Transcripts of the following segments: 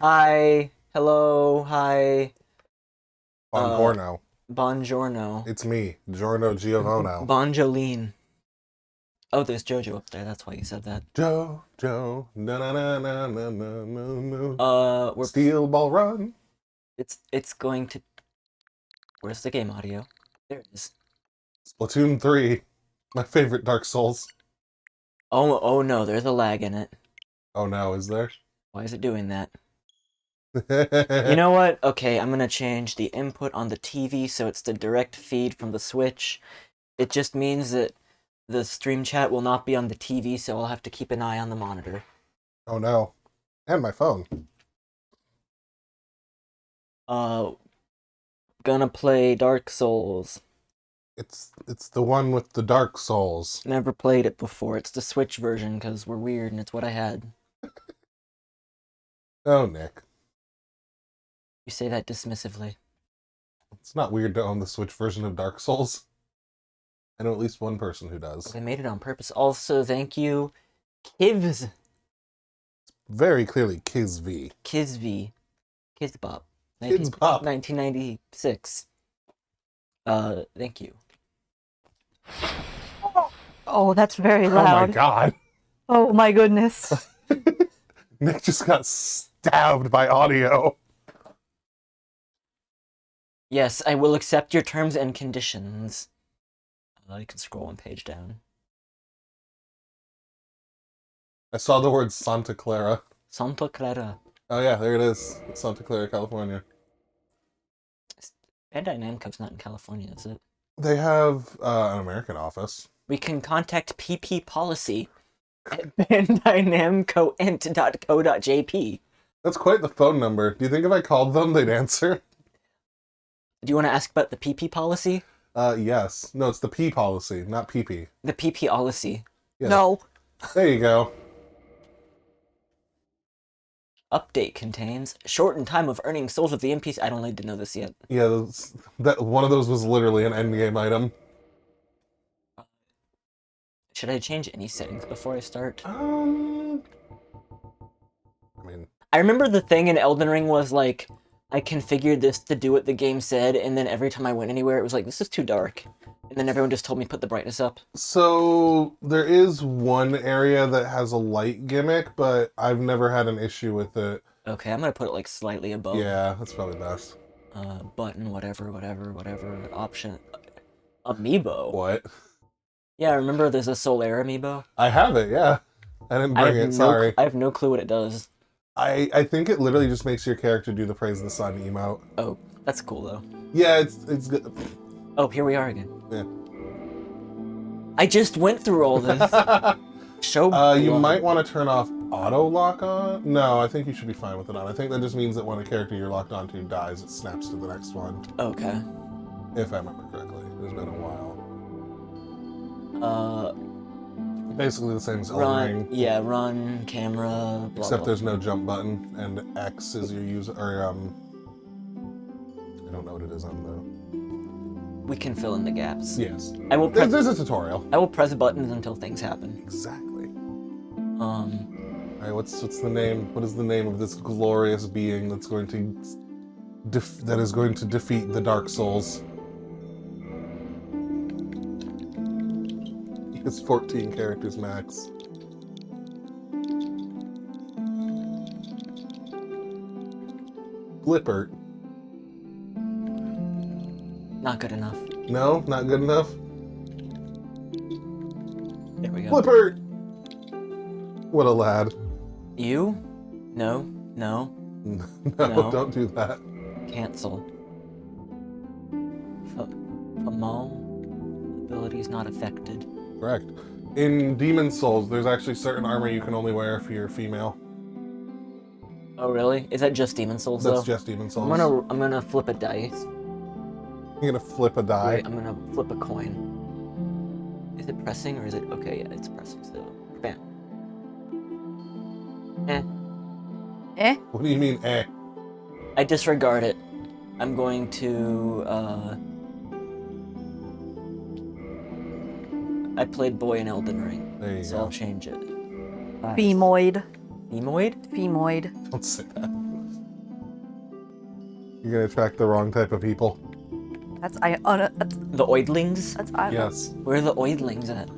Hi. Hello. Hi. Uh, Buongiorno. Buongiorno. It's me, Giorno Giovanno. Bonjolene. Oh, there's Jojo up there. That's why you said that. Joe, na na na na na na na na. We're Steel ball run. it's going to. Where's the game audio? There it is. Splatoon 3. My favorite Dark Souls. Oh no, there's a lag in it. Oh no, is there? Why is it doing that? You know what? Okay, I'm gonna change the input on the TV so it's the direct feed from the Switch. It just means that the stream chat will not be on the TV, so I'll have to keep an eye on the monitor. Oh no. And my phone. Uh, gonna play Dark Souls. It's the one with the Dark Souls. Never played it before. It's the Switch version because we're weird and it's what I had. Oh, Nick. You say that dismissively. It's not weird to own the Switch version of Dark Souls. I know at least one person who does. They made it on purpose. Also, thank you, Kivs. Very clearly Kizv. Kizv. Kizbop. Kids Pop. 1996. Thank you. Oh, that's very Oh my loud. god. Oh my goodness. Nick just got stabbed by audio. Yes, I will accept your terms and conditions. You can scroll one page down. I saw the word Santa Clara. Santa Clara. Oh yeah, there it is. Santa Clara, California. Bandai Namco's not in California, is it? They have an American office. We can contact PP Policy at bandainamcoint.co.jp. That's quite the phone number. Do you think if I called them, they'd answer? Do you want to ask about the PP Policy? Yes. No, it's the P policy, not PP. The PP Policy. Yeah. No. There you go. Update contains shortened time of earning souls of the NPC. I don't need to know this yet. Yeah, that one of those was literally an endgame item. Should I change any settings before I start? I mean, I remember the thing in Elden Ring was like, I configured this to do what the game said, and then every time I went anywhere, it was like, this is too dark. And then everyone just told me put the brightness up. so there is one area that has a light gimmick, but I've never had an issue with it. Okay, I'm gonna put it like slightly above. Yeah, that's probably best. Button, whatever, option. Amiibo? What? Yeah, remember there's a Solaire amiibo? I have it, yeah. I didn't bring it, sorry. I have no clue what it does. I think it literally just makes your character do the Praise the Sun emote. Oh, that's cool though. Yeah, it's good. Oh, here we are again. Yeah. I just went through all this. Show You blood. might want to turn off auto lock on. No, I think you should be fine with it on. I think that just means that when a character you're locked onto dies, it snaps to the next one. Okay. If I remember correctly. It's been a while. Basically the same as Elden Run. Ring. Yeah, run, camera, blah, Except blah. there's no jump button, and X is your user, or, I don't know what it is on We can fill in the gaps. the... Yes. I will press. There's a tutorial. I will press buttons until things happen. Exactly. Um, Alright, what's the name? What is the name of this glorious being that's going to... that is going to defeat the Dark Souls? It's 14 characters max. Flippert. not good enough. No? Not good enough? There we go. Flippert! What a lad. You? No. No, No. don't do that. Cancel. Famal abilities not affected. Correct. In Demon Souls, there's actually certain armor you can only wear if you're female. Oh really? Is that just Demon Souls That's though? just Demon Souls. I'm gonna flip a dice. You're gonna flip a die. Wait, I'm gonna flip a coin. Is it pressing or is it okay? Yeah, it's pressing still. Bam. Eh. Eh? What do you mean, eh? I disregard it. I'm going to I played boy in Elden Ring, There you so go. I'll change it. Femoid. Nemoid? Femoid. Don't say that. You're gonna attract the wrong type of people. That's The Oidlings? that's I. Yes. Where are the Oidlings at?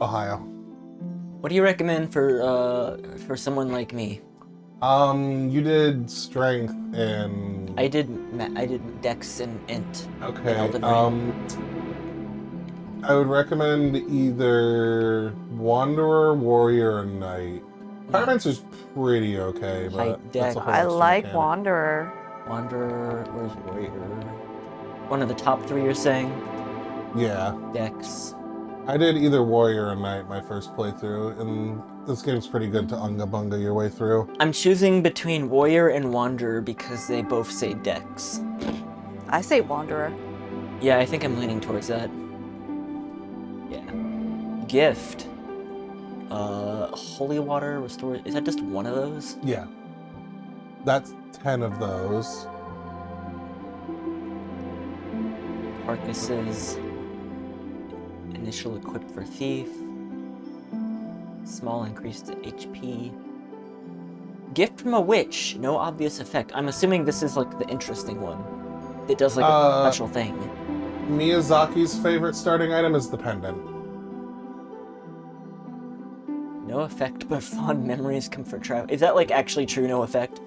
Ohio. What do you recommend for someone like me? You did strength and I did Dex and Int. okay. Elden Ring. I would recommend either Wanderer, Warrior, or Knight. Pyromancer's pretty okay, but Height, that's a deck. whole I extra like mechanic. Wanderer. Wanderer, where's Warrior? One of the top 3 you're saying? Yeah. Dex. I did either Warrior or Knight my first playthrough, and this game's pretty good to unga bunga your way through. I'm choosing between Warrior and Wanderer because they both say Dex. I say Wanderer. Yeah, I think I'm leaning towards that. Yeah. Gift. Holy Water Restore. Is that just one of those? Yeah. That's 10 of those. Carcasses. Initial equip for Thief. Small increase to HP. Gift from a Witch. No obvious effect. I'm assuming this is like the interesting one. It does like a special thing. Miyazaki's favorite starting item is the pendant. No effect, but fond memories comfort travel. Is that like actually true? No effect,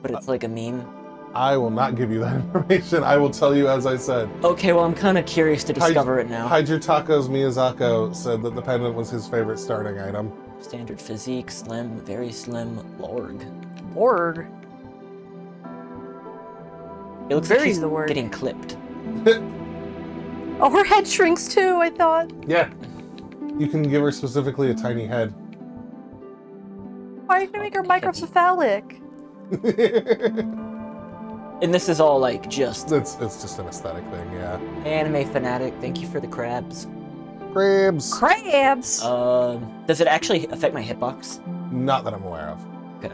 but it's like a meme. I will not give you that information. I will tell you as I said. Okay, well I'm kind of curious to discover it now. Hydra Tacos Miyazaki said that the pendant was his favorite starting item. Standard physique, slim, very slim, Lorg. Org. It looks Very like he's the word. getting clipped. Oh, her head shrinks too. I thought. Yeah. You can give her specifically a tiny head. Why are you gonna make her microcephalic? And this is all like just It's just an aesthetic thing, yeah. anime fanatic. Thank you for the crabs. Crabs. Crabs. Does it actually affect my hitbox? Not that I'm aware of. Okay.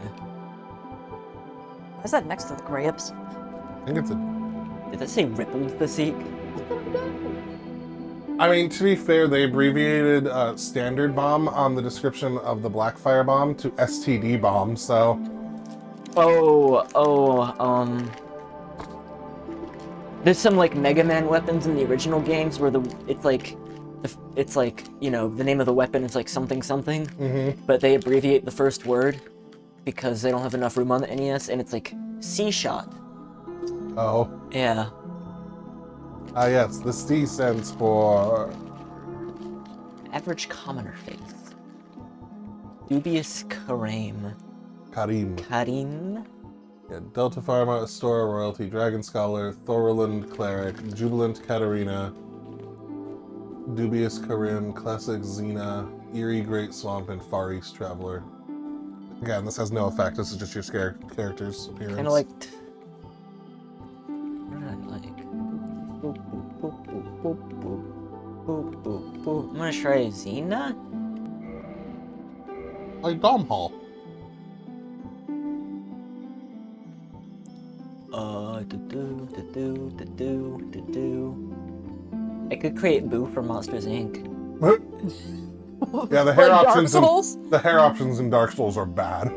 Why is that next to the grapes? I think it's a... Did that say rippled physique? I mean, to be fair, they abbreviated Standard Bomb on the description of the Blackfire Bomb to STD Bomb, so... There's some like Mega Man weapons in the original games where it's like, you know, the name of the weapon is like something something, but they abbreviate the first word because they don't have enough room on the NES, and it's like C-Shot. Oh. Yeah. Yes, the C stands for... Average commoner face. Dubious Kareem. Karim. Yeah, Delta Pharma, Astora Royalty, Dragon Scholar, Thorland Cleric, Jubilant Katarina, Dubious Karim, Classic Xena, Eerie Great Swamp, and Far East Traveler. Again, this has no effect, this is just your character's appearance. Kind of like... What did I like? Boop, boop, boop, boop, boop, boop, boop, boop. I'm gonna try Xena? Like Dom Hall. I could create Boo from Monsters Inc. Yeah, the hair Like Dark options Souls? the hair options in Dark Souls are bad.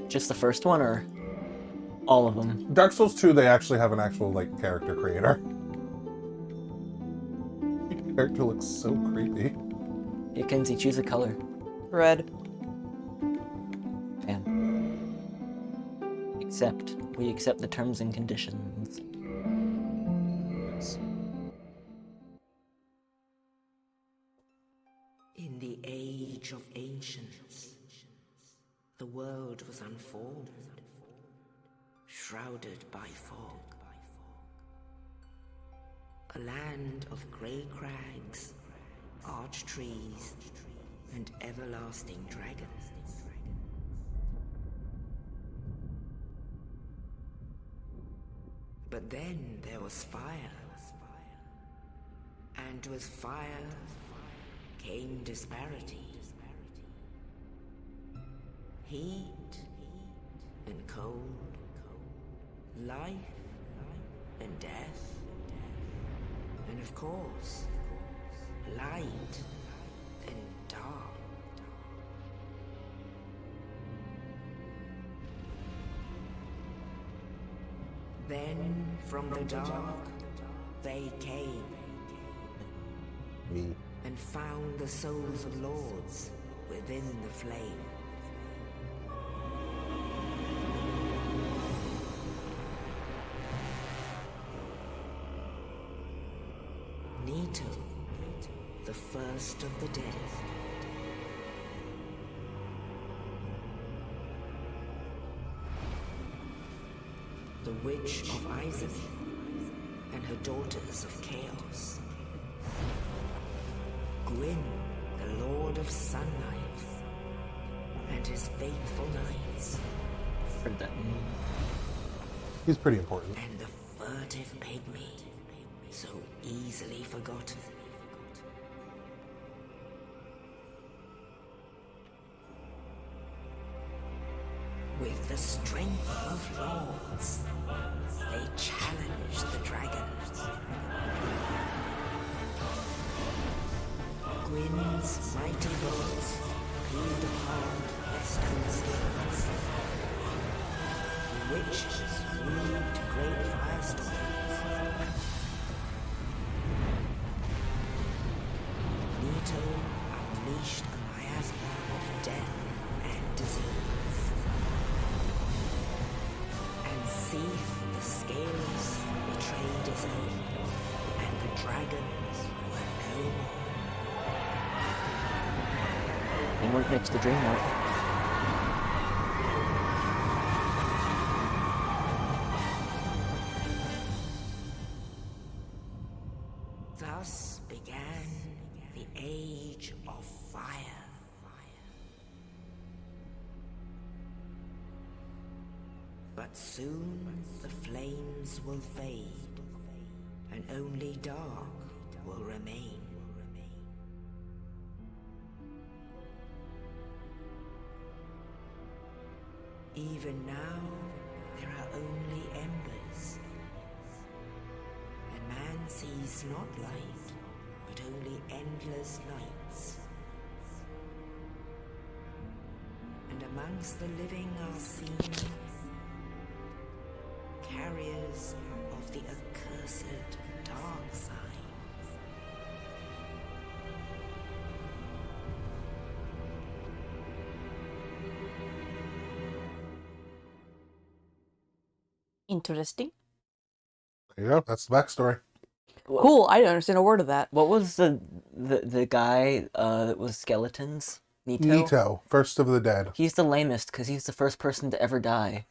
Just the first one, or all of them? Dark Souls 2, they actually have an actual like character creator. Your character looks so creepy. Hey, Kenzie, choose a color. Red. Bam. We accept the terms and conditions. Yes. In the age of ancients, the world was unformed, shrouded by fog. A land of grey crags, arch trees, and everlasting dragons. But then there was fire, and with fire came disparity. Heat and cold, life and death, and of course, light and dark. Then, from the dark, they came Me. and found the souls of lords within the flame. Nito, the first of the dead. The Witch of Izumi and her daughters of Chaos. Gwyn, the Lord of Sunlight, and his faithful knights. Heard that. He's pretty important. And the furtive pygmy, so easily forgotten. With the strength of lords, they challenged the dragons. Gwyn's mighty bows peeled apart their stone skins. The witches weaved great firestorms. Nito unleashed a miasma of death and disease. And Seath, the Scaleless, betrayed his own, and the dragons were no more. Teamwork makes the dream work. Thus began the Age of Fire. But soon the flames will fade, and only dark will remain. Even now, there are only embers. And man sees not light, but only endless nights. And amongst the living are seen carriers of the accursed dark side. Interesting. There you go. That's the backstory. Cool. I didn't understand a word of that. What was the guy that was skeletons? Nito, first of the dead. He's the lamest because he's the first person to ever die.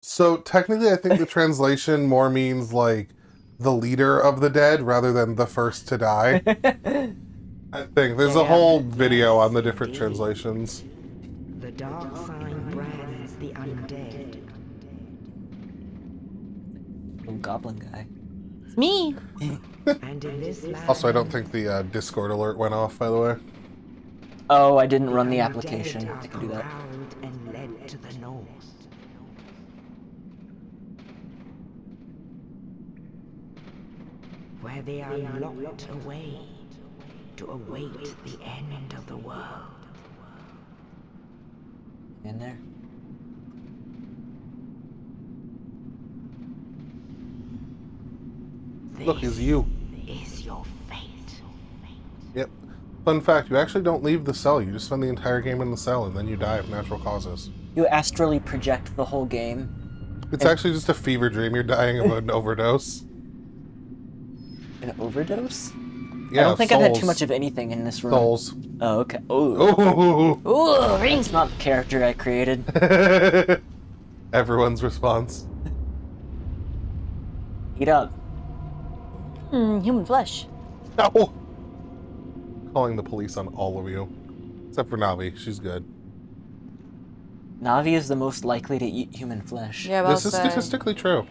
So technically, I think the translation more means like the leader of the dead rather than the first to die. I think there's a whole video on the different translations. The dark sign brands the undead. Little goblin guy. It's me. And in this land, Also, I don't think the Discord alert went off, by the way. Oh, I didn't run the undead application. are I can do that. corralled and led to the north. Where they are locked away to await the end of the world. In there. Look, it's you. Is your fate. Yep. Fun fact, you actually don't leave the cell. You just spend the entire game in the cell, and then you die of natural causes. You astrally project the whole game. It's actually just a fever dream. You're dying of an overdose. An overdose? Yeah, I don't think I've had too souls. much of anything in this room. Souls. Oh, okay. Oh, Oh! Ooh, it's not the character I created. Everyone's response. Eat up. human flesh. Ow! Calling the police on all of you. Except for Navi. She's good. Navi is the most likely to eat human flesh. Yeah, This is statistically true.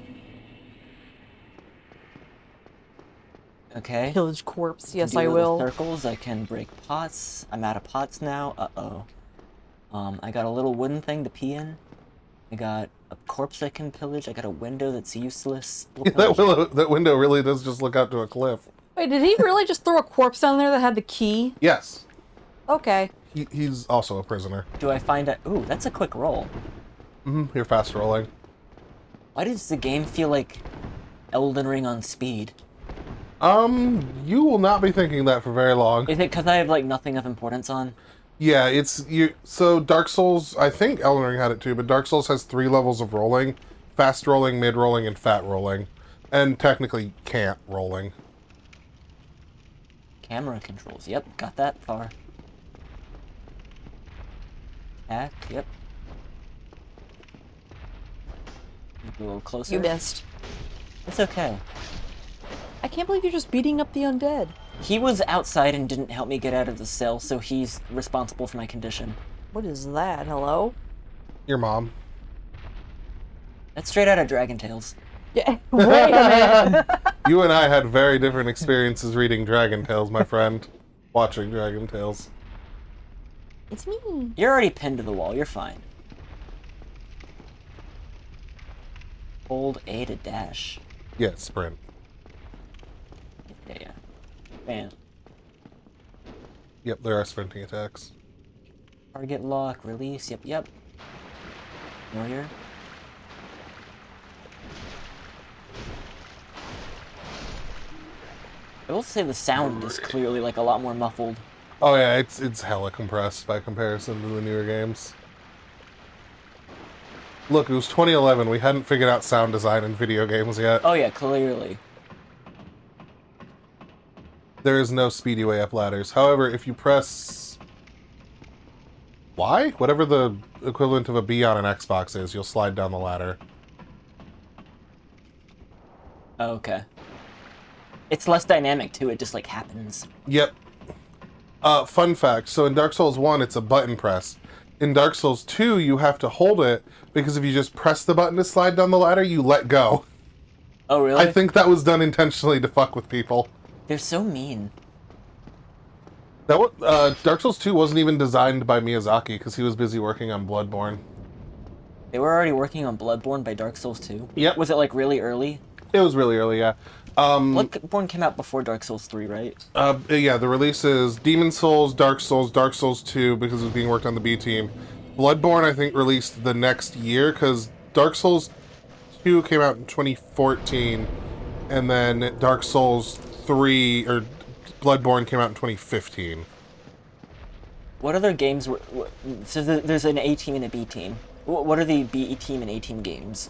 Okay. Pillage corpse. Yes, Do I little will. Circles. I can break pots. I'm out of pots now. Uh-oh. I got a little wooden thing to pee in. I got a corpse I can pillage. I got a window that's useless. We'll pillage. That window really does just look out to a cliff. Wait, did he really just throw a corpse down there that had the key? Yes. Okay. He's also a prisoner. Do I find a... Ooh, that's a quick roll. You're fast rolling. Why does the game feel like Elden Ring on speed? You will not be thinking that for very long. Is it because I have like nothing of importance on? Yeah, it's you. So Dark Souls, I think Elden Ring had it too, but Dark Souls has 3 levels of rolling: fast rolling, mid rolling, and fat rolling, and technically can't rolling. Camera controls. Yep, got that far. Attack. Yep. A little closer. You missed. It's okay. I can't believe you're just beating up the undead. He was outside and didn't help me get out of the cell, so he's responsible for my condition. What is that? Hello? Your mom. That's straight out of Dragon Tales. Yeah. Wait a minute. You and I had very different experiences reading Dragon Tales, my friend. Watching Dragon Tales. It's me. You're already pinned to the wall. You're fine. Hold A to dash. Yeah, sprint. Yeah. Bam. Yep, there are sprinting attacks. Target lock. Release. Yep. Familiar. I will say the sound is clearly like a lot more muffled. Oh yeah, it's hella compressed by comparison to the newer games. Look, it was 2011. We hadn't figured out sound design in video games yet. Oh yeah, clearly. There is no speedy way up ladders. However, if you press Y, whatever the equivalent of a B on an Xbox is, you'll slide down the ladder. Oh, okay. It's less dynamic too, it just like happens. Yep. Fun fact, so in Dark Souls 1, it's a button press. In Dark Souls 2, you have to hold it, because if you just press the button to slide down the ladder, you let go. Oh really? I think that was done intentionally to fuck with people. They're so mean. That Dark Souls 2 wasn't even designed by Miyazaki, because he was busy working on Bloodborne. They were already working on Bloodborne by Dark Souls 2? Yep. Was it like really early? It was really early, yeah. Bloodborne came out before Dark Souls 3, right? Yeah, the releases Demon Souls, Dark Souls 2, because it was being worked on the B team. Bloodborne, I think, released the next year, because Dark Souls 2 came out in 2014, and then Dark Souls 3, or Bloodborne came out in 2015. What other games were... So there's an A team and a B team. What are the B team and A team games?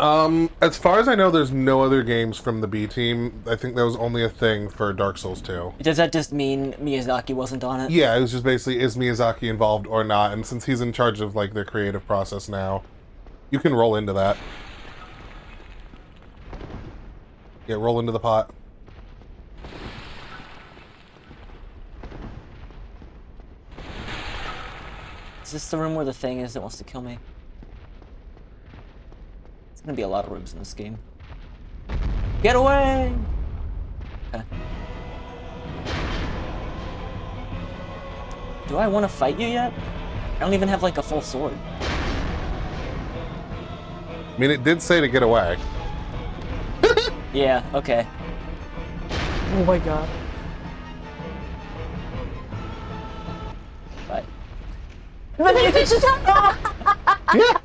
As far as I know, there's no other games from the B team. I think that was only a thing for Dark Souls 2. Does that just mean Miyazaki wasn't on it? Yeah, it was just basically, is Miyazaki involved or not? And since he's in charge of, like, their creative process now, you can roll into that. Yeah, roll into the pot. Is this the room where the thing is that wants to kill me? There's gonna be a lot of rooms in this game. Get away! Okay. Do I want to fight you yet? I don't even have like a full sword. I mean, it did say to get away. Yeah, okay. Oh my god. Bye. Yeah!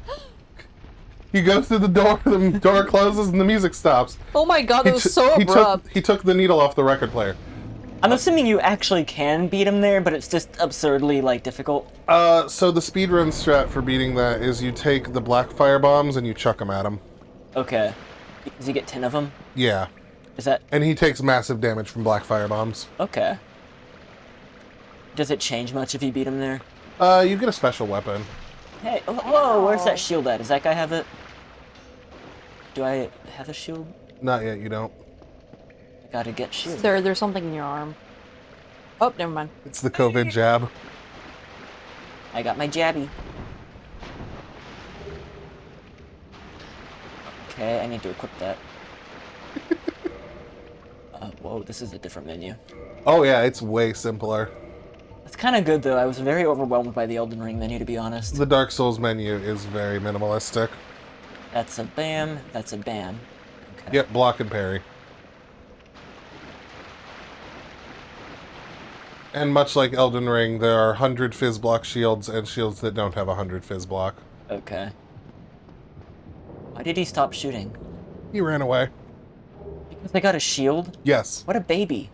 He goes through the door closes, and the music stops. Oh my god, that was so He abrupt. took the needle off the record player. I'm assuming you actually can beat him there, but it's just absurdly, like, difficult. So the speedrun strat for beating that is you take the black fire bombs and you chuck them at him. Okay. Does he get 10 of them? Yeah. Is that... And he takes massive damage from black fire bombs. Okay. Does it change much if you beat him there? You get a special weapon. Hey, whoa, where's that shield at? Does that guy have it? Do I have a shield? Not yet, you don't. I gotta get shield. There's something in your arm. Oh, never mind. It's the COVID jab. I got my jabby. Okay, I need to equip that. Whoa, this is a different menu. Oh yeah, it's way simpler. It's kind of good, though. I was very overwhelmed by the Elden Ring menu, to be honest. The Dark Souls menu is very minimalistic. That's a bam, that's a bam. Okay. Yep, block and parry. And much like Elden Ring, there are 100 fizz block shields and shields that don't have 100 fizz block. Okay. Why Why did he stop shooting? He ran away. Because I got a shield? Yes. What a baby.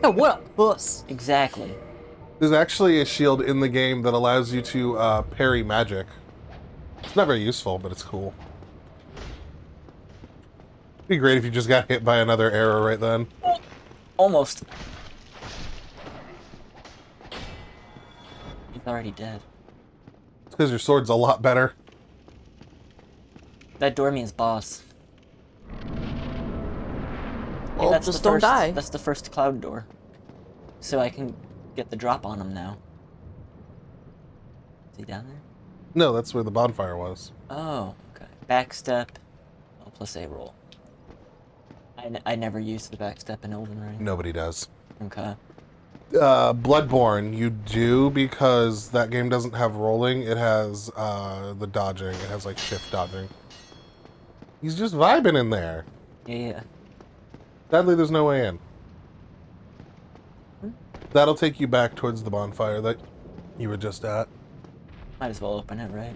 What a puss. Exactly. There's actually a shield in the game that allows you to parry magic. It's not very useful, but it's cool. It'd be great if you just got hit by another arrow right then. Almost. He's already dead. It's because your sword's a lot better. That door means boss. Hey, Well, just don't die. That's the first cloud door. So I can get the drop on him now. Is he down there? No, that's where the bonfire was. Oh, okay. Backstep. Oh, plus A roll. I never used the backstep in Elden Ring. Nobody does. Okay. Bloodborne, you do, because that game doesn't have rolling. It has the dodging. It has like shift dodging. He's just vibing in there. Yeah. Sadly, there's no way in. That'll take you back towards the bonfire that you were just at. Might as well open it, right?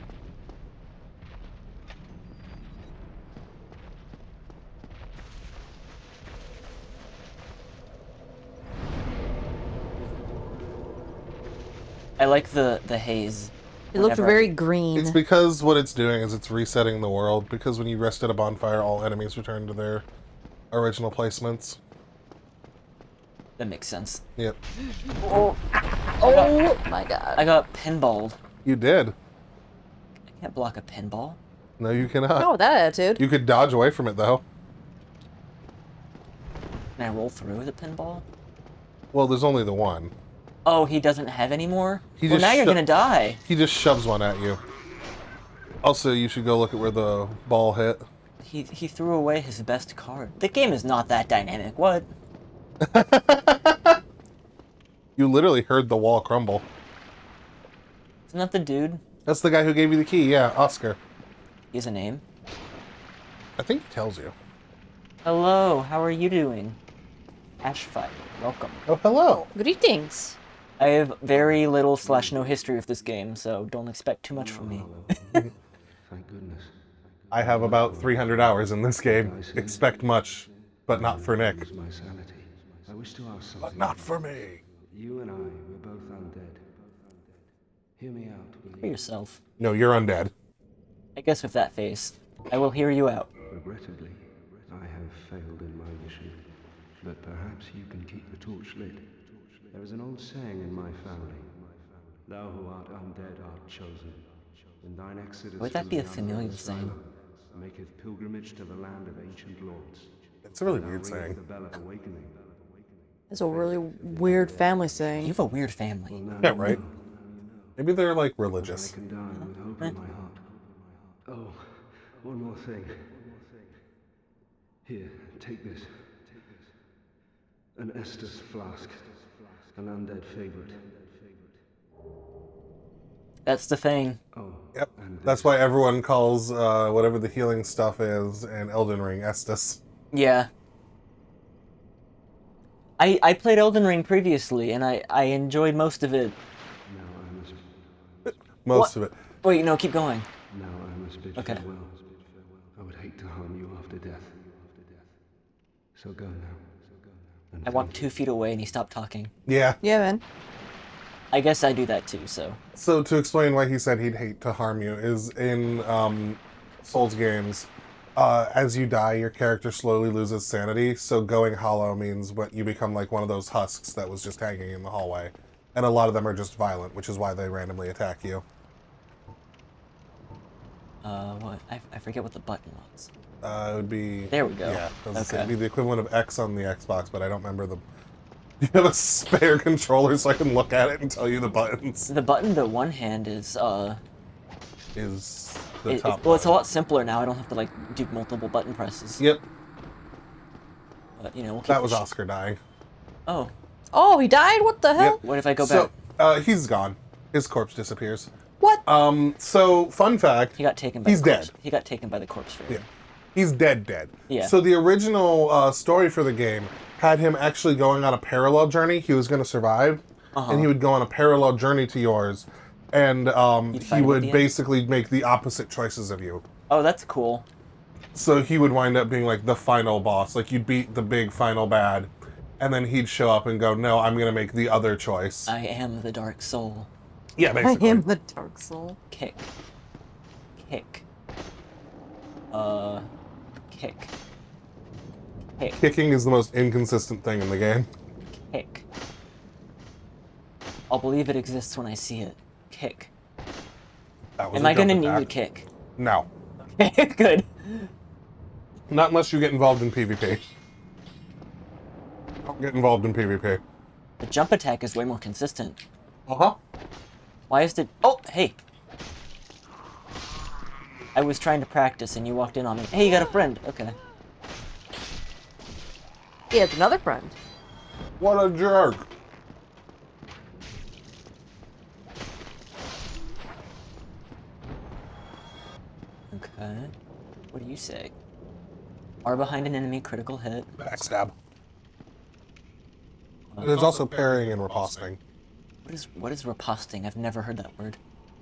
I like the haze. It looked Whenever very green. It's because what it's doing is it's resetting the world, because when you rest at a bonfire, all enemies return to their original placements. That makes sense. Yep. Oh my god. I got pinballed. You did. I can't block a pinball. No, you cannot. Oh, that attitude. You could dodge away from it, though. Can I roll through the pinball? Well, there's only the one. Oh, he doesn't have any more? He Well, just now you're sho- gonna die. He just shoves one at you. Also, you should go look at where the ball hit. He threw away his best card. The game is not that dynamic. What? You literally heard the wall crumble. Isn't that the dude? That's the guy who gave you the key, yeah, Oscar. He has a name. I think he tells you. Hello, how are you doing? Ashfight, welcome. Oh, hello. Greetings. I have very little / no history of this game, so don't expect too much from me. Thank goodness. I have about 300 hours in this game. Expect much, but not for Nick. Lose my sanity. I wish to ask something. But not for me. You and I, we're both undead. Hear me out, will For you? yourself. No, you're undead. I guess with that face, I will hear you out. Regrettably, I have failed in my mission. But perhaps you can keep the torch lit. There is an old saying in my family. Thou who art undead art chosen. In thine exodus Would that from be a the familiar undead saying? asylum, maketh pilgrimage to the land of ancient lords. It's a really Now weird ringeth saying. the bell of awakening. It's a really weird family You saying. have a weird family. Now Yeah, you right? know. Maybe they're like I religious. can die with hope in my heart. Oh, one more thing. Here, take this. An Estus flask. An undead favorite. That's the thing. Oh, Yep. and this. That's why everyone calls whatever the healing stuff is in Elden Ring Estus. Yeah. I played Elden Ring previously, and I enjoyed most of it. Now I must. Most of it. Wait, no, keep going. Now I must bid Okay. farewell. I would hate to harm you after death. So go now. And I walked 2 feet away and he stopped talking. Yeah. Yeah, man. I guess I do that too, so. So to explain why he said he'd hate to harm you is in Souls games, as you die, your character slowly loses sanity. So going hollow means what you become like one of those husks that was just hanging in the hallway, and a lot of them are just violent, which is why they randomly attack you. What? I forget what the button was. It would be. There we go. Yeah, I was gonna say, Okay. it'd be the equivalent of X on the Xbox, but I don't remember the. You have a spare controller so I can look at it and tell you the buttons. The button to one hand is, Is the top. well, it's a button. lot simpler now. I don't have to, like, do multiple button presses. Yep, But, you know, we'll keep that was it Oscar dying. Oh, Oh, he died? What the hell? what if I go So back? he's gone. His corpse disappears. What? So fun fact. He got taken by he's the corpse. dead. He got taken by the corpse fairy. Yeah. He's dead. Yeah. So the original story for the game had him actually going on a parallel journey. He was going to survive, and he would go on a parallel journey to yours, and fight he him at would the end? basically make the opposite choices of you. Oh, that's cool. So he would wind up being like the final boss. Like you'd beat the big final bad, and then he'd show up and go, "No, I'm gonna make the other choice." I am the Dark Soul. Yeah, I basically. am the Dark Soul. Kick. Kick. Kick. Kick. Kicking is the most inconsistent thing in the game. Kick. I'll believe it exists when I see it. Kick. That was Am a I gonna jump need attack. to kick? No, Okay, good. not unless you get involved in PvP. Don't get involved in PvP. The jump attack is way more consistent. Uh-huh. Why is it? Oh, hey. I was trying to practice and you walked in on me. Hey, you got a friend. Okay. He has another friend. What a jerk. Okay. What do you say? R behind an enemy, critical hit. Backstab. There's also parrying and riposting. What is riposting? I've never heard that word.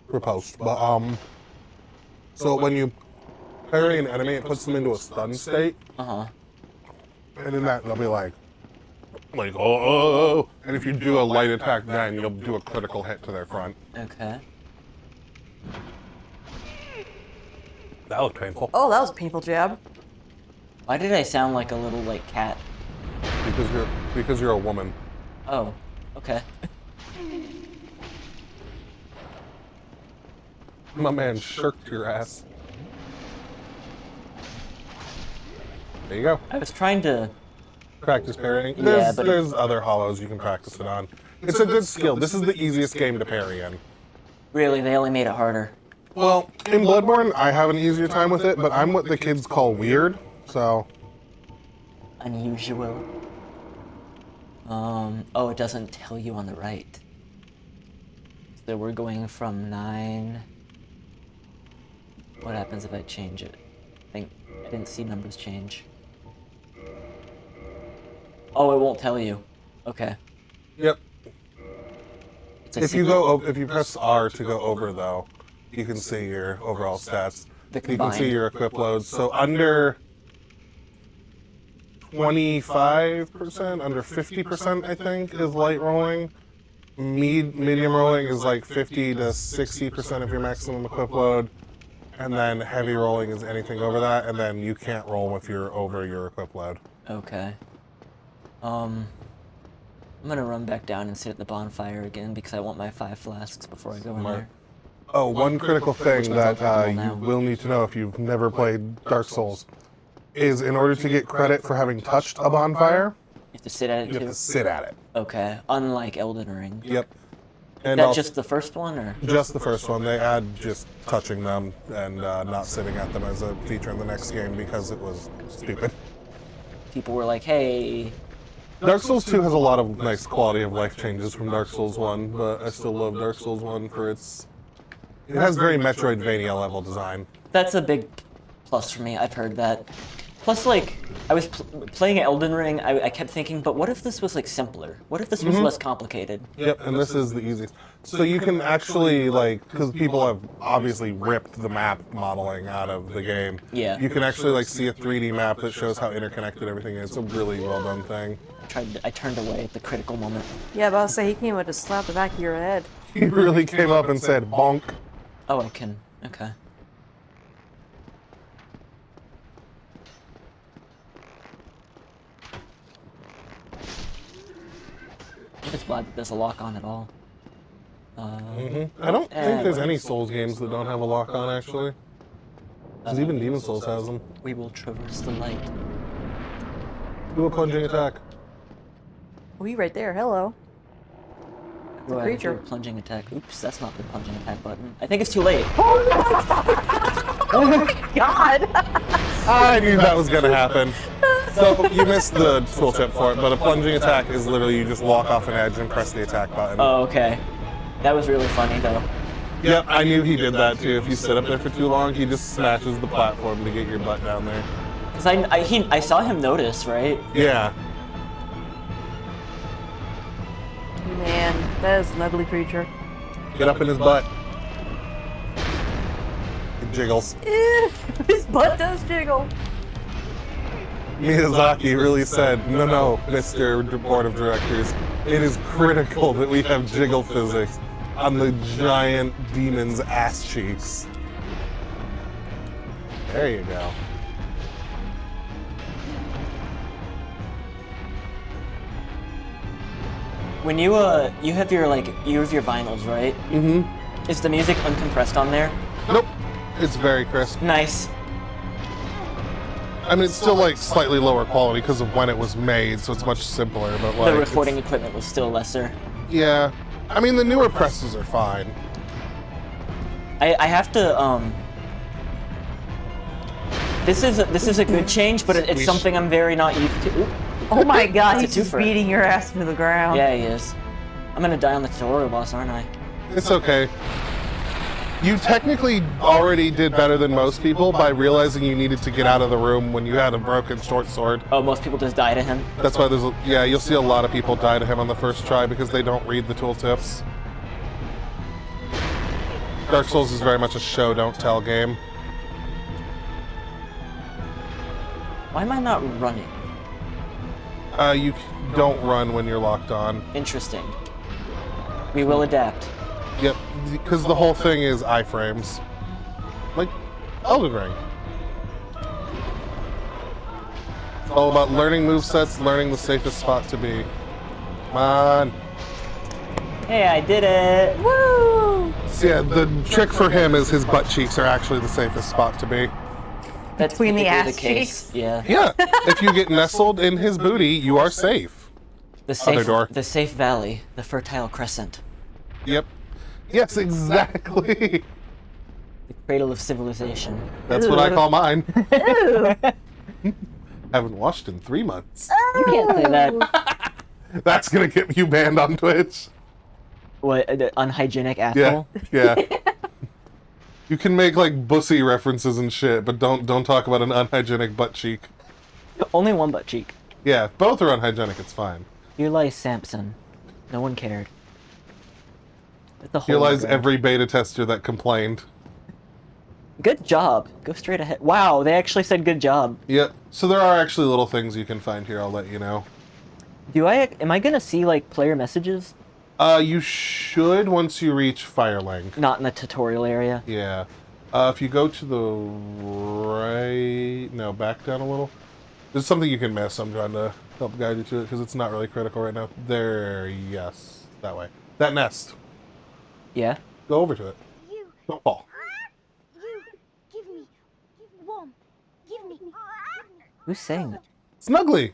Riposte. But, so when you parry an enemy, it puts them into a stun state. Uh-huh. And in that, they'll be like, oh. And if you do a light attack then, you'll do a critical hit to their front. Okay. That was painful. Oh, that was a painful jab. Why did I sound like a little, like, cat? Because you're a woman. Oh, okay. My man shirked your ass. There you go. I was trying to... Practice parrying. Yeah, but- There's other hollows you can practice it on. It's a good skill. This is the easiest game to parry in. Really, they only made it harder. Well, in Bloodborne, I have an easier time with it, but I'm what the kids call weird, so... Unusual. Oh, it doesn't tell you on the right. So we're going from 9... What happens if I change it? I didn't see numbers change. Oh, it won't tell you. Okay. Yep. It's a If you secret. if you press R to go over, though, you can see your overall stats. The You can see combined. your equip loads. So under 25%, under 50%, I think, is light rolling. Medium rolling is like 50 to 60% of your maximum equip load. And then heavy rolling is anything over that, and then you can't roll if you're over your equip load. Okay. I'm gonna run back down and sit at the bonfire again because I want my 5 flasks before I go in Smart. there. Oh, one critical thing that I'll you now. will need to know if you've never played Dark Souls is in order to get credit for having touched a bonfire, You have to sit at it you have too? to sit at it. Okay. Unlike Elden Ring. Yep. And That also, just the first one, or? just the first one. They add just touching them and not sitting at them as a feature in the next game because it was stupid. People were like, hey... Dark Souls 2 has a lot of nice quality of life changes from Dark Souls 1, but I still love Dark Souls 1 for its... It has very Metroidvania level design. That's a big plus for me. I've heard that. Plus, like, I was playing Elden Ring, I kept thinking, but what if this was, like, simpler? What if this was less complicated? Yep, and this is the easiest. So you can actually, like, because people have obviously ripped the map modeling out of the game. Yeah. You can actually, like, see a 3D map that shows how interconnected everything is. It's a really well done thing. I turned away at the critical moment. Yeah, but I'll say he came and just slapped the back of your head. He really came up and said, bonk. Oh, I can. Okay. I'm just glad that there's a lock on at all. I don't think there's any Souls games that don't have a lock on, actually. Because even Demon Souls has them. We will traverse the light. Do a plunging attack. We right there. Hello. Do I creature. do a plunging attack? Oops, that's not the plunging attack button. I think it's too late. God. I knew that was going to happen. So you missed the tooltip for it, but a plunging attack is literally you just walk off an edge and press the attack button. Oh, okay. That was really funny, though. Yep, I knew he did that too. If you sit up there for too long, he just smashes the platform to get your butt down there. Because I saw him notice, right? Yeah. Man, that is an ugly creature. Get up in his butt. jiggles. His butt does jiggle. Miyazaki really said, no, Mr. Board of Directors, it is critical that we have jiggle physics on the giant demon's ass cheeks. There you go. When you have your vinyls, right? Mm-hmm. Is the music uncompressed on there? Nope. It's very crisp. Nice. I mean, it's still like slightly lower quality because of when it was made, so it's much simpler. But like The recording equipment was still lesser. yeah. I mean, the newer presses are fine. I have to This is a good change, but it's something I'm very not used to. Oop. Oh my god, It's he's a just twofer. beating your ass to the ground. Yeah, he is. I'm gonna die on the tutorial boss, aren't I? It's okay. You technically already did better than most people by realizing you needed to get out of the room when you had a broken short sword. Oh, most people just die to him. That's why you'll see a lot of people die to him on the first try because they don't read the tooltips. Dark Souls is very much a show, don't tell game. Why am I not running? You don't run when you're locked on. Interesting. We will adapt. Yep, because the whole thing is iframes. Like Elden Ring. It's all about learning movesets, learning the safest spot to be. Come on. Hey, I did it! Woo! So yeah, the trick for him is his butt cheeks are actually the safest spot to be. That's Between the typically ass case. cheeks? Yeah. Yeah, if you get nestled in his booty, you are safe. The safe, door. the safe valley, the fertile crescent, Yep. Yes, exactly. the cradle of civilization. That's what I call mine. Ew. Haven't washed in 3 months. You can't say that. That's gonna get you banned on Twitch. What, the unhygienic Yeah, asshole? yeah. You can make like bussy references and shit, but don't talk about an unhygienic butt cheek. Only one butt cheek. Yeah, both are unhygienic. It's fine. Here lies Samson. No one cared. It's a Here whole lies other- every beta tester that complained. Good job. Go straight ahead. Wow, they actually said good job. Yep. So there are actually little things you can find here. I'll let you know. Am I gonna see like player messages? You should once you reach Firelink. Not in the tutorial area. Yeah. If you go to the right... No, back down a little. There's something you can miss. I'm trying to help guide you to it because it's not really critical right now. There, yes. That way. That nest. Yeah. Go over to it. You, Don't fall. give me warm. Give me. Who's saying that? Snuggly!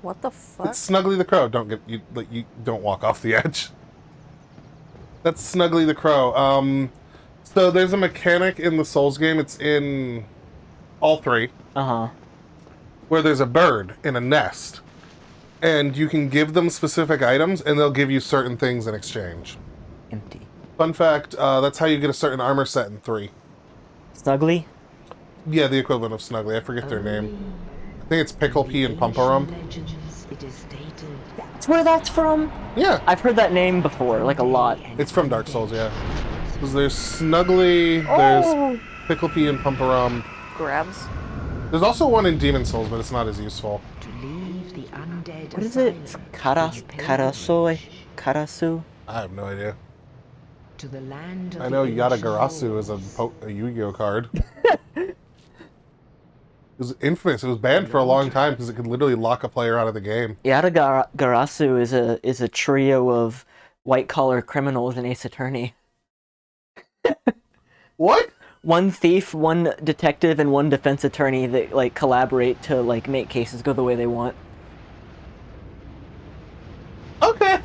What the fuck? It's Snuggly the Crow. Don't get you don't walk off the edge. That's Snuggly the Crow. So there's a mechanic in the Souls game. It's in all 3. Uh-huh. Where there's a bird in a nest. And you can give them specific items, and they'll give you certain things in exchange. Empty. Fun fact, that's how you get a certain armor set in 3. Snuggly? Yeah, the equivalent of Snuggly. I forget their name. I think it's Pickle Pea and Pumparum. That's where that's from? Yeah, I've heard that name before, like a lot. it's from Dark Souls, yeah. 'Cause there's Snuggly, Oh! there's Pickle Pea and Pumparum. Grabs. There's also one in Demon Souls, but it's not as useful. What is it? It's Karasoi? Karasu? I have no idea. To the land of I know the Yatagarasu is a Yu-Gi-Oh card. It was infamous. It was banned for a long time because it could literally lock a player out of the game. Yatagarasu is a trio of white-collar criminals in Ace Attorney. What? One thief, one detective, and one defense attorney that like collaborate to like make cases go the way they want. Okay.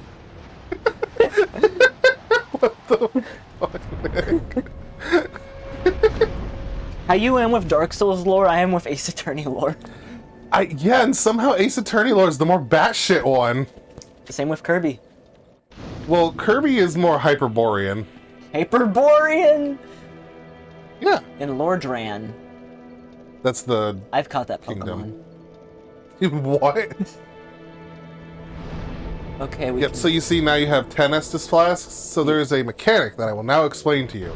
What the fuck, Nick? How you am with Dark Souls lore, I am with Ace Attorney lore. Yeah, and somehow Ace Attorney lore is the more batshit one. Same with Kirby. Well, Kirby is more Hyperborean. Hyperborean! Yeah, And Lordran. that's the I've caught that Kingdom. Pokemon. what? Okay, we Yep. can... So you see now you have 10 Estus flasks. So there is a mechanic that I will now explain to you.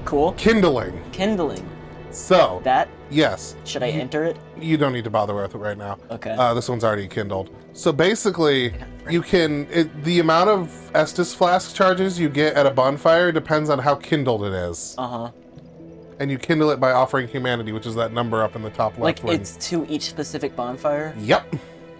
Cool. Kindling. Kindling. So, That? yes. Should I enter it? You don't need to bother with it right now. Okay. This one's already kindled. So basically, you can... the amount of Estus flask charges you get at a bonfire depends on how kindled it is. Uh-huh. And you kindle it by offering humanity, which is that number up in the top left Like, wing. it's to each specific bonfire? Yep.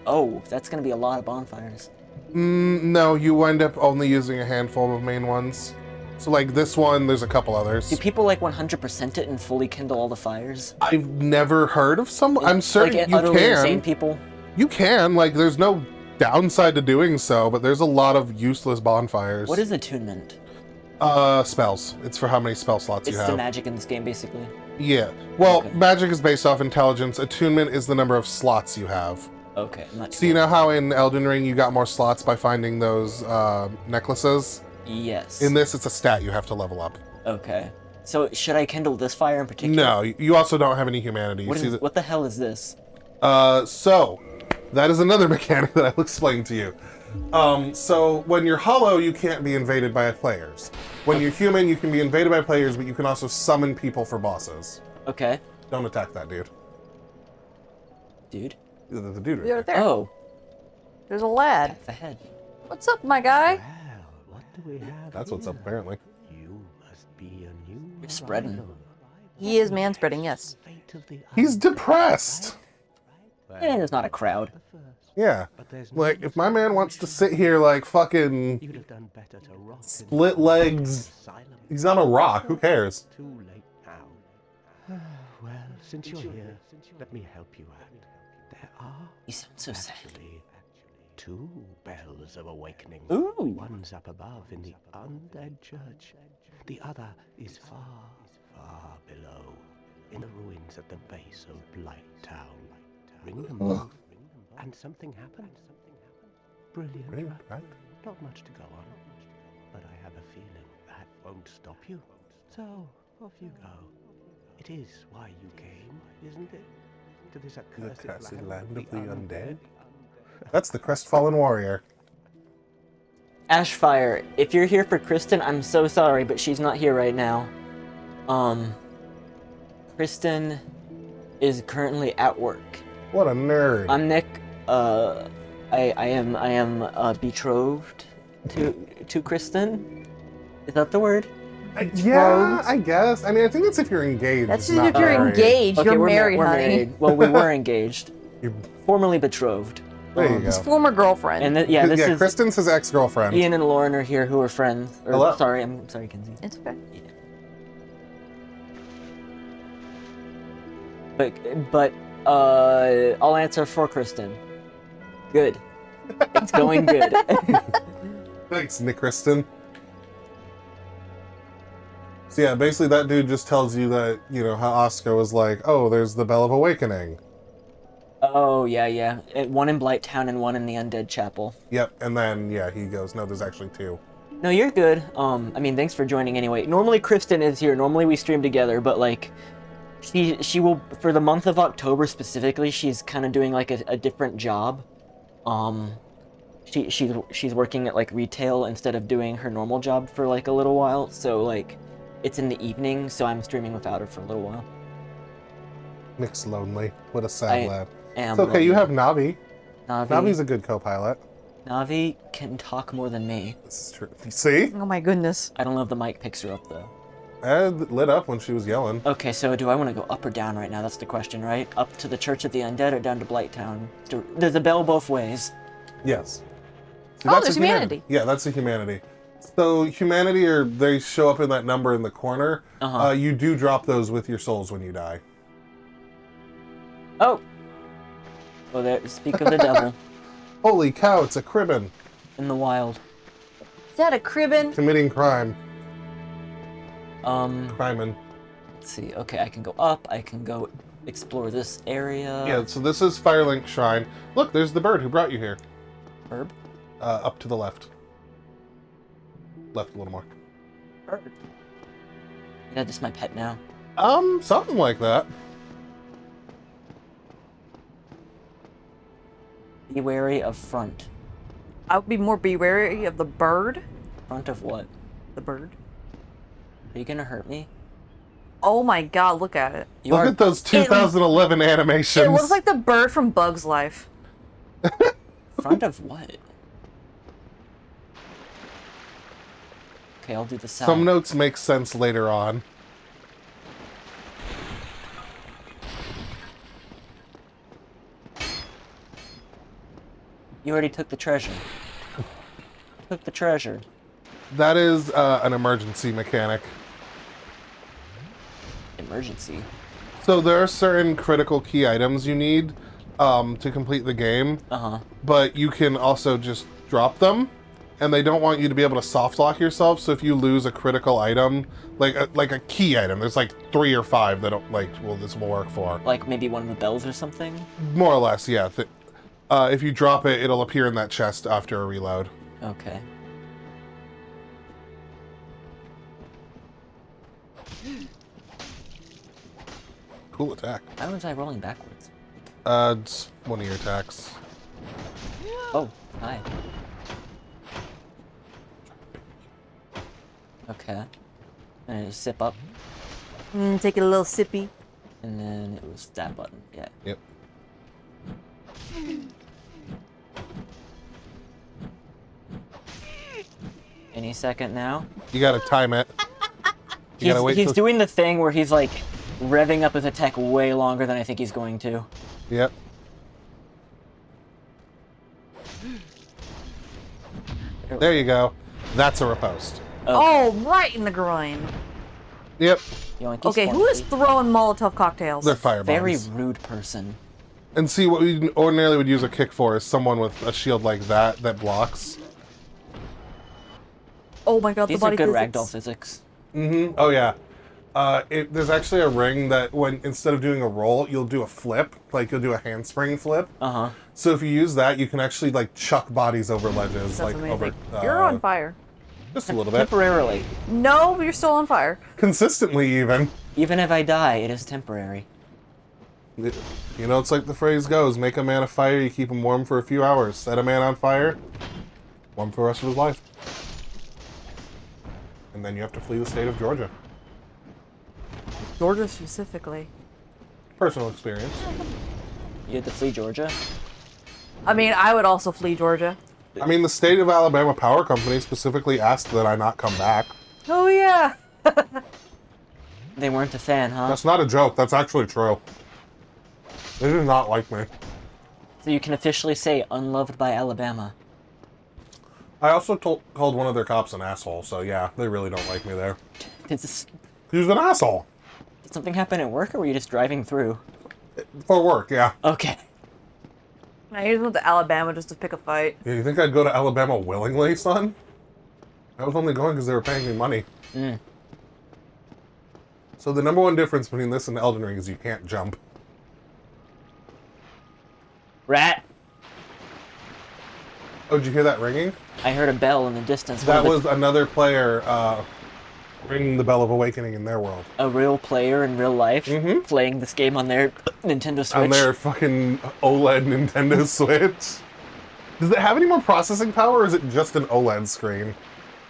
Oh, that's gonna be a lot of bonfires. No, you wind up only using a handful of main ones. So like this one, there's a couple others. Do people like 100% it and fully kindle all the fires? I've never heard of some. I'm certain like, you utterly insane can. people? You can. Like, there's no downside to doing so, but there's a lot of useless bonfires. What is attunement? Spells. It's for how many spell slots It's you have. the magic in this game, basically. Yeah. Well, Okay. magic is based off intelligence. Attunement is the number of slots you have. Okay, I'm not So you know how in Elden Ring you got more slots by finding those necklaces? Yes. In this, it's a stat you have to level up. Okay. So should I kindle this fire in particular? No, you also don't have any humanity. You What, see is, that? what the hell is this? So that is another mechanic that I'll explain to you. So when you're hollow, you can't be invaded by players. When you're human, you can be invaded by players, but you can also summon people for bosses. Okay. Don't attack that dude. Dude. The dude right You're there. there. Oh, There's a lad. the head. What's up, my guy? Well, what do we have That's what's up, here? apparently. You must be a new You're spreading. arrival. He is man spreading, yes. Fate of the He's undead. depressed. Eh, there's not a crowd. Yeah. But there's no Like, if my man wants to sit here like fucking You'd have done better to rot in split legs, asylum. he's on a rock, who cares? Too late now. Well, since you're here, let me help you out. There are You sound so sad. actually two bells of awakening. Ooh. One's up above in the undead church. The other is far, far below, in the ruins at the base of Blight Town. Ring them both, and something happens. Brilliant, right? Not much to go on, but I have a feeling that won't stop you. So, off you go. It is why you came, isn't it? To this accursed land of the undead? That's the crestfallen warrior. Ashfire, if you're here for Kristen, I'm so sorry, but she's not here right now. Kristen is currently at work. What a nerd. I'm Nick. I am betrothed to Kristen. Is that the word? Yeah, I guess. I mean, I think it's if you're engaged. That's it's just if not you're married. engaged. You're we're married, we're honey. married. Well, we were engaged. You- Formerly betrothed. There you His go. former girlfriend. And yeah, this is Kristen's his ex-girlfriend. Ian and Lauren are here, who are friends. Or, Hello. Sorry, I'm sorry, Kinsey. It's okay. But I'll answer for Kristen. Good. It's going good. Thanks, Nick Kristen. So yeah, basically that dude just tells you that, you know, how Oscar was like, oh, there's the Bell of Awakening. Oh yeah. One in Blight Town and one in the Undead Chapel. Yep, and then, yeah, he goes, no, there's actually two. No, you're good. I mean, thanks for joining anyway. Normally Kristen is here. Normally we stream together, but like, she will, for the month of October specifically, she's kind of doing like a different job. She's working at like retail instead of doing her normal job for like a little while. So like, it's in the evening, so I'm streaming without her for a little while. Nick's lonely. What a sad I lad. am It's okay, you have Navi. Navi. Navi's a good co-pilot. Navi can talk more than me. This is true. See? Oh my goodness. I don't know if the mic picks her up though. It lit up when she was yelling. Okay, so do I want to go up or down right now? That's the question, right? Up to the Church of the Undead or down to Blight Town? There's a bell both ways. Yes. Oh, there's a humanity. Yeah, that's a humanity. So humanity, or they show up in that number in the corner. Uh-huh. You do drop those with your souls when you die. Oh! Well, there. Speak of the devil Holy cow, it's a Cribbin in the wild. Is that a cribbin? committing crime. Let's see. Okay, I can go up. I can go explore this area. Yeah, so this is Firelink Shrine. Look, there's the bird who brought you here. Herb? Up to the left. Left a little more. Bird. Yeah, just my pet now. Something like that. Be wary of front. I would be more be wary of the bird. Front of what? The bird. Are you gonna hurt me? Oh my god, look at it. You Look are at those 2011 animations. It looks like the bird from Bug's Life. front of what? Okay, I'll do the side. Some notes make sense later on. You already took the treasure. Took the treasure. That is an emergency mechanic. Emergency. So there are certain critical key items you need to complete the game, but you can also just drop them, and they don't want you to be able to soft lock yourself. So if you lose a critical item, like a key item, there's like 3 or 5 that don't this will work for. Like maybe one of the bells or something? More or less, yeah. If you drop it, it'll appear in that chest after a reload. Okay. Cool attack. Why was I rolling backwards? It's one of your attacks. Oh, hi. Okay. And I just sip up, Take it a little sippy. and then it was that button. Yeah. Yep. Any second now. You gotta time it. You gotta wait He's till... doing the thing where he's like revving up his attack way longer than I think he's going to. Yep. There you go. That's a riposte. Oh, right in the groin. Yep. Yoink, he's Okay, who is 20. throwing Molotov cocktails? They're fire Very bombs. rude person. And see, what we ordinarily would use a kick for is someone with a shield like that blocks. Oh my god, These the are body good physics. ragdoll physics. Mm-hmm. Oh, yeah. There's actually a ring that when instead of doing a roll, you'll do a flip. Like, you'll do a handspring flip. Uh-huh. So if you use that, you can actually, like, chuck bodies over ledges. That's like, amazing. over... You're on fire. Just a little bit. Temporarily. No, you're still on fire. Consistently, even. Even if I die, it is temporary. You know, it's like the phrase goes, make a man a fire, you keep him warm for a few hours. Set a man on fire, warm for the rest of his life. And then you have to flee the state of Georgia. Georgia specifically. Personal experience. You had to flee Georgia? I mean, I would also flee Georgia. I mean, the state of Alabama Power Company specifically asked that I not come back. Oh yeah. They weren't a fan, huh? That's not a joke, that's actually true. They did not like me. So you can officially say unloved by Alabama. I also called one of their cops an asshole, so yeah, they really don't like me there. Did He was an asshole. something happen at work, or were you just driving through? For work, yeah. Okay. I just went to Alabama just to pick a fight. Yeah, you think I'd go to Alabama willingly, son? I was only going because they were paying me money. So the number one difference between this and Elden Ring is you can't jump. Rat! Oh, did you hear that ringing? I heard a bell in the distance. That One of was another player ringing the bell of awakening in their world. a real player in real life playing this game on their Nintendo Switch. On their fucking OLED Nintendo Switch. Does it have any more processing power, or is it just an OLED screen?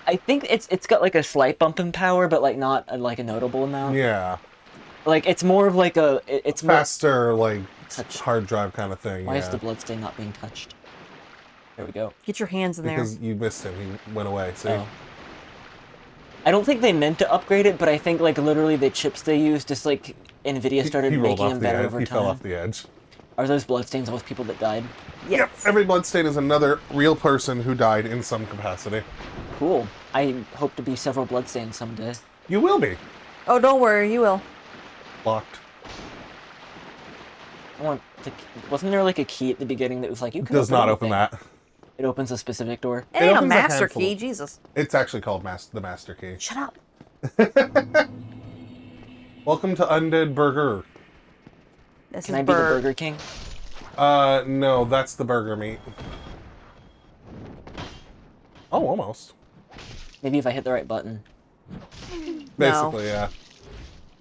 I think it's got like a slight bump in power, but like not like a notable amount. Yeah. Like it's more of like it's more. Faster, like, Touch. hard drive kind of thing. Why yeah. is the bloodstain not being touched? There we go. Get your hands in there. Because you missed him. He went away. See? Oh. I don't think they meant to upgrade it, but I think like literally the chips they used, just like Nvidia started he rolled making off them the better edge. over He time. fell off the edge. Are those bloodstains always people that died? Yep. Every bloodstain is another real person who died in some capacity. Cool. I hope to be several bloodstains someday. You will be Oh, don't worry, you will. locked. I want to. Wasn't there like a key at the beginning that was like you can Does not open anything? that. It opens a specific door. It ain't a opens a master handful. key, Jesus. It's actually called the Master Key. Shut up. Welcome to Undead Burger. This Can is I be the Burr. Burger King? No, that's the burger meat. Oh, almost. Maybe if I hit the right button. Basically, yeah.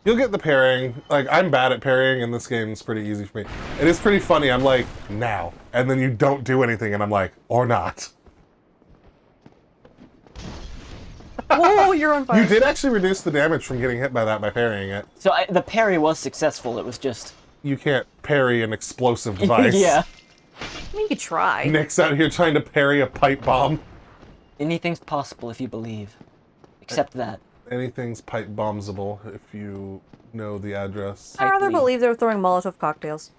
You'll get the parrying. Like, I'm bad at parrying, and this game's pretty easy for me. It is pretty funny. I'm like, now. And then you don't do anything, and I'm like, or not. Whoa, you're on fire. You did actually reduce the damage from getting hit by that by parrying it. So the parry was successful. It was just. You can't parry an explosive device. Yeah. I mean, you could try. Nick's out here trying to parry a pipe bomb. Anything's possible if you believe. Except that. Anything's pipe bombsable if you know the address. I rather Tightly. believe they're throwing Molotov cocktails.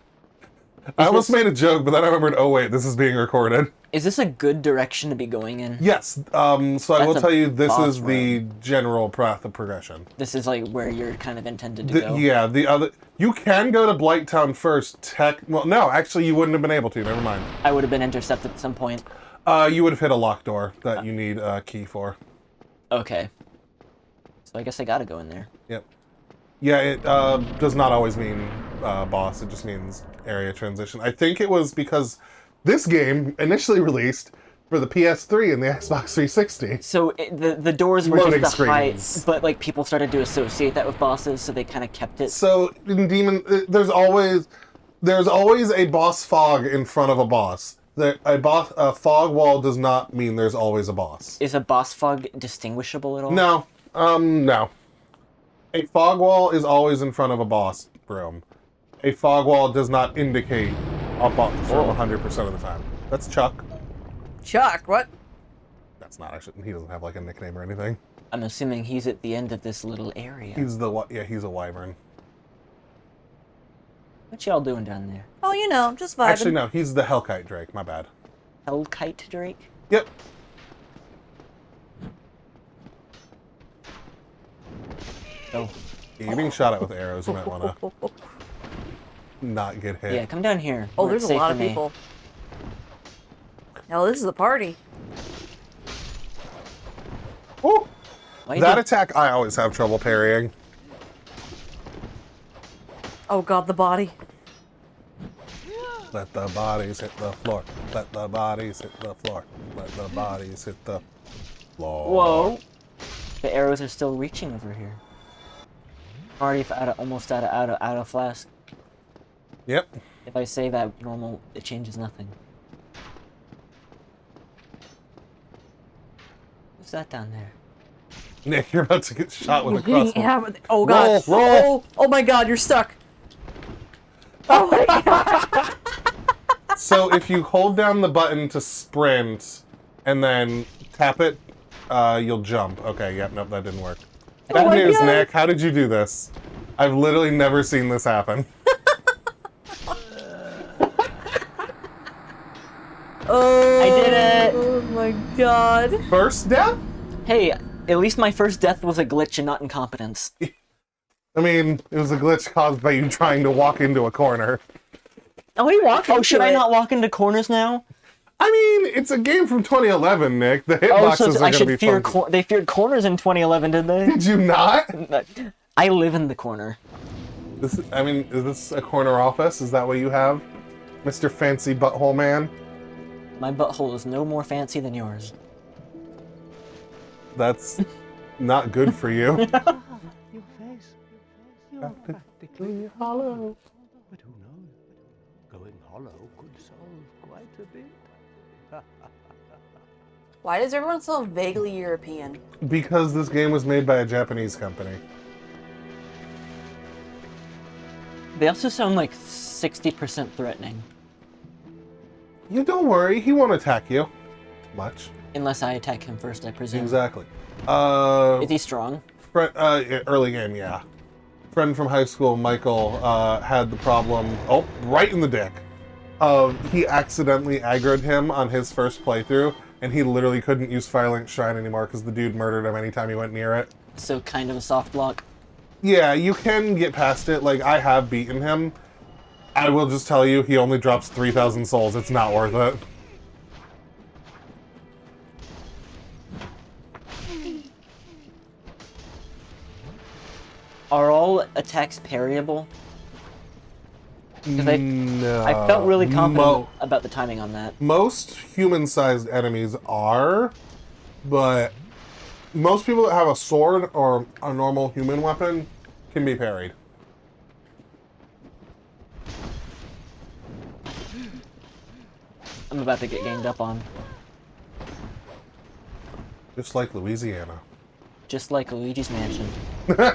I almost made a joke, but then I remembered, oh wait, this is being recorded. Is this a good direction to be going in? Yes, so I will That's a tell you, this boss is the general path of progression. This is like where you're kind of intended to go. Yeah, the other... You can go to Blighttown first, well, no, actually you wouldn't have been able to, never mind. I would have been intercepted at some point. You would have hit a locked door that you need a key for. Okay. So I guess I gotta go in there. Yep. Yeah, it does not always mean boss, it just means area transition. I think it was because this game initially released for the PS3 and the Xbox 360. So the doors were Loading just the screens. height, but like people started to associate that with bosses, so they kind of kept it. So in Demon, there's always a boss fog in front of a boss. A fog wall does not mean there's always a boss. Is a boss fog distinguishable at all? No, no. A fog wall is always in front of a boss room. A fog wall does not indicate a boss room 100% of the time. That's Chuck. Chuck, what? That's not actually. He doesn't have like a nickname or anything. I'm assuming he's at the end of this little area. He's he's a wyvern. What y'all doing down there? Oh, you know, just vibing. Actually, no, he's the Hellkite Drake. My bad. Hellkite Drake? Yep. Oh. Yeah, you're being shot at with arrows. You might want to not get hit. Yeah, come down here. Oh, where there's it's a safe lot for of me. people. Oh, this is a party. Woo! Why you That do- attack I always have trouble parrying. Oh god, the body. Let the bodies hit the floor. Let the bodies hit the floor. Let the bodies hit the floor. Whoa. The arrows are still reaching over here. Already almost out of flask. Yep. If I say that normal, it changes nothing. What's that down there? Nick, you're about to get shot with a You're getting crossbow. hammered. Oh god. Roll. Oh my god, you're stuck. Oh my god. So if you hold down the button to sprint and then tap it, you'll jump. Okay, yep, nope, that didn't work. Good my news, God. Nick. How did you do this? I've literally never seen this happen. Oh, I did it. Oh my god. First death? Hey, at least my first death was a glitch and not incompetence. I mean, it was a glitch caused by you trying to walk into a corner. Oh, he walked Oh, should into I it. not walk into corners now? I mean, it's a game from 2011, Nick. The Oh, so hitboxes are I going to should be fear. fun. They feared corners in 2011, did they? Did you not? I live in the corner. I mean, is this a corner office? Is that what you have? Mr. Fancy Butthole Man? My butthole is no more fancy than yours. That's not good for you. Your face. You're practically Hollow. But who knows? Going hollow could solve quite a bit. Why does everyone sound vaguely European? Because this game was made by a Japanese company. They also sound like 60% threatening. You don't worry, he won't attack you. Much. Unless I attack him first, I presume. Exactly. Is he strong? Early game, yeah. Friend from high school, Michael, had the problem, right in the dick. He accidentally aggroed him on his first playthrough, and he literally couldn't use Firelink Shrine anymore because the dude murdered him anytime he went near it. So kind of a soft block. Yeah, you can get past it. Like, I have beaten him. I will just tell you, he only drops 3,000 souls. It's not worth it. Are all attacks parryable? Because No. I felt really confident about the timing on that. Most human-sized enemies are, but most people that have a sword or a normal human weapon can be parried. I'm about to get ganged up on. Just like Louisiana. just like Luigi's Mansion.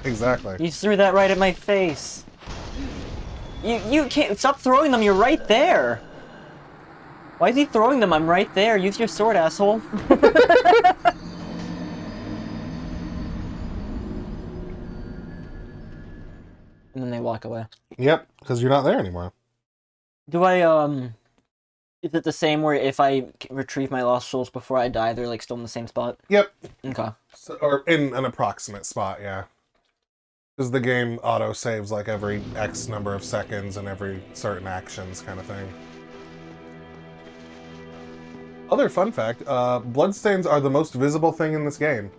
Exactly. You threw that right at my face. You can't stop throwing them. You're right there. Why is he throwing them? I'm right there. Use your sword, asshole. And then they walk away. Yep, because you're not there anymore. Do I, is it the same where if I retrieve my lost souls before I die, they're like still in the same spot? Yep. Okay. So, or in an approximate spot, yeah. Because the game auto saves like every X number of seconds and every certain actions kind of thing. Other fun fact, bloodstains are the most visible thing in this game.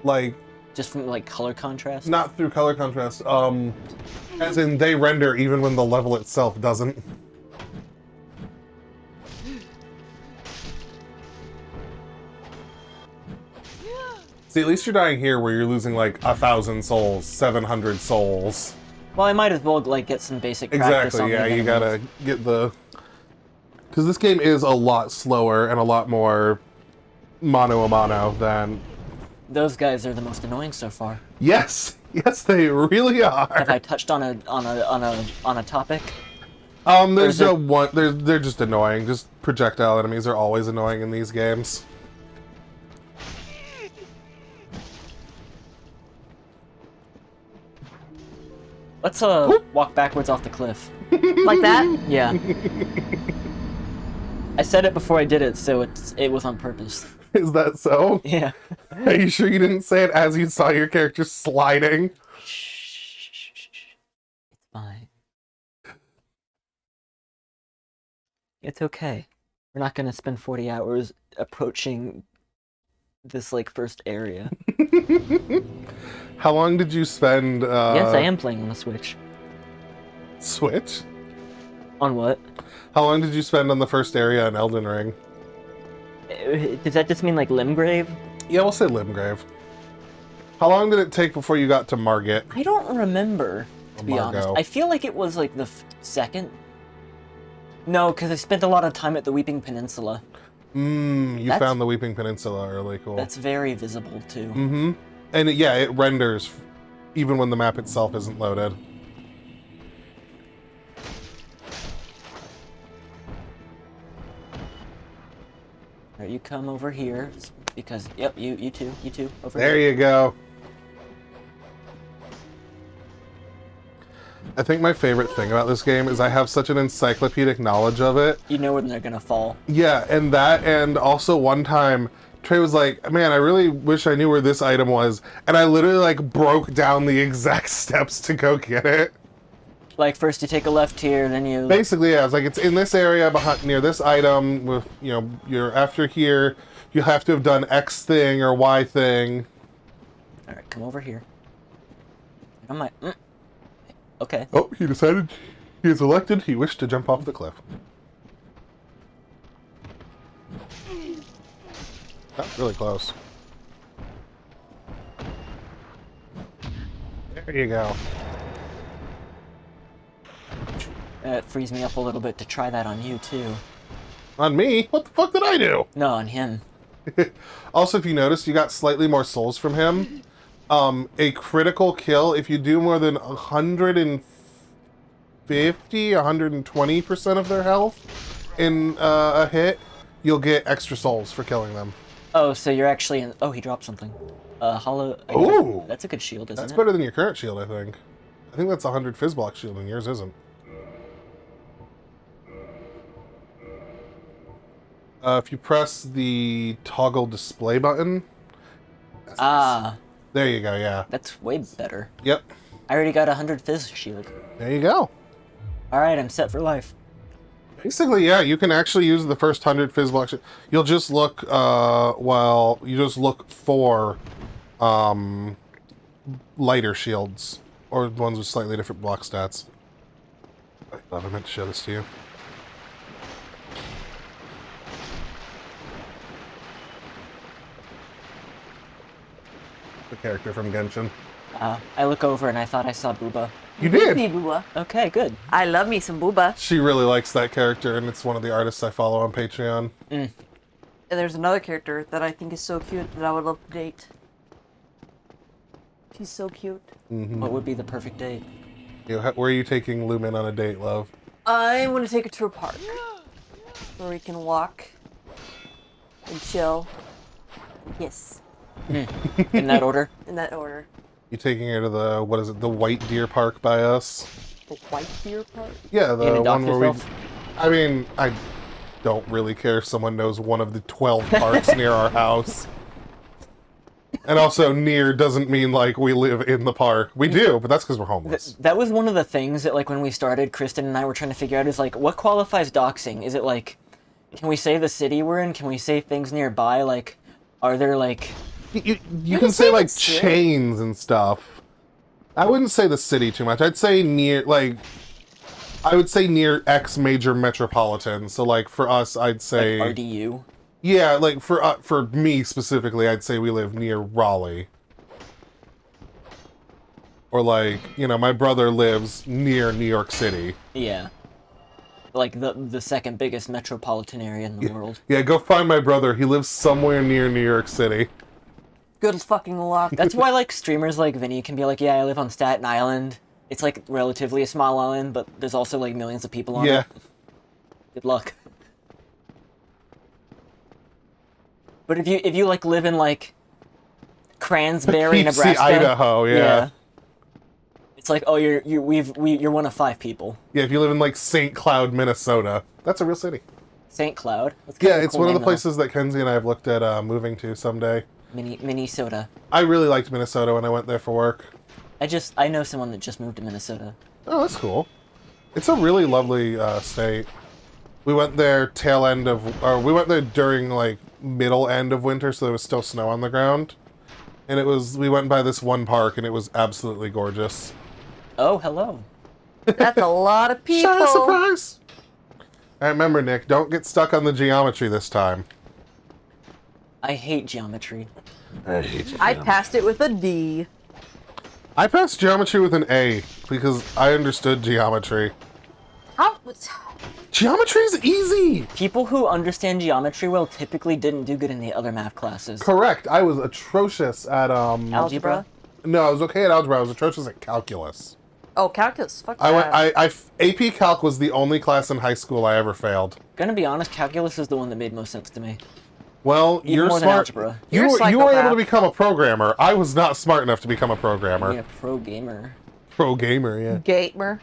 Like, Just from like color contrast? not through color contrast, as in they render even when the level itself doesn't. See, at least you're dying here where you're losing like 1,000 souls, 700 souls. Well, I might as well like get some basic practice on Exactly, yeah, the you enemies. gotta get the... Because this game is a lot slower and a lot more mano-a-mano than... Those guys are the most annoying so far. Yes! Yes, they really Have I are! touched on a topic? There's is it- no one... They're just annoying. Just projectile enemies are always annoying in these games. Let's walk backwards off the cliff. Like that? Yeah. I said it before I did it, so it was on purpose. Is that so? Yeah. Are you sure you didn't say it as you saw your character sliding? It's fine. It's okay. We're not gonna spend 40 hours approaching this like first area. How long did you spend, Yes, I am playing on the Switch. Switch? On what? How long did you spend on the first area in Elden Ring? Does that just mean like Limgrave? Yeah, we'll say Limgrave. How long did it take before you got to Margit? I don't remember, to be honest. Margot. I feel like it was like the second. No, because I spent a lot of time at the Weeping Peninsula. You That's- found the Weeping Peninsula early, cool. That's very visible too. Mm-hmm. And yeah, it renders even when the map itself isn't loaded. Alright, you come over here because yep, you too over There here. you go. I think my favorite thing about this game is I have such an encyclopedic knowledge of it. You know when they're gonna fall. Yeah, and that, and also one time, Trey was like, man, I really wish I knew where this item was. And I literally, like, broke down the exact steps to go get it. Like first you take a left here, then you. Basically, yeah, it's like, it's in this area behind, near this item, with, you know, you're after here, you have to have done X thing or Y thing. All right, come over here. I'm like, okay. Oh, he decided he is elected, he wished to jump off the cliff. That's really close. There you go. It frees me up a little bit to try that on you too. On me? What the fuck did I do? No, on him. Also, if you noticed, you got slightly more souls from him. A critical kill, if you do more than 150, 120% of their health in a hit, you'll get extra souls for killing them. Oh, so you're actually in. Oh, he dropped something. Hollow. Ooh. That's a good shield, isn't That's it? better than your current shield, I think. I think that's a 100 Fizzblock shield, and yours isn't. If you press the toggle display button... Ah, There you go, yeah. that's way better. Yep. I already got 100 fizz shield. There you go. All right, I'm set for life. Basically, yeah, you can actually use the first 100 Fizzblock shield. You'll just look, you just look for, lighter shields. Or ones with slightly different block stats. I meant to show this to you. The character from Genshin. I look over and I thought I saw Booba. You Me did! booba. Okay, good. I love me some booba. She really likes that character, and it's one of the artists I follow on Patreon. And there's another character that I think is so cute that I would love to date. She's so cute. What would be the perfect date? Where are you taking Lumen on a date, love? I want to take her to a park where we can walk and chill. Yes, In that order? in that order. You taking her to the, what is it, the White Deer Park by us? The White Deer Park? Yeah, You the gonna dox one where yourself? I mean, I don't really care if someone knows one of the 12 parks near our house. And also, near doesn't mean like we live in the park. We do, but that's because we're homeless. That was one of the things that, like, when we started, Kristen and I were trying to figure out is, like, what qualifies doxing? Is it, like, can we say the city we're in? Can we say things nearby? Like, are there, like... You can say like chains and stuff. I wouldn't say the city too much. I'd say near, like, I would say near X major metropolitan. So like for us, I'd say Like RDU? Yeah, like for me specifically, I'd say we live near Raleigh. Or like, you know, my brother lives near New York City. Yeah. Like, the second biggest metropolitan area in the world. Yeah, go find my brother. He lives somewhere near New York City. Good fucking luck. That's why, like, streamers like Vinny can be like, yeah, I live on Staten Island. It's, like, relatively a small island, but there's also, like, millions of people on Yeah. it. Good luck. But if you like, live in, like, Cransbury, Poughkeepsie, Nebraska... Idaho, yeah. It's like, oh, you're one of 5 people. Yeah, if you live in like St. Cloud, Minnesota, that's a real city. St. Cloud. That's kind Yeah, of a it's cool one of the name, though. places that Kenzie and I have looked at moving to someday. Minnesota. I really liked Minnesota when I went there for work. I know someone that just moved to Minnesota. Oh, that's cool. It's a really lovely state. We went there we went there during like middle end of winter, so there was still snow on the ground. And we went by this one park and it was absolutely gorgeous. Oh, hello. That's a lot of people. Shiny surprise! I remember, Nick, don't get stuck on the geometry this time. I hate geometry. I passed it with a D. I passed geometry with an A because I understood geometry. How? Geometry's easy! People who understand geometry well typically didn't do good in the other math classes. Correct. I was atrocious at Algebra? No, I was okay at algebra. I was atrocious at calculus. Oh, calculus. Fuck I that. went. AP Calc was the only class in high school I ever failed. Gonna be honest, calculus is the one that made most sense to me. Well, Even you're more than smart. algebra. You You're a you were able psychopath. to become a programmer. I was not smart enough to become a programmer. Being a pro gamer. Pro gamer, yeah. Gamer.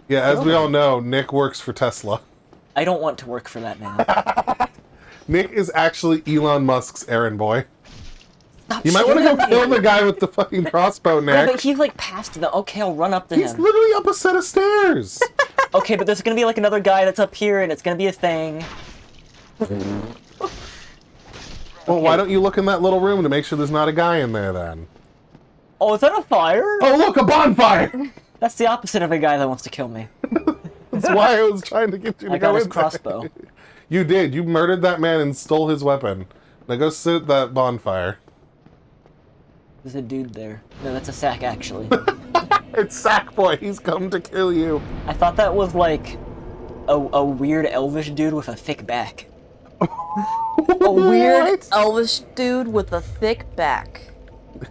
Yeah, as we all know, Nick works for Tesla. I don't want to work for that man. Nick is actually Elon Musk's errand boy. Stop You might want to go shooting kill me. the guy with the fucking crossbow, Yeah, Nick. but he's like past the. Okay, I'll run up to He's him. literally up a set of stairs. Okay, but there's gonna be like another guy that's up here, and it's gonna be a thing. Well, why don't you look in that little room to make sure there's not a guy in there then? Oh, is that a fire? Oh, look, a bonfire! That's the opposite of a guy that wants to kill me. That's why I was trying to get you to I go got his in there. crossbow. You did. You murdered that man and stole his weapon. Now go sit at that bonfire. There's a dude there. No, that's a sack, actually. It's Sackboy. He's come to kill you. I thought that was like a weird elvish dude with a thick back. A weird elvish dude with a thick back.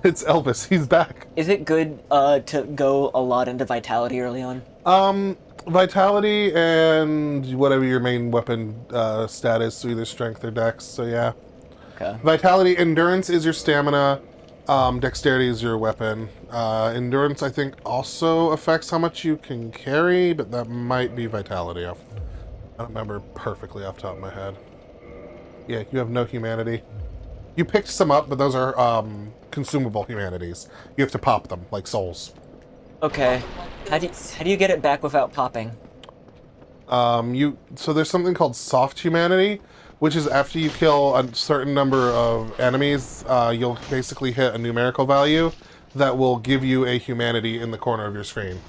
It's Elvis. He's back. Is it good to go a lot into vitality early on? Vitality and whatever your main weapon stat is, so either strength or dex, so yeah. Okay. Vitality, endurance is your stamina, dexterity is your weapon. Endurance, I think, also affects how much you can carry, but that might be vitality. I don't remember perfectly off the top of my head. Yeah, you have no humanity. You picked some up, but those are consumable humanities. You have to pop them, like souls. Okay. How do you get it back without popping? So there's something called soft humanity, which is after you kill a certain number of enemies, you'll basically hit a numerical value that will give you a humanity in the corner of your screen.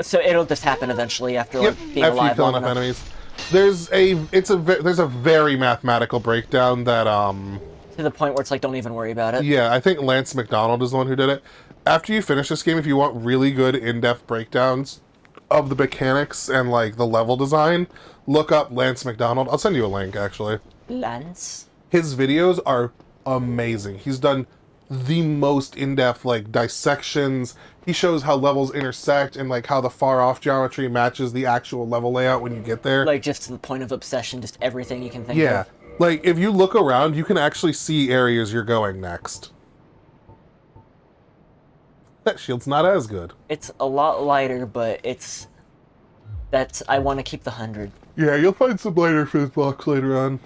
So it'll just happen eventually after Yep, like being after you alive kill long enough enough. enemies. There's a very mathematical breakdown that To the point where it's like, don't even worry about it. yeah, I think Lance McDonald is the one who did it. After you finish this game, if you want really good in-depth breakdowns of the mechanics and like the level design, look up Lance McDonald. I'll send you a link actually. Lance. His videos are amazing. He's done the most in-depth like dissections. He shows how levels intersect and like how the far off geometry matches the actual level layout when you get there. Like, just to the point of obsession, just everything you can think Yeah. of. Like, if you look around, you can actually see areas you're going next. That shield's not as good. It's a lot lighter, but I want to keep the 100. Yeah, you'll find some lighter fizz blocks later on.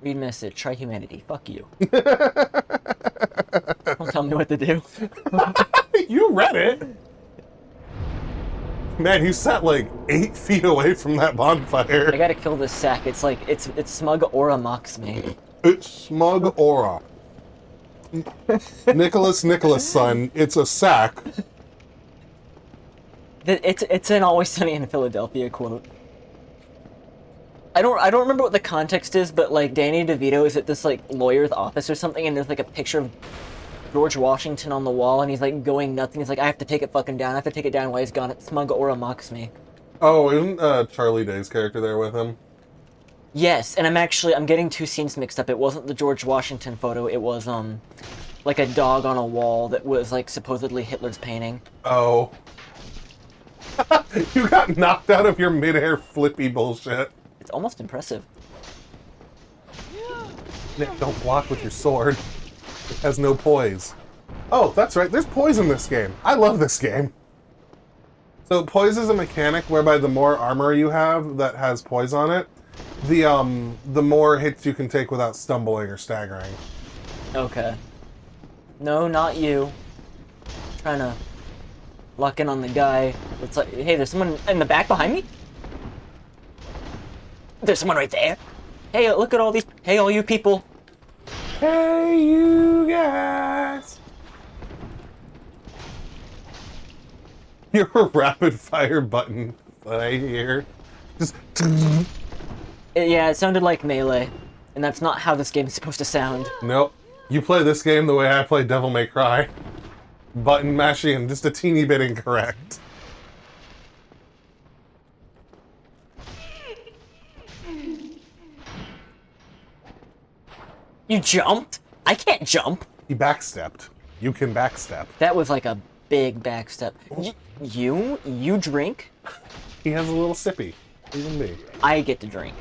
Read message, try humanity. Fuck you. Don't tell me what to do. You read it! Man, you sat like 8 feet away from that bonfire. I gotta kill this sack. It's like, it's smug aura mocks me. It's smug aura. Nicholas' son, it's a sack. It's an Always Sunny in Philadelphia quote. I don't remember what the context is, but like Danny DeVito is at this like lawyer's office or something, and there's like a picture of George Washington on the wall, and he's like going nuts, and he's like, I have to take it fucking down. I have to take it down while he's gone. Smug aura mocks me. Oh, isn't Charlie Day's character there with him? Yes, and I'm getting two scenes mixed up. It wasn't the George Washington photo. It was like a dog on a wall that was like supposedly Hitler's painting. Oh. You got knocked out of your midair flippy bullshit. It's almost impressive. Nick, don't block with your sword. It has no poise. Oh, that's right. There's poise in this game. I love this game. So poise is a mechanic whereby the more armor you have that has poise on it, the more hits you can take without stumbling or staggering. Okay. No, not you. Trying to lock in on the guy. It's like, hey, there's someone in the back behind me? There's someone right there. Hey, look at all these. Hey, all you people. Hey, you guys. Your rapid fire button that I hear. Just. Yeah, it sounded like Melee. And that's not how this game is supposed to sound. Nope. You play this game the way I play Devil May Cry. Button mashing and just a teeny bit incorrect. You jumped? I can't jump. He backstepped. You can backstep. That was like a big backstep. You drink? He has a little sippy. Even me. I get to drink.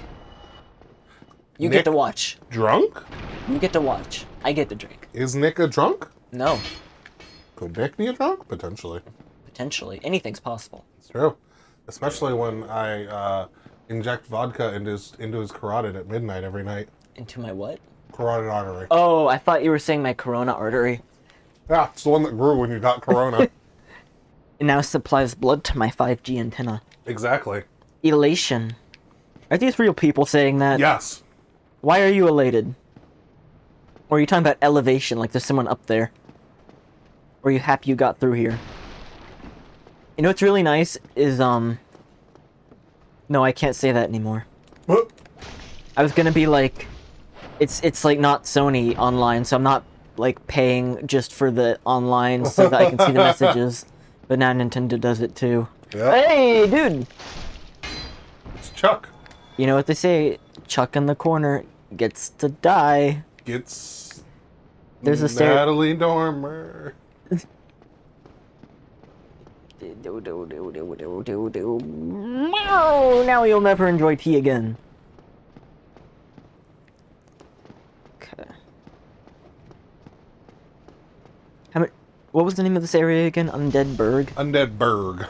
You Nick? get to watch. Drunk? You get to watch. I get to drink. Is Nick a drunk? No. Could Nick be a drunk? Potentially. Potentially. Anything's possible. It's true. Especially when I inject vodka into his carotid at midnight every night. Into my what? Carotid artery. Oh, I thought you were saying my corona artery. Yeah, it's the one that grew when you got corona. It now supplies blood to my 5G antenna. Exactly. Elation. Are these real people saying that? Yes. Why are you elated? Or are you talking about elevation, like there's someone up there? Or are you happy you got through here? You know what's really nice is, No, I can't say that anymore. What? I was gonna be like... It's like not Sony online, so I'm not like paying just for the online so that I can see the messages. But now Nintendo does it too. Yep. Hey, dude! It's Chuck. You know what they say? Chuck in the corner gets to die. Gets There's a Natalie Dormer. Now you'll never enjoy tea again. Okay. What was the name of this area again? Undead Burg? Undead Berg.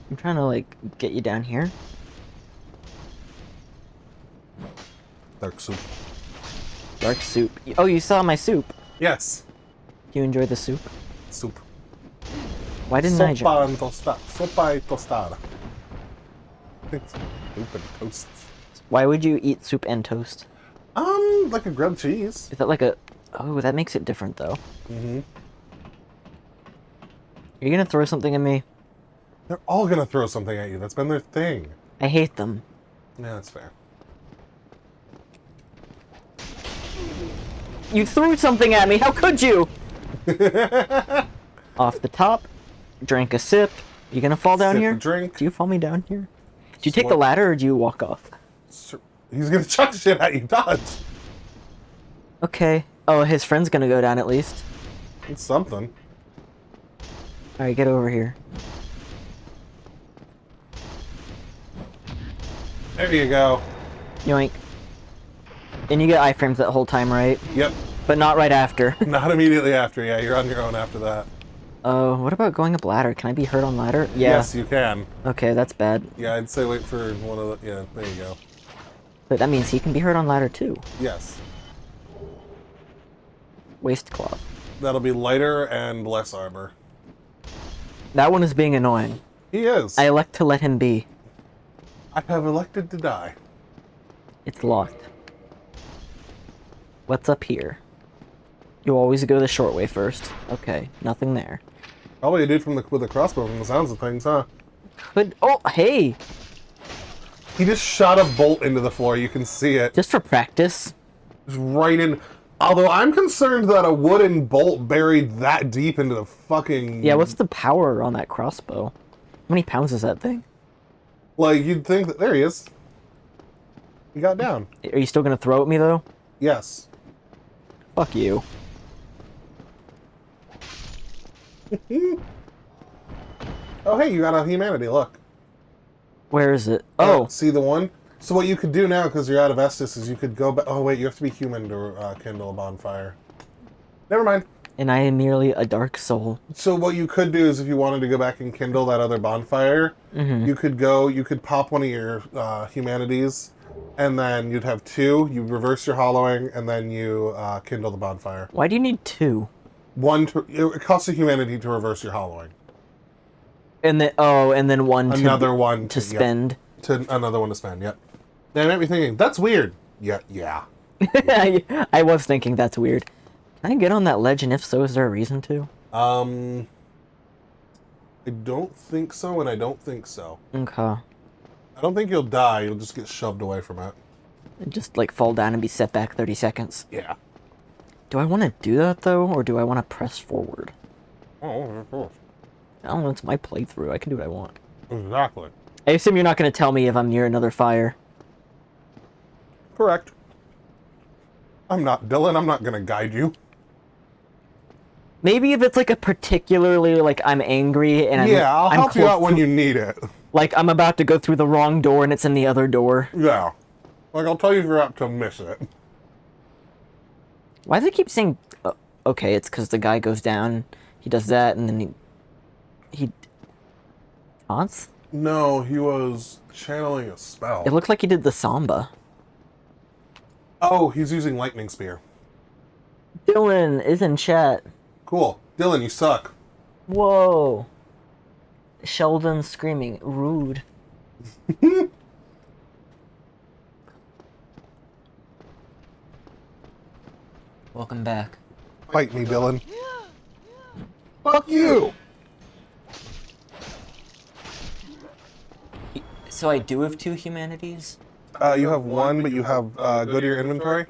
I'm trying to like get you down here. Dark soup. Dark soup. Oh, you saw my soup. Yes. Do you enjoy the soup? Soup. Why didn't I jump? Sopa and tostada. Sopa y tostada. I think it's soup and toast. Why would you eat soup and toast? Like a grilled cheese. Is that like a... Oh, that makes it different though. Mm-hmm. Are you gonna throw something at me? They're all gonna throw something at you. That's been their thing. I hate them. Yeah, that's fair. You threw something at me. How could you? Off the top. Drank a sip. You gonna fall down Sip here? a drink. Do you fall me down here? Do you take the ladder or do you walk off? He's gonna chuck shit at you. Dodge. Okay. Oh, his friend's gonna go down at least. It's something. Alright, get over here. There you go. Yoink. And you get iframes that whole time, right? Yep. But not right after. Not immediately after. Yeah, you're on your own after that. Oh, what about going up ladder? Can I be hurt on ladder? Yeah. Yes, you can. Okay, that's bad. Yeah, I'd say wait for one of the... Yeah, there you go. But that means he can be hurt on ladder too. Yes. Waist cloth. That'll be lighter and less armor. That one is being annoying. He is. I elect to let him be. I have elected to die. It's locked. What's up here? You always go the short way first. Okay, nothing there. Probably a dude from with a crossbow from the sounds of things, huh? Could... Oh, hey! He just shot a bolt into the floor. You can see it. Just for practice. Just right in. Although I'm concerned that a wooden bolt buried that deep into the fucking... Yeah, what's the power on that crossbow? How many pounds is that thing? Like, you'd think that... There he is. He got down. Are you still gonna throw at me, though? Yes. Fuck you. Oh, hey, you got a humanity. Look. Where is it? Oh! See the one? So what you could do now, because you're out of Estus, is you could go back... Oh, wait, you have to be human to kindle a bonfire. Never mind. And I am merely a dark soul. So what you could do is if you wanted to go back and kindle that other bonfire, you could pop one of your humanities, and then you'd have two, you reverse your hollowing, and then you kindle the bonfire. Why do you need two? It costs a humanity to reverse your hollowing. And then, and then one Another one to yep. spend. Another one to spend, yep. That might be thinking, that's weird. Yeah. I was thinking that's weird. Can I get on that ledge, and if so, is there a reason to? I don't think so, and I don't think so. Okay. I don't think you'll die, you'll just get shoved away from it. Just, like, fall down and be set back 30 seconds. Yeah. Do I want to do that, though, or do I want to press forward? Oh, of course. I don't know, it's my playthrough. I can do what I want. Exactly. I assume you're not going to tell me if I'm near another fire. Correct. I'm not Dylan, I'm not gonna guide you. Maybe if it's, like, a particularly, like, I'm angry and I'll help you out when you need it. Like, I'm about to go through the wrong door and it's in the other door. Yeah. Like, I'll tell you if you're apt to miss it. Why do they keep saying... okay, it's because the guy goes down, he does that, and then he taunts? No, he was channeling a spell. It looked like he did the samba. Oh, he's using Lightning Spear. Dylan is in chat. Cool. Dylan, you suck. Whoa. Sheldon screaming. Rude. Welcome back. Fight me, Dylan. Fuck you! So I do have two humanities? You have one, but you have, go to your inventory.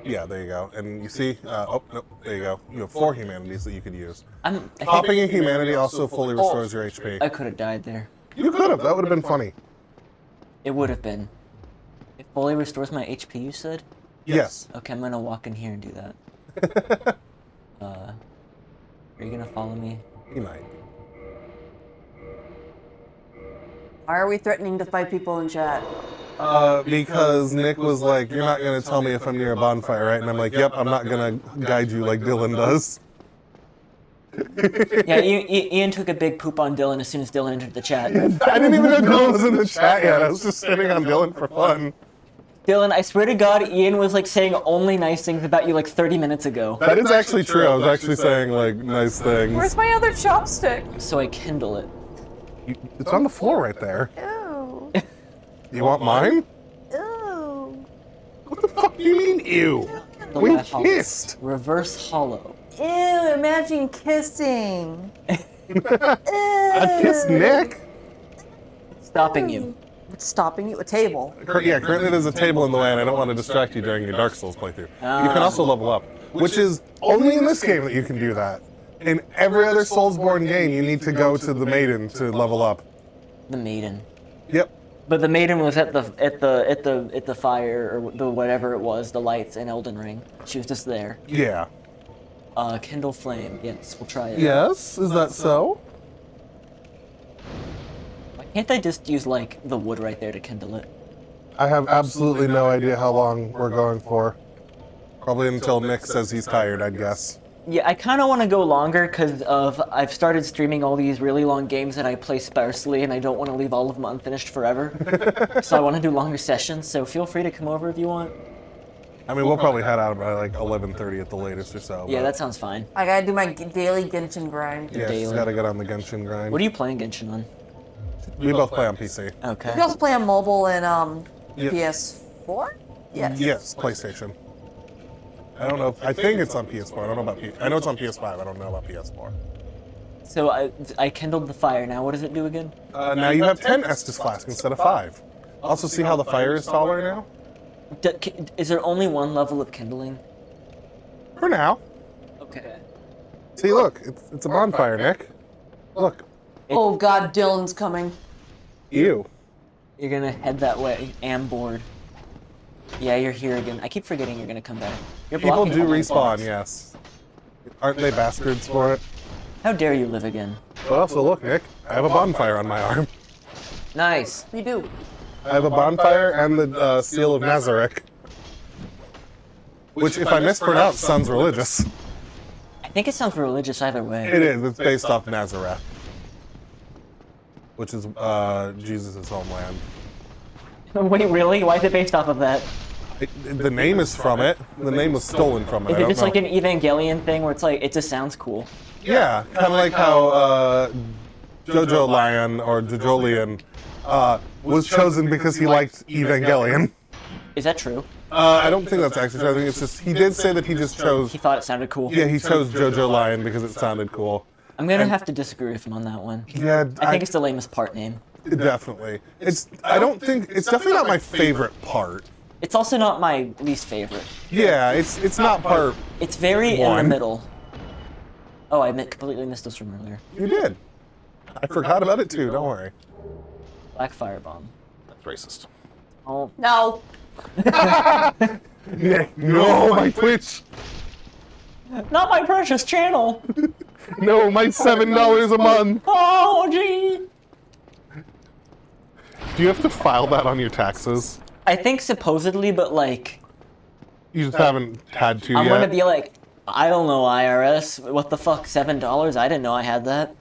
Yeah, there you go. And you see, oh, no, there you go. You have 4 humanities that you could use. Popping a humanity also fully restores your HP. I could have died there. You could have, that would have been funny. It would have been. It fully restores my HP, you said? Yes. Okay, I'm gonna walk in here and do that. Are you gonna follow me? You might. Why are we threatening to fight people in chat? Because Nick was like, you're not going to tell me if I'm near a bonfire, right? And I'm like, yep, I'm not going to guide you like Dylan does. Yeah, Ian took a big poop on Dylan as soon as Dylan entered the chat. I didn't even know Dylan was in the chat yet. I was just sitting on Dylan for fun. Dylan, I swear to God, Ian was like saying only nice things about you like 30 minutes ago. That is actually true. I was actually saying like nice things. Where's my other chopstick? So I kindle it. It's on the floor right there. Ew. You want mine? Ew. What the fuck do you mean, ew? We kissed. Reverse hollow. Ew, imagine kissing. I kissed Nick. Stopping you. What's stopping you? A table. Yeah, currently there's a table in the way, and I don't want to distract you during your Dark Souls playthrough. You can also level up, which is only in this game that you can do that. In every other Soulsborne game, you need to go to the Maiden to level up. The maiden. Yep. But the maiden was at the fire or the whatever it was, the lights in Elden Ring. She was just there. Yeah. Kindle flame. Yes, we'll try it. Yes, is that so? Why can't I just use like the wood right there to kindle it? I have absolutely no idea how long we're going for. Probably until Nick says he's tired, I'd guess. Yeah, I kind of want to go longer because I've started streaming all these really long games that I play sparsely, and I don't want to leave all of them unfinished forever. So I want to do longer sessions. So feel free to come over if you want. I mean, we'll probably head out by like 11:30 at the latest or so. Yeah, but- that sounds fine. I gotta do my daily Genshin grind. Yeah, she's daily. got to get on the Genshin grind. What are you playing Genshin on? We both play on PC. Okay. You can also play on mobile and Yep. PS4? Yes. Yes, PlayStation. I don't know. I think it's on PS4. I don't know about I know it's on PS5. I don't know about PS4. So I kindled the fire. Now what does it do again? Now you have 10 Estus Flask instead of 5. Also, see how the fire is taller now? Is there only one level of kindling? For now. Okay. See, look, it's a bonfire, Nick. Look, Oh god, Dylan's coming. you. You're gonna head that way. Am bored. Yeah, you're here again. I keep forgetting you're gonna come back. You're People blocking do all my respawn, blocks. yes. Aren't they bastards for it? How dare you live again? But also, look, Nick, I have a bonfire on my arm. Nice. You do. I have a bonfire and the Seal of Nazareth. Which, if I mispronounce, sounds religious. I think it sounds religious either way. It is. It's based off Nazareth. Which is Jesus' homeland. Wait, really? Why is it based off of that? The name is from it. The name was stolen from it. Is I it don't just know. like an Evangelion thing where it's like, it just sounds cool? Yeah, kind of like how Jojo Lion or Jojolian was chosen because he liked Evangelion. Is that true? I don't think that's actually true. I think it's just, he did say that he just chose, He thought it sounded cool. yeah, he chose Jojo Lion because it sounded cool. I'm gonna have to disagree with him on that one. Yeah, I think it's the lamest part name. definitely. I don't think, it's definitely not my favorite part. It's also not my least favorite. Yeah, it's not part, It's very in One. the middle. Oh, I completely missed this from earlier. you did. I forgot about it too, don't worry. Black Firebomb. That's racist. Oh, No. No, my Twitch. not my precious channel! No, my $7 a month. Oh, gee! Do you have to file that on your taxes? I think supposedly, but like, You just haven't had to I'm yet. gonna be like, I don't know, IRS. What the fuck, $7? I didn't know I had that.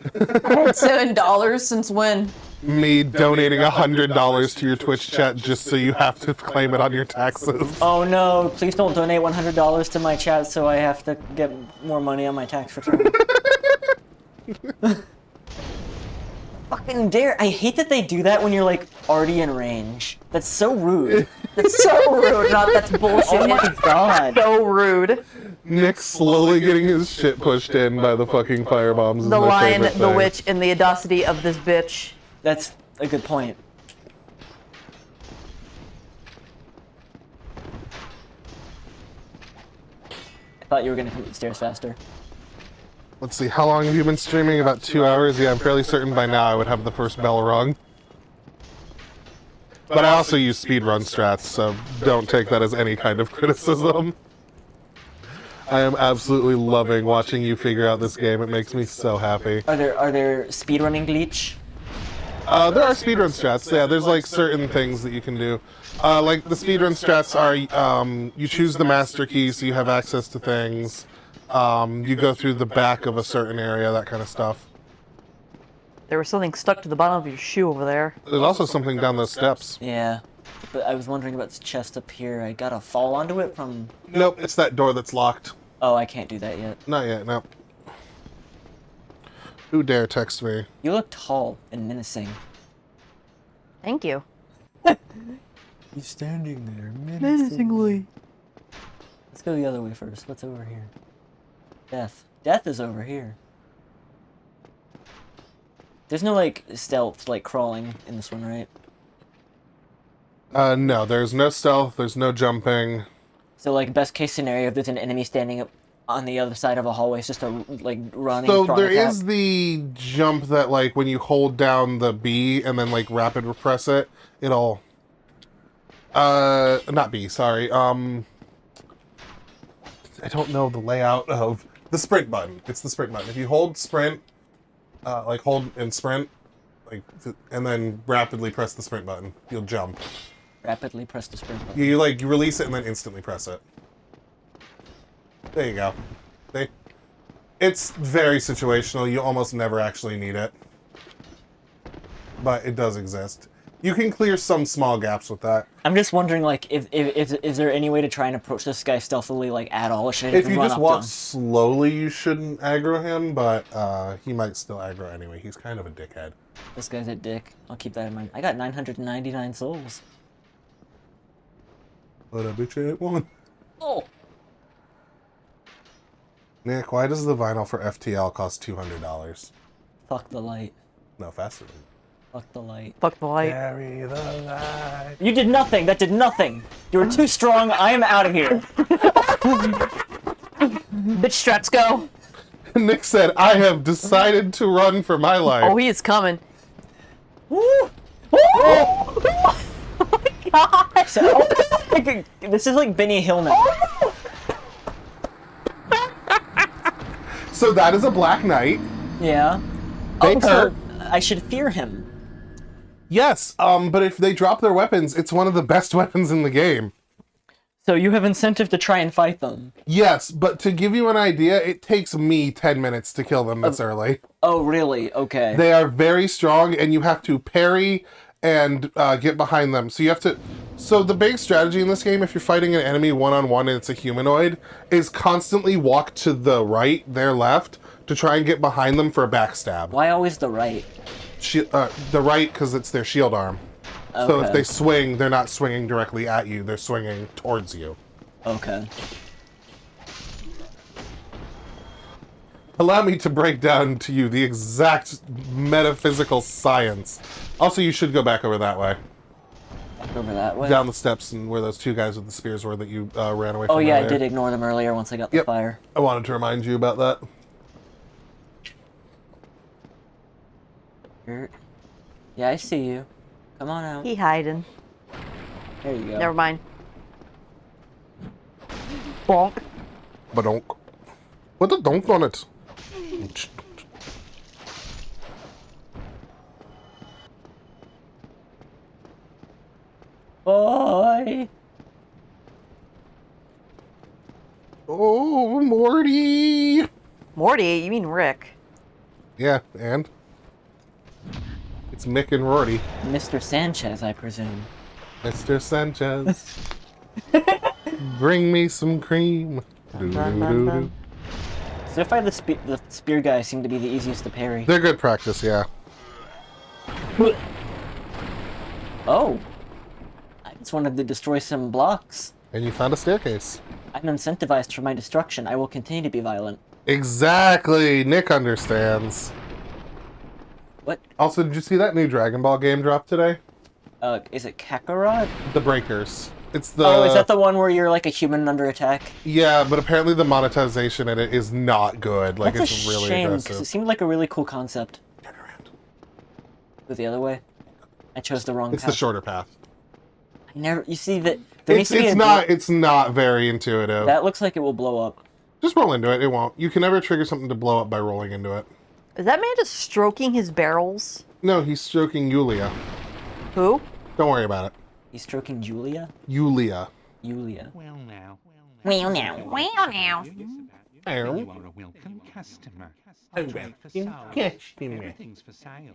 $7 since when? Me donating $100 to your Twitch chat just so you have to claim it on your taxes. Oh no, please don't donate $100 to my chat so I have to get more money on my tax return. Fucking dare. I hate that they do that when you're like already in range. That's so rude. That's so rude. Not that's bullshit. Oh my god. So rude. Nick's slowly getting his shit pushed in by the fucking firebombs. is The my lion, favorite the thing. witch, and the audacity of this bitch. That's a good point. I thought you were gonna come up the stairs faster. Let's see, how long have you been streaming? About 2 hours? Yeah, I'm fairly certain by now I would have the first bell rung. But I also use speedrun strats, so don't take that as any kind of criticism. I am absolutely loving watching you figure out this game. It makes me so happy. Are there speedrunning glitch? There are speedrun strats. Yeah, there's like certain things that you can do. Like the speedrun strats are, you choose the master key so you have access to things. You go through the back of a certain area, that kind of stuff. There was something stuck to the bottom of your shoe over there. There's also something down those steps. Yeah. But I was wondering about this chest up here. I gotta fall onto it from... Nope, it's that door that's locked. Oh, I can't do that yet. Not yet, no. Who dare text me? You look tall and menacing. Thank you. He's standing there, Menacingly. Let's go the other way first. What's over here? Death. Death is over here. There's no, like, stealth, like, crawling in this one, right? No, there's no stealth, there's no jumping. So, like, best case scenario, if there's an enemy standing up on the other side of a hallway, it's just a, like, running So strong there attack. is the jump that, like, when you hold down the B and then, like, rapid repress it, it'll... not B, sorry. I don't know the layout of the sprint button. It's the sprint button. If you hold sprint, like, hold and sprint, like, and then rapidly press the sprint button, you'll jump. Rapidly press the sprint button. You like, you release it and then instantly press it. There you go. See? It's very situational. You almost never actually need it. But it does exist. You can clear some small gaps with that. I'm just wondering, like, if is there any way to try and approach this guy stealthily, like, at all? Or should I If you run just up walk to him? slowly, you shouldn't aggro him, but he might still aggro anyway. He's kind of a dickhead. This guy's a dick. I'll keep that in mind. I got 999 souls. But I bet you it won't. Oh! Nick, why does the vinyl for FTL cost $200? Fuck the light. No, faster than Fuck the light. Fuck the light. Carry the light. You did nothing! That did nothing! You were too strong, I am out of here! Bitch struts go. Nick said, I have decided to run for my life. Oh, he is coming. Woo! Oh my god! So, this is like Benny Hill now. So that is a Black Knight. Yeah. They Oh, so hurt. I should fear him. Yes, but if they drop their weapons, it's one of the best weapons in the game. So you have incentive to try and fight them. Yes, but to give you an idea, it takes me 10 minutes to kill them this early. Oh, really? Okay. They are very strong, and you have to parry and get behind them. So you have to... So the big strategy in this game, if you're fighting an enemy one-on-one and it's a humanoid, is constantly walk to the right, their left, to try and get behind them for a backstab. Why always the right? The right, because it's their shield arm. So if Okay. they swing, they're not swinging directly at you, they're swinging towards you. Okay. Allow me to break down to you the exact metaphysical science. Also, you should go back over that way. Over that way. Down the steps and where those two guys with the spears were that you ran away from. Oh yeah, I earlier. did ignore them earlier once I got the Yep. fire. I wanted to remind you about that. Yeah, I see you. Come on out. He hiding. There you go. Never mind. Bonk. Badonk. Put a donk on it. Boy. Oh, Morty. Morty, you mean Rick? Yeah, and it's Mick and Rory. Mr. Sanchez, I presume. Mr. Sanchez. Bring me some cream. Doo-doo-doo-doo. So far, the spear guys seem to be the easiest to parry. They're good practice, yeah. Oh. I just wanted to destroy some blocks. And you found a staircase. I'm incentivized for my destruction. I will continue to be violent. Exactly. Nick understands. What? Also, did you see that new Dragon Ball game drop today? Is it Kakarot? The Breakers. It's the... Oh, is that the one where you're like a human under attack? Yeah, but apparently the monetization in it is not good. Like, That's it's a really shame, because aggressive. it seemed like a really cool concept. Turn around. Go the other way. I chose the wrong It's path. the shorter path. I never. You see that? There needs to be It's not very intuitive. That looks like it will blow up. Just roll into it. It won't. You can never trigger something to blow up by rolling into it. Is that man just stroking his barrels? No, he's stroking Yulia. Who? Don't worry about it. He's stroking Julia. Yulia. Julia. Well now. Well now. Well now. You are a welcome customer. A trade for sale. Everything's for sale.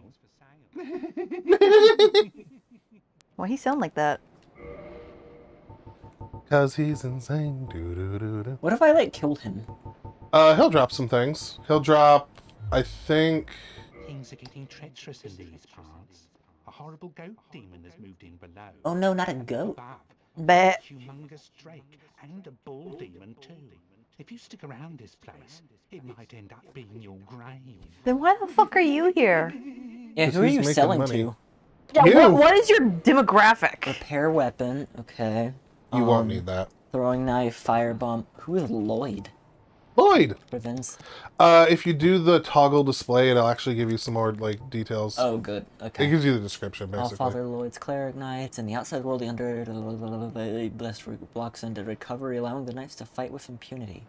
Why he sound like that? Cause he's insane. Doo-doo-doo-doo. What if I like killed him? He'll drop some things. He'll drop, I think... Things are getting treacherous in these parts. A horrible goat demon has moved in below. Oh no, not a goat. Above, Bet. a humongous drake and a bull demon too. If you stick around this place, it might end up being your grave. Then why the fuck are you here? Yeah, Because who are he's you making selling money. to? Yeah, You. what is your demographic? Repair weapon. Okay. You won't need that. Throwing knife, firebomb. Who is Lloyd? Lloyd. Prevents. If you do the toggle display, it'll actually give you some more like details. Oh, good. It Okay. gives you the description All basically. Father Lloyd's cleric knights in the outside world, the under blessed blocks into recovery, allowing the knights to fight with impunity.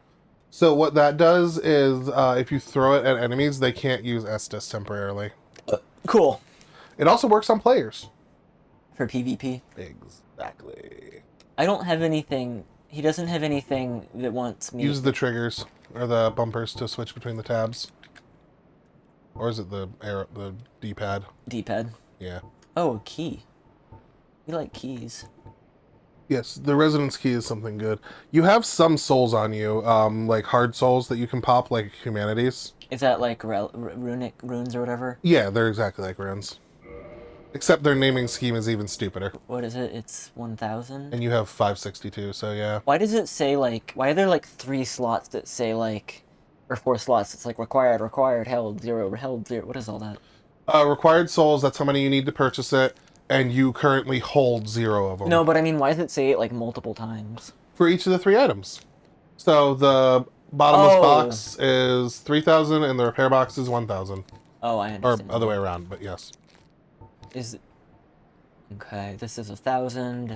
So what that does is, if you throw it at enemies, they can't use Estus temporarily. Cool. It also works on players. For PvP. Exactly. I don't have anything. He doesn't have anything that wants me. Use the triggers or the bumpers to switch between the tabs. Or is it the arrow, the D-pad? D-pad. Yeah. Oh, a key. We like keys. Yes, the resonance key is something good. You have some souls on you, like hard souls that you can pop, like humanities. Is that like runic runes or whatever? Yeah, they're exactly like runes. Except their naming scheme is even stupider. What is it? It's 1,000? And you have 562, so yeah. Why does it say like, why are there like 3 slots that say like, or 4 slots, it's like required, held, 0, what is all that? Required souls, that's how many you need to purchase it, and you currently hold 0 of them. No, but I mean, why does it say it like multiple times? For each of the 3 items. So the bottomless Oh. box is 3,000 and the repair box is 1,000. Oh, I Or understand. other way around, but yes. Is okay, this is 1,000,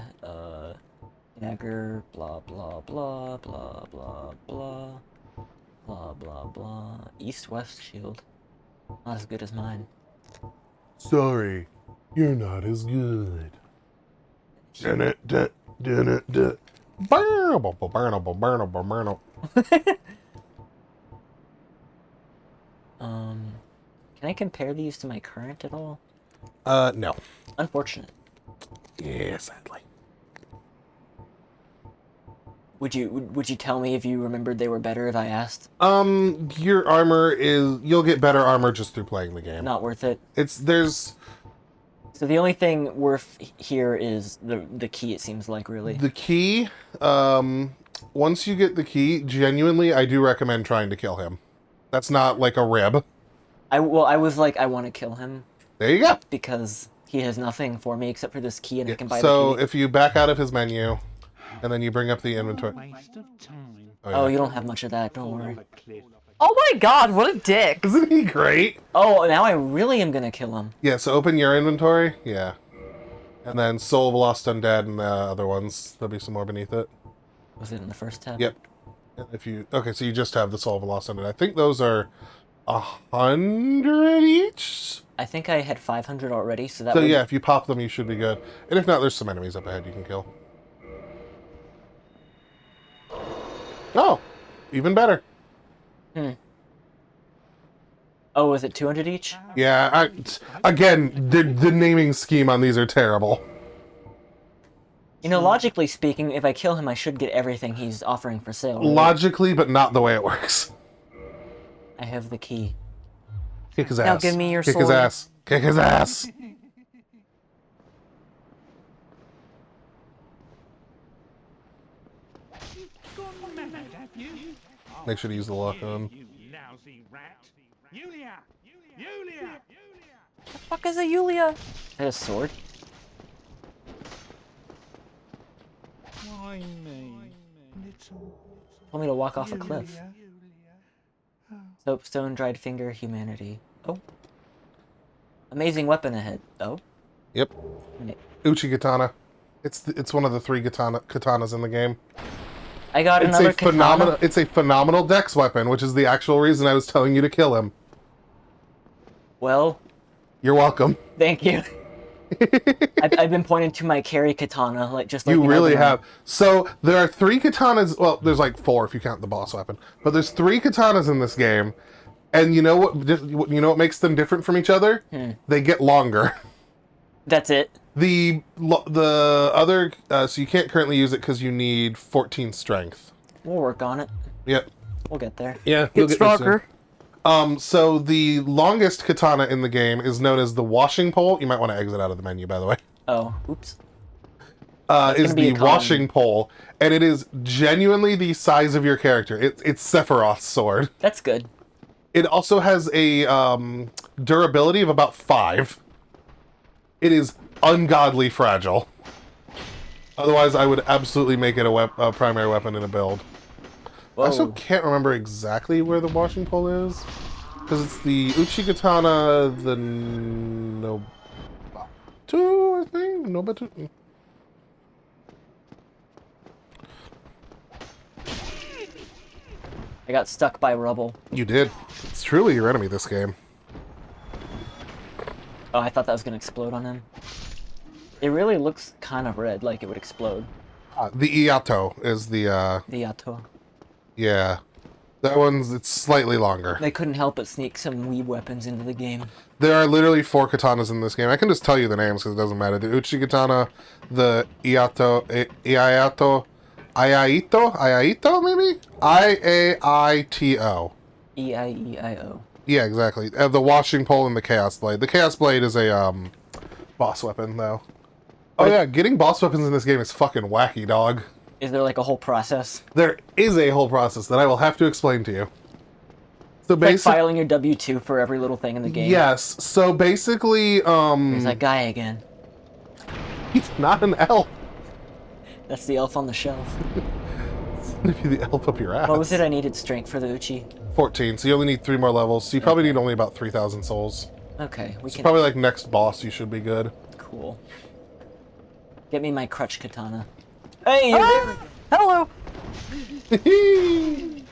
dagger, blah, blah, blah, blah, blah, blah, blah, blah, blah, east-west shield. Not as good as mine. Sorry, you're not as good. Can I compare these to my current at all? No. Unfortunate. Yeah, sadly. Would you tell me if you remembered they were better if I asked? Your armor is, you'll get better armor just through playing the game. Not worth it. There's So the only thing worth here is the key, it seems like, really. the key. Once you get the key, genuinely, I do recommend trying to kill him. That's not like a rib. I was like, I want to kill him There you go. because he has nothing for me except for this key, and I can buy So the key. if you back out of his menu, and then you bring up the inventory. Waste of time. Oh, you don't have much of that, don't worry. A cliff. Oh my god, what a dick. Isn't he great? Oh, now I really am gonna kill him. Yeah, so open your inventory. Yeah. And then Soul of a Lost Undead and the other ones. There'll be some more beneath it. Was it in the first tab? Yep. If you okay, so you just have the Soul of a Lost Undead. I think those are 100 each. I think I had 500 already, so that So would... yeah, if you pop them, you should be good. And if not, there's some enemies up ahead you can kill. Oh, even better. Oh, was it 200 each? Yeah, again, the naming scheme on these are terrible. You know, logically speaking, if I kill him, I should get everything he's offering for sale. right? Logically, but not the way it works. I have the key. Kick his Now ass. give me your Kick his sword. ass. Kick his ass. Gone mad, have you? Make sure to use the lock on. You lousy rat. Yulia! Yulia! The fuck is a Yulia? Is that a sword? Why me? Little Told me to walk off a cliff. Yulia. Soapstone, dried finger, humanity. Oh. Amazing weapon ahead. Oh. Yep. Right. Uchi Katana. It's one of the 3 katanas in the game. I got It's another a phenomenal. katana. It's a phenomenal dex weapon, which is the actual reason I was telling you to kill him. Well, You're welcome. thank you. I've been pointing to my carry katana, like just like You really know, have. So there are 3 katanas. Well, there's like 4 if you count the boss weapon. But there's 3 katanas in this game, and you know what makes them different from each other? They get longer. That's it. The other so you can't currently use it because you need 14 strength. We'll work on it. Yep. We'll get there. Yeah. Get stronger. So the longest katana in the game is known as the washing pole. You might want to exit out of the menu, by the way. Oh, oops. Is gonna be the a common- washing pole, and it is genuinely the size of your character. It's Sephiroth's sword. That's good. It also has a durability of about 5. It is ungodly fragile. Otherwise, I would absolutely make it a primary weapon in a build. I also can't remember exactly where the washing pole is. Because it's the Uchigatana, the Nobatu, I think? Nobatu? I got stuck by rubble. You did. It's truly your enemy, this game. Oh, I thought that was gonna explode on him. It really looks kind of red, like it would explode. The Iato is the, The Yato. yeah. That it's slightly longer. They couldn't help but sneak some weeb weapons into the game. There are literally 4 katanas in this game. I can just tell you the names because it doesn't matter. The Uchigatana, the Iato, Iaito, maybe? Iaito. E-I-E-I-O. Yeah, exactly. The washing pole and the Chaos Blade. The Chaos Blade is a, boss weapon, though. Oh yeah, getting boss weapons in this game is fucking wacky, dog. Is there like a whole process? There is a whole process that I will have to explain to you. So Like basically, filing your W-2 for every little thing in the game. yes. So basically, There's that guy again. he's not an elf. That's the elf on the shelf. If you the elf up your ass. What was it I needed strength for the Uchi? 14. So you only need 3 more levels. So you probably need only about 3,000 souls. Okay, we It's can... probably like next boss. You should be good. Cool. Get me my crutch katana. Hey, you're there. Hello. You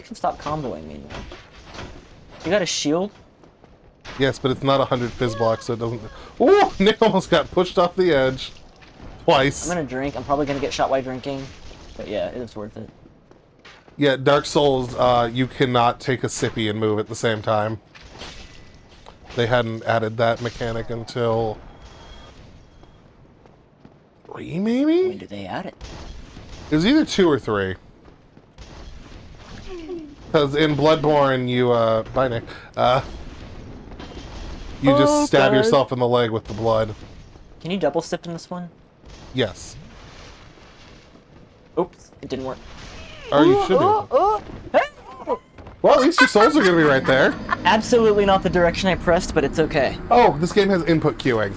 can stop comboing me now. You got a shield? Yes, but it's not 100 fizz blocks, so it doesn't. Ooh, Nick almost got pushed off the edge twice. I'm gonna drink. I'm probably gonna get shot while drinking. But yeah, it was worth it. Yeah, Dark Souls, you cannot take a sippy and move at the same time. They hadn't added that mechanic until 3, maybe? When did they add it? It was either 2 or 3. Because in Bloodborne, you, bye Nick, you just stab God. yourself in the leg with the blood. Can you double sip in this one? Yes. Oops, it didn't work. Or you should be. Well, at least your souls are going to be right there. Absolutely not the direction I pressed, but it's okay. Oh, this game has input queuing.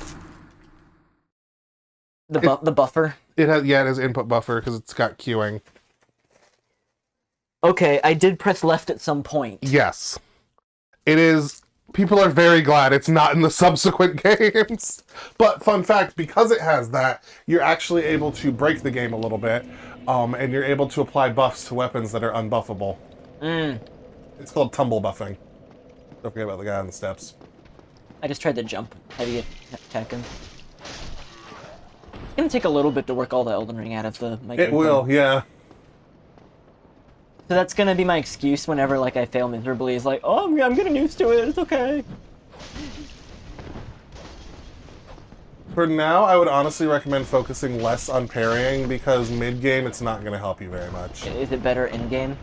The buffer. It has input buffer because it's got queuing. Okay, I did press left at some point. Yes. It is. People are very glad it's not in the subsequent games. But fun fact, because it has that, you're actually able to break the game a little bit, and you're able to apply buffs to weapons that are unbuffable. It's called tumble buffing. Don't forget about the guy on the steps. I just tried to jump. Heavy attack him. It's gonna take a little bit to work all the Elden Ring out of the my It gameplay. will, yeah. So that's gonna be my excuse whenever like I fail miserably. Is like, oh, I'm getting used to it. It's okay. For now, I would honestly recommend focusing less on parrying because mid-game it's not going to help you very much. Is it better in game?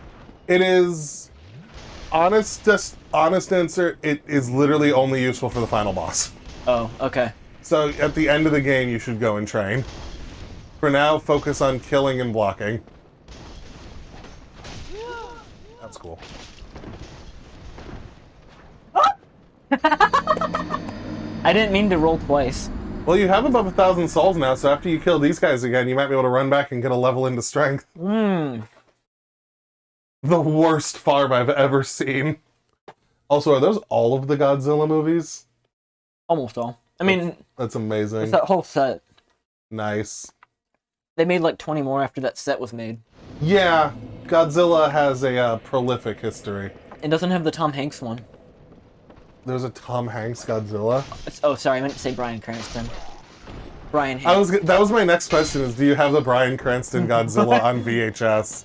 It is honest answer, it is literally only useful for the final boss. Oh, okay. So at the end of the game you should go and train. For now, focus on killing and blocking. That's cool. I didn't mean to roll twice. Well, you have above 1,000 souls now, so after you kill these guys again, you might be able to run back and get a level into strength. The worst farm I've ever seen. Also, are those all of the Godzilla movies? Almost all. I mean, That's amazing. it's that whole set. Nice. They made like 20 more after that set was made. Yeah, Godzilla has a prolific history. It doesn't have the Tom Hanks one. There's a Tom Hanks Godzilla. Oh, sorry, I meant to say Bryan Cranston. Brian Hanks. That was my next question is, do you have the Bryan Cranston Godzilla on VHS?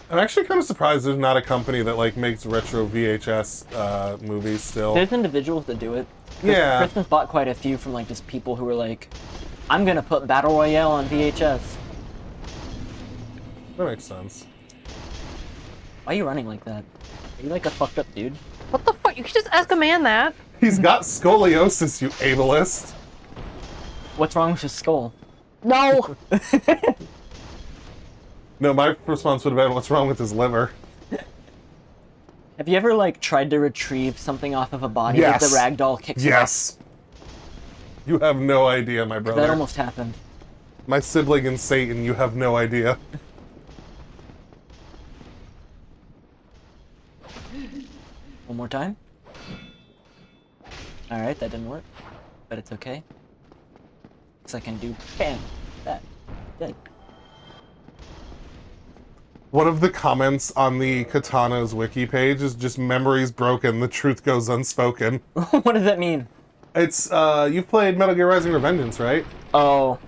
I'm actually kind of surprised there's not a company that like makes retro VHS movies still. There's individuals that do it. Yeah. Kristen's bought quite a few from like just people who were like, I'm gonna put Battle Royale on VHS. That makes sense. Why are you running like that? Are you like a fucked up dude? What the fuck? You could just ask a man that. He's got scoliosis, you ableist. What's wrong with his skull? No. No, my response would have been, what's wrong with his liver? Have you ever, like, tried to retrieve something off of a body that the Yes. ragdoll kicks Yes. You have no idea, my off? brother. That almost happened. My sibling and Satan, you have no idea. One more time. Alright, that didn't work. But it's okay. Because I can do bam, that, dead. One of the comments on the Katana's wiki page is just memories broken, the truth goes unspoken. What does that mean? It's, you've played Metal Gear Rising Revengeance, right? Oh.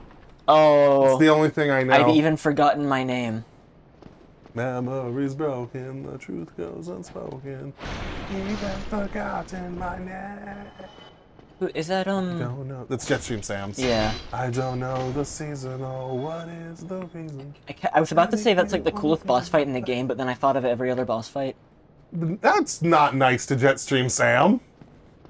It's the only thing I know. I've even forgotten my name. Memories broken, the truth goes unspoken. You've forgotten my name. Who is that? Don't know. That's Jetstream Sam's. Yeah. I don't know the season or what is the reason. I was about to say that's like the coolest boss fight in the game, but then I thought of every other boss fight. That's not nice to Jetstream Sam.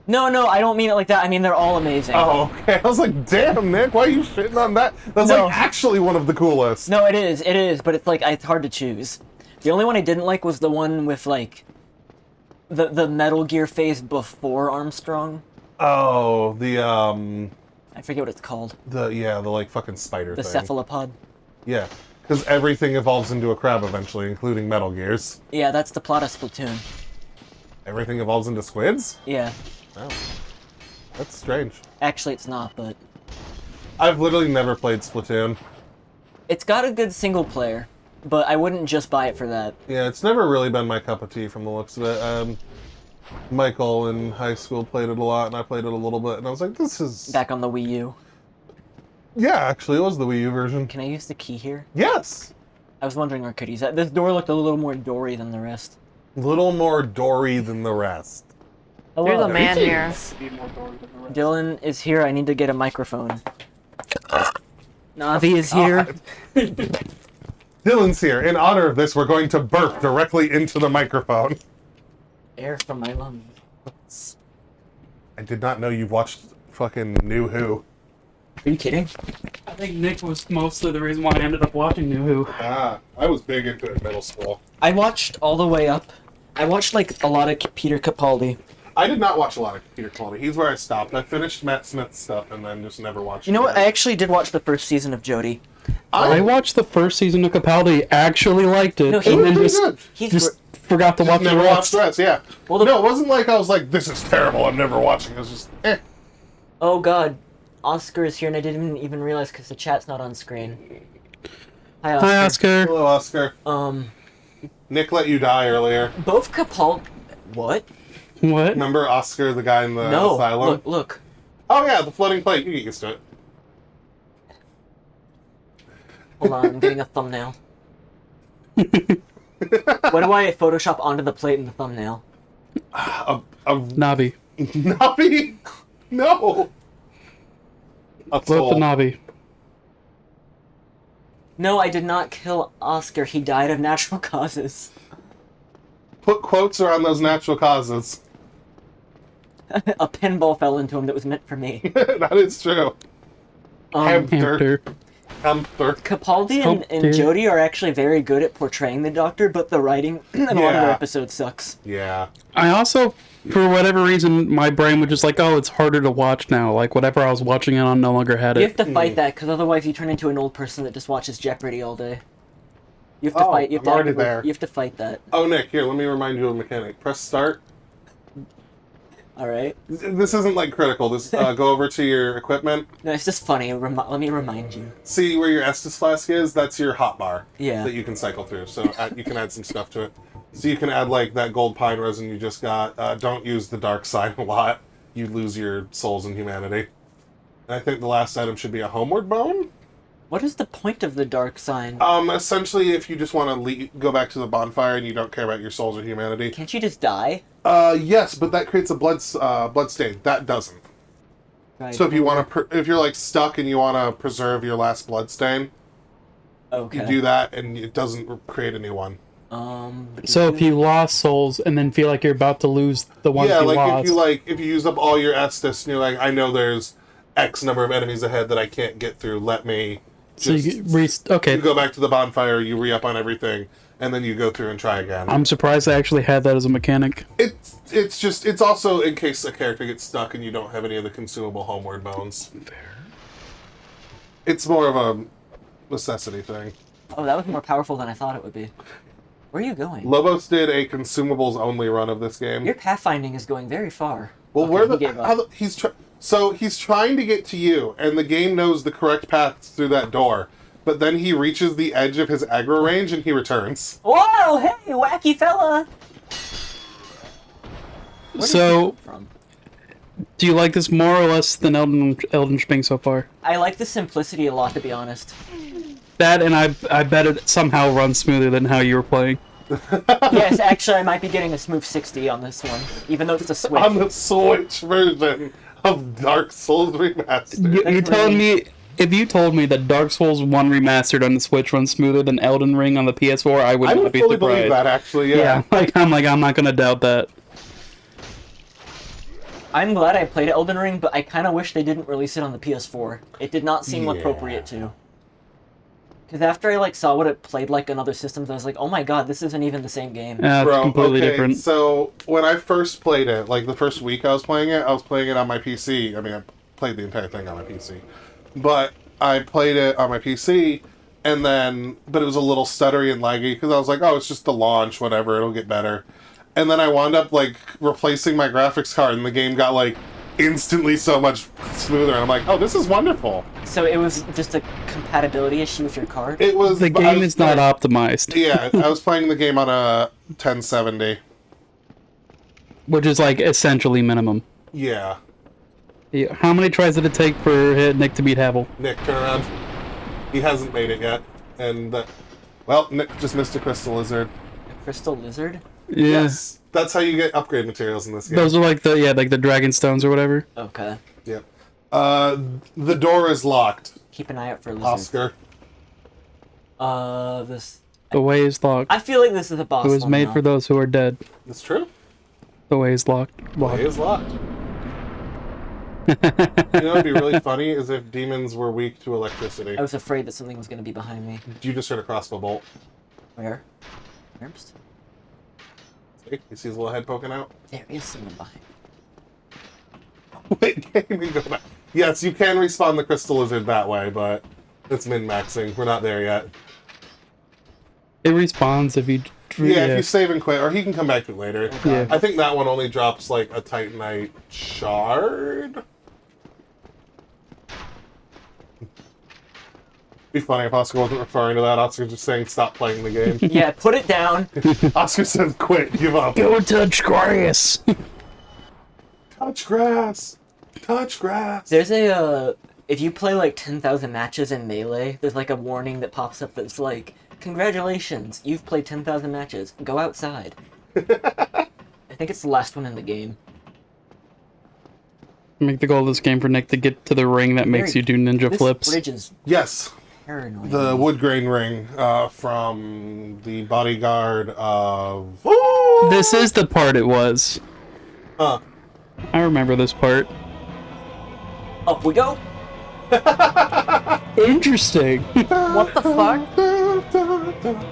No, I don't mean it like that. I mean they're all amazing. Oh, okay. I was like, damn, Nick, why are you shitting on that? That's No. like actually one of the coolest. No, it is, but it's like it's hard to choose. The only one I didn't like was the one with like the Metal Gear phase before Armstrong. Oh, I forget what it's called. the like fucking spider The thing. cephalopod. Yeah, because everything evolves into a crab eventually, including Metal Gears. Yeah, that's the plot of Splatoon. Everything evolves into squids? Yeah. Oh, that's strange. Actually, it's not, but I've literally never played Splatoon. it's got a good single player. But I wouldn't just buy it for that. Yeah, it's never really been my cup of tea from the looks of it. Michael in high school played it a lot, and I played it a little bit, and I was like, this is... Back on the Wii U. Yeah, actually, it was the Wii U version. Can I use the key here? Yes! I was wondering where I could use that. This door looked a little more Dory than the rest. Little more Dory than the rest. Hello. There's a man here. Dylan is here. I need to get a microphone. Navi is here. Dylan's here. In honor of this, we're going to burp directly into the microphone. Air from my lungs. I did not know you watched fucking New Who. Are you kidding? I think Nick was mostly the reason why I ended up watching New Who. Ah, I was big into it in middle school. I watched all the way up. I watched like a lot of Peter Capaldi. I did not watch a lot of Peter Capaldi. He's where I stopped. I finished Matt Smith's stuff and then just never watched You know it what? I again. actually did watch the first season of Jodie. I watched the first season of Capaldi, actually liked it, No, he and was then pretty just, good. He's just forgot to watch the Never watched rest. the rest, yeah. Well, the- no, it wasn't like I was like, this is terrible, I'm never watching. It was just, eh. Oh god, Oscar is here, and I didn't even realize because the chat's not on screen. Hi, Oscar. Hi, Oscar. Hello, Oscar. Nick let you die earlier. Both Capaldi. What? What? Remember Oscar, the guy in the No. asylum? Look. Oh yeah, the floating plate. You get used to it. Hold on, I'm getting a thumbnail. What do I Photoshop onto the plate in the thumbnail? A Navi. Navi? No. A Flip the soul. Navi. No, I did not kill Oscar. He died of natural causes. Put quotes around those natural causes. A pinball fell into him that was meant for me. That is true. Hamster. Hamster. Capaldi and Oh, dear. Jodie are actually very good at portraying the Doctor, but the writing in a lot of their Yeah. episodes sucks. Yeah. I also, for whatever reason, my brain was just like, oh, it's harder to watch now. Like, whatever I was watching it on no longer had You it. have to fight that, because otherwise you turn into an old person that just watches Jeopardy all day. You have to Oh, fight. You have I'm to already actively- there. You have to fight that. Oh, Nick, here, let me remind you of a mechanic. Press start. All right. This isn't like critical. This go over to your equipment. No, it's just funny. Let me remind you. See where your Estus flask is? That's your hotbar. Yeah. That you can cycle through. So you can add some stuff to it. So you can add like that gold pine resin you just got. Don't use the dark side a lot. You lose your souls in humanity. And I think the last item should be a homeward bone. What is the point of the dark sign? Essentially, if you just want to go back to the bonfire and you don't care about your souls or humanity. Can't you just die? Yes, but that creates a blood stain. That doesn't. Right. So if you want to, if you're like stuck and you want to preserve your last blood stain, Okay. you do that, and it doesn't create a new one. So if you lost souls and then feel like you're about to lose the ones Yeah, you like lost. if you use up all your Estus and you're like, I know there's X number of enemies ahead that I can't get through. Let me. So you Just, get okay. you go back to the bonfire, you re-up on everything, and then you go through and try again. I'm surprised I actually had that as a mechanic. It's also in case a character gets stuck and you don't have any of the consumable homeward bones. It's more of a necessity thing. Oh, that was more powerful than I thought it would be. Where are you going? Lobos did a consumables only run of this game. Your pathfinding is going very far. Well, Okay, where he gave up. he's trying to get to you, and the game knows the correct path through that door. But then he reaches the edge of his aggro range and he returns. Whoa! Hey, wacky fella! Where did So, he come from? do you like this more or less than Elden Ring so far? I like the simplicity a lot, to be honest. That, and I bet it somehow runs smoother than how you were playing. Yes, actually, I might be getting a smooth 60 on this one, even though it's a Switch. On the Switch version of Dark Souls Remastered. You're telling me, if you told me that Dark Souls 1 Remastered on the Switch runs smoother than Elden Ring on the PS4, I would I not would be fully surprised. believe that, actually, yeah. I'm not gonna doubt that. I'm glad I played Elden Ring, but I kind of wish they didn't release it on the PS4. It did not seem Yeah. appropriate to. Because after I saw what it played like on other systems, I was like, oh my god, this isn't even the same game. It's Bro, completely okay, different. So, when I first played it, the first week I was playing it on my PC. I mean, I played the entire thing on my PC. But I played it on my PC, but it was a little stuttery and laggy, because I was like, oh, it's just the launch, whatever, it'll get better. And then I wound up, replacing my graphics card, and the game got, instantly so much smoother, and I'm like, oh, this is wonderful. So it was just a compatibility issue with your card? It was... The game is not optimized. Yeah, I was playing the game on a 1070. Which is, essentially minimum. Yeah. Yeah. How many tries did it take for Nick to beat Havel? Nick, turn around. He hasn't made it yet. And, Nick just missed a crystal lizard. A crystal lizard? Yeah. Yes. That's how you get upgrade materials in this game. Those are the dragon stones or whatever. Okay. Yep. The door is locked, Keep an eye out for lizards. Oscar. This... The way is locked. I feel like this is a boss It was one made now. for those who are dead. That's true. The way is locked. The way is locked. You know what would be really funny is if demons were weak to electricity. I was afraid that something was going to be behind me. You just heard a crossbow bolt. Where? Where's? See? You see his little head poking out? There is someone behind. Wait, can't even go back. Yes, you can respawn the crystal lizard that way, but it's min-maxing. We're not there yet. It respawns if you... Yeah, if you save and quit, or he can come back to it later. Yeah. I think that one only drops, a Titanite shard? Be funny if Oscar wasn't referring to that. Oscar just saying stop playing the game. Yeah, put it down. Oscar says quit, give up. Go touch grass! Touch grass! Touch grass! There's a, if you play 10,000 matches in Melee, there's a warning that pops up that's congratulations, you've played 10,000 matches. Go outside. I think it's the last one in the game. Make the goal of this game for Nick to get to the ring that makes you do ninja This flips. bridge is Yes, paranoid. the wood grain ring from the bodyguard of... This is the part it was. Huh. I remember this part. Up we go. Interesting. What the fuck?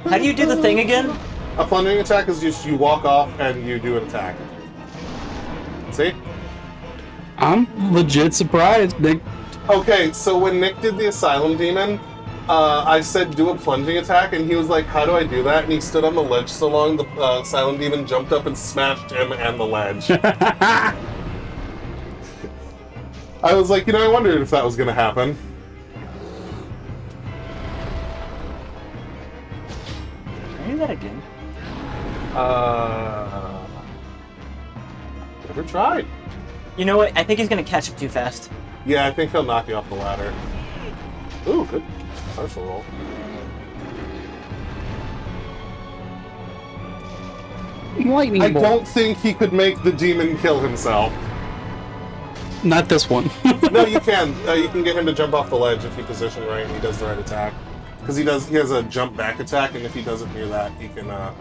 How do you do the thing again? A plunging attack is just you walk off and you do an attack. See? I'm legit surprised. Nick. Okay, so when Nick did the Asylum Demon, I said do a plunging attack, and he was like, how do I do that? And he stood on the ledge so long, the Asylum Demon jumped up and smashed him and the ledge. I was like, I wondered if that was going to happen. Can I do that again? Never tried. You know what? I think he's gonna catch up too fast. Yeah, I think he'll knock you off the ladder. Ooh, good partial roll. Lightning I bolt. don't think he could make the demon kill himself. Not this one. No, you can. You can get him to jump off the ledge if you position right and he does the right attack. Because he has a jump back attack, and if he does it near that, he can fall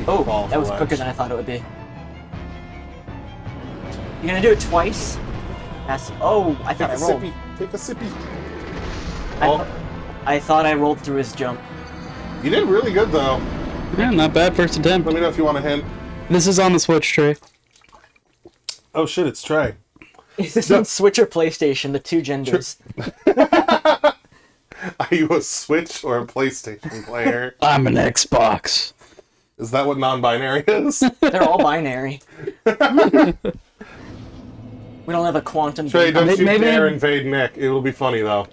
Oh, off that the was ledge. quicker than I thought it would be. You're gonna do it twice? That's... Oh, I thought I rolled. Take a sippy. I thought I rolled through his jump. You did really good, though. Yeah, not bad first attempt. Let me know if you want a hint. This is on the Switch, Trey. Oh shit, it's Trey. Is this on Switch or PlayStation? The two genders. Are you a Switch or a PlayStation player? I'm an Xbox. Is that what non-binary is? They're all binary. We don't have a quantum. Trey, don't you Maybe- dare invade Nick. It'll be funny, though.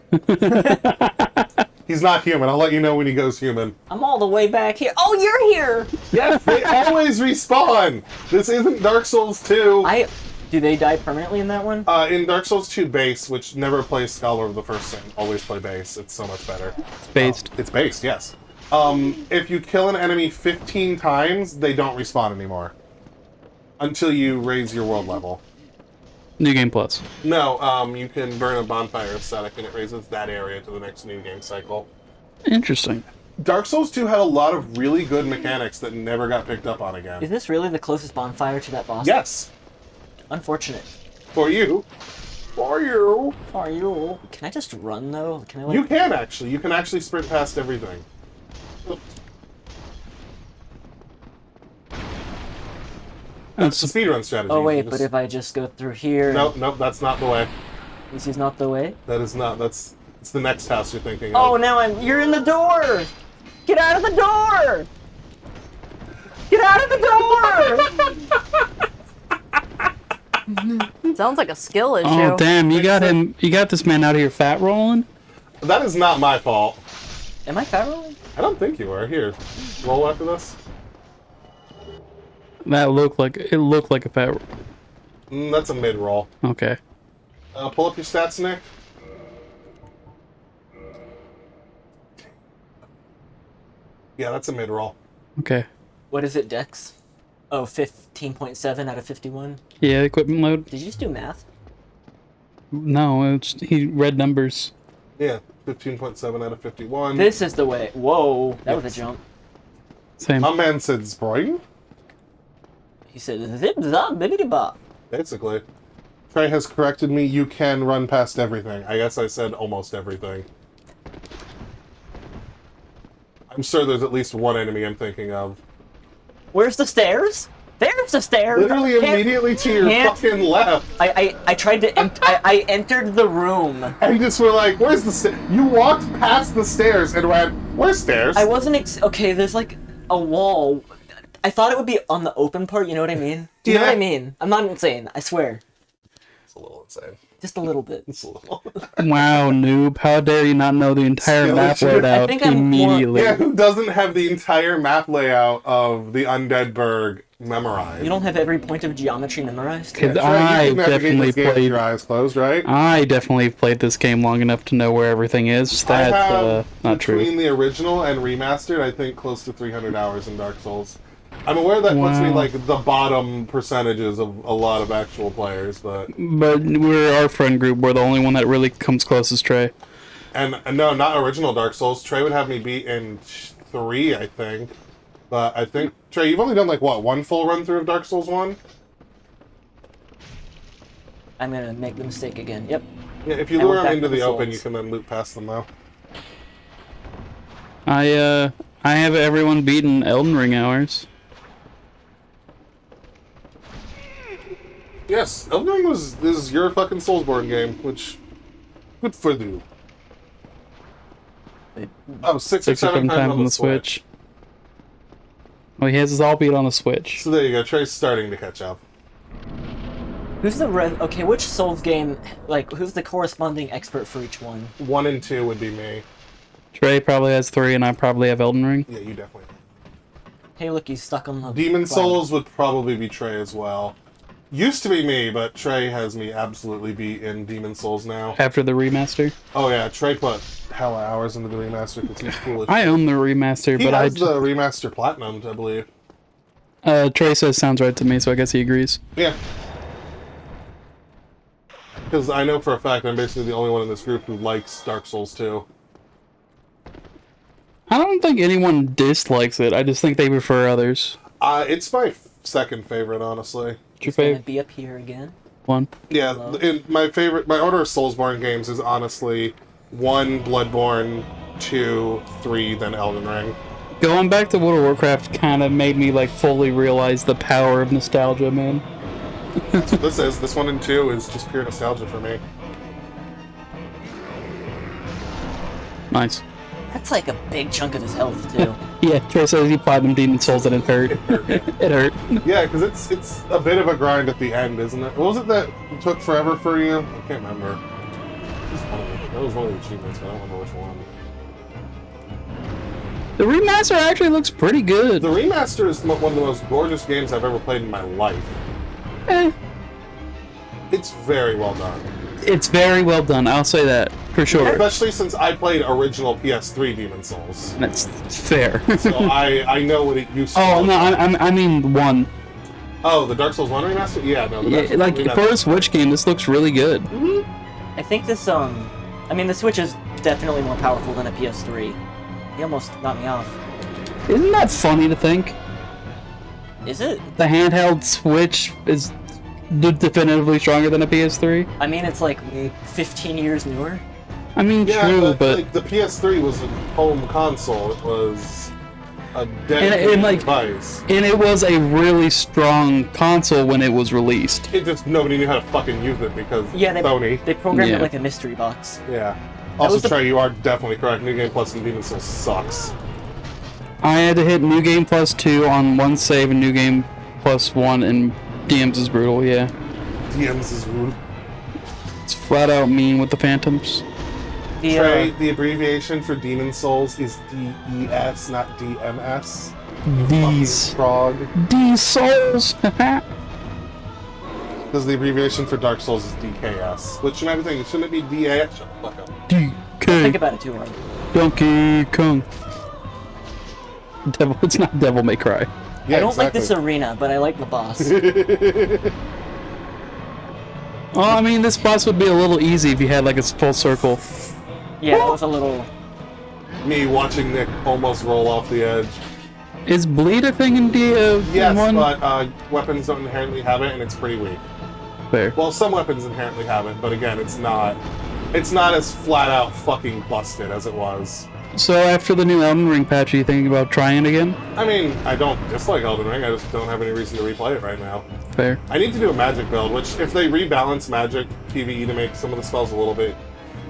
He's not human. I'll let you know when he goes human. I'm all the way back here. Oh, you're here! Yes, they always respawn! This isn't Dark Souls 2. Do they die permanently in that one? In Dark Souls 2 base, which never plays Scholar of the First Sin, always play base. It's so much better. It's based. It's based, yes. If you kill an enemy 15 times, they don't respawn anymore. Until you raise your world level. New Game Plus. No, you can burn a bonfire aesthetic and it raises that area to the next new game cycle. Interesting. Dark Souls 2 had a lot of really good mechanics that never got picked up on again. Is this really the closest bonfire to that boss? Yes! Unfortunate. For you. For you. For you. Can I just run though? Can I like? You can actually. You can actually sprint past everything. That's the speedrun strategy. Oh wait, You but just- if I just go through here. Nope, nope, that's not the way. This is not the way. That is not. It's the next house you're thinking Oh, of. now you're in the door! Get out of the door! Get out of the door! Sounds like a skill issue. Oh damn! You got him. You got this man out here fat rolling. That is not my fault. Am I fat rolling? I don't think you are. Here, roll after this. That looked like it looked like a fat. That's a mid roll. Okay. Pull up your stats, Nick. Yeah, that's a mid roll. Okay. What is it, Dex? Oh, 15.7 out of 51. Yeah, equipment load. Did you just do math? No, he read numbers. Yeah, 15.7 out of 51. This is the way. Whoa, that was a jump. Same. My man said Sproing, He said zip zop bibbidi bop. basically. Trey has corrected me. You can run past everything. I guess I said almost everything. I'm sure there's at least one enemy I'm thinking of. Where's the stairs? There's the stairs. Literally Can't- immediately to your can't- fucking left. I tried to. I entered the room. And just were like, where's the stairs? You walked past the stairs and went, where's stairs? I wasn't okay. There's like a wall. I thought it would be on the open part. You know what I mean? Do you know what I Yeah. mean? I'm not insane. I swear. It's a little insane. Just a little bit. It's a little. Wow, noob! How dare you not know the entire Skill map issue. layout I think I'm more- immediately? Yeah, who doesn't have the entire map layout of the Undead Burg memorized? You don't have every point of geometry memorized. Kid, Trey, you I can navigate definitely this game with played. your eyes closed, right? I definitely played this game long enough to know where everything is. I That's have, not true. between the original and remastered, I think close to 300 hours in Dark Souls. I'm aware that puts me Wow. like the bottom percentages of a lot of actual players, but But we're our friend group. We're the only one that really comes closest, Trey. and no, not original Dark Souls. Trey would have me beat in 3, I think. But I think Trey, you've only done like what, one full run through of Dark Souls 1? I'm gonna make the mistake again. Yep. Yeah, if you I lure went them back into to the the open, Souls. you can then loop past them though. I have everyone beaten Elden Ring hours. Yes, Elden Ring is your fucking Soulsborne game, which good for you. Oh, 6 or 6 or 7 7 times times on the Switch. Well, he has us all beat on the Switch. So there you go. Trey's starting to catch up. Who's the okay? Which Souls game? Like, who's the corresponding expert for each one? 1 and 2 would be me. Trey probably has 3, and I probably have Elden Ring. Yeah, you definitely. Hey, look, he's stuck on the. Demon cloud. Souls would probably be Trey as well. Used to be me, but Trey has me absolutely beat in Demon Souls now. After the remaster. Oh yeah, Trey put hella hours into the remaster because he's foolish. I own the remaster, He but has the remaster platinumed, I believe. Trey says sounds right to me, so I guess he agrees. Yeah. Because I know for a fact I'm basically the only one in this group who likes Dark Souls 2. I don't think anyone dislikes it. I just think they prefer others. It's my second favorite, honestly. What's your He's gonna favorite be up here again. one? Yeah, my order of Soulsborne games is honestly 1, Bloodborne, 2, 3, then Elden Ring. Going back to World of Warcraft kind of made me like fully realize the power of nostalgia, man. That's what this is. This 1 and 2 is just pure nostalgia for me. Nice. That's like a big chunk of his health too. Yeah, Trey says he platinum Demon Souls and it hurt. It hurt. Yeah, because it's a bit of a grind at the end, isn't it? What was it that took forever for you? I can't remember. That was one of the achievements, but I don't remember which one. The remaster actually looks pretty good. The remaster is one of the most gorgeous games I've ever played in my life. Eh, It's very well done. it's very well done, I'll say that, for sure. Especially since I played original PS3 Demon Souls. That's fair. So I know what it used to Oh, look no, like. I mean one. Oh, the Dark Souls 1 remaster? Yeah, no. The Dark Yeah, Souls like, 1 for a remaster. Switch game, this looks really good. I think this I mean the Switch is definitely more powerful than a PS3. He almost knocked me off. Isn't that funny to think? Is it? The handheld Switch is definitively stronger than a PS3? I mean it's like 15 years newer. I mean, Yeah, true, but... like, the PS3 was a home console. It was a dedicated and, like, device. And it was a really strong console when it was released. It just, nobody knew how to fucking use it because Sony. They programmed Yeah. it like a mystery box. Yeah. was Also, the- Trey, you are definitely correct. New Game Plus and Demon Souls sucks. I had to hit New Game Plus 2 on one save and New Game Plus 1, and DMs is brutal, yeah. DMs is rude. It's flat out mean with the Phantoms. The, Trey, the abbreviation for Demon Souls is DES, not DMS. These. Frog. These souls! Because the abbreviation for Dark Souls is DKS. Which you might be thinking, shouldn't it be DAS? Shut the fuck up. think DK. about it too hard. Donkey Kong. Devil, it's not Devil May Cry. Yeah, I don't like exactly. this arena, but I like the boss. Well, I mean, this boss would be a little easy if you had like a full circle. Yeah, that was a little. Me watching Nick almost roll off the edge. Is bleed a thing in Yes, one? but weapons don't inherently have it, and it's pretty weak. Fair. Well, some weapons inherently have it, but again, it's not as flat out fucking busted as it was. So after the new Elden Ring patch, are you thinking about trying it again? I mean, I don't dislike Elden Ring, I just don't have any reason to replay it right now. Fair. I need to do a magic build, which if they rebalance magic PvE to make some of the spells a little bit,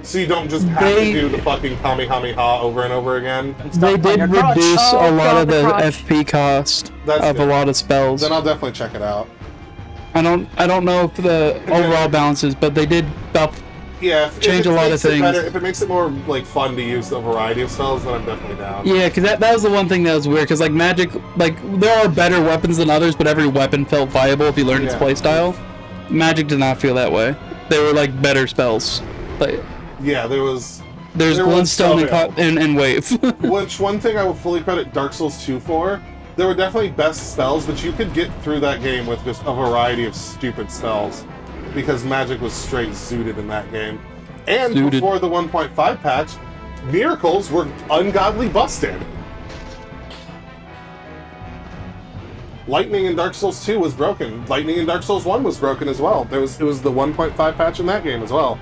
so you don't just have They- to do the fucking Kamehameha over and over again. They did your crotch. reduce Oh, a lot God, of the the crotch. FP cost That's of a good. lot of spells. Then I'll definitely check it out. I don't know if the overall balance is, but they did about. Yeah, Change if a lot of makes it things. better, if it makes it more like fun to use the variety of spells, then I'm definitely down. Yeah, because that was the one thing that was weird. Because like magic, like there are better weapons than others, but every weapon felt viable if you learned its Yeah. playstyle. Magic did not feel that way. They were like better spells. Like Yeah, there's there's There was Glintstone and, some, and Wave. which one thing I will fully credit Dark Souls 2 for. There were definitely best spells, but you could get through that game with just a variety of stupid spells because magic was straight zooted in that game. And Zooted. before the 1.5 patch, miracles were ungodly busted. Lightning in Dark Souls 2 was broken. Lightning in Dark Souls 1 was broken as well. It was the 1.5 patch in that game as well.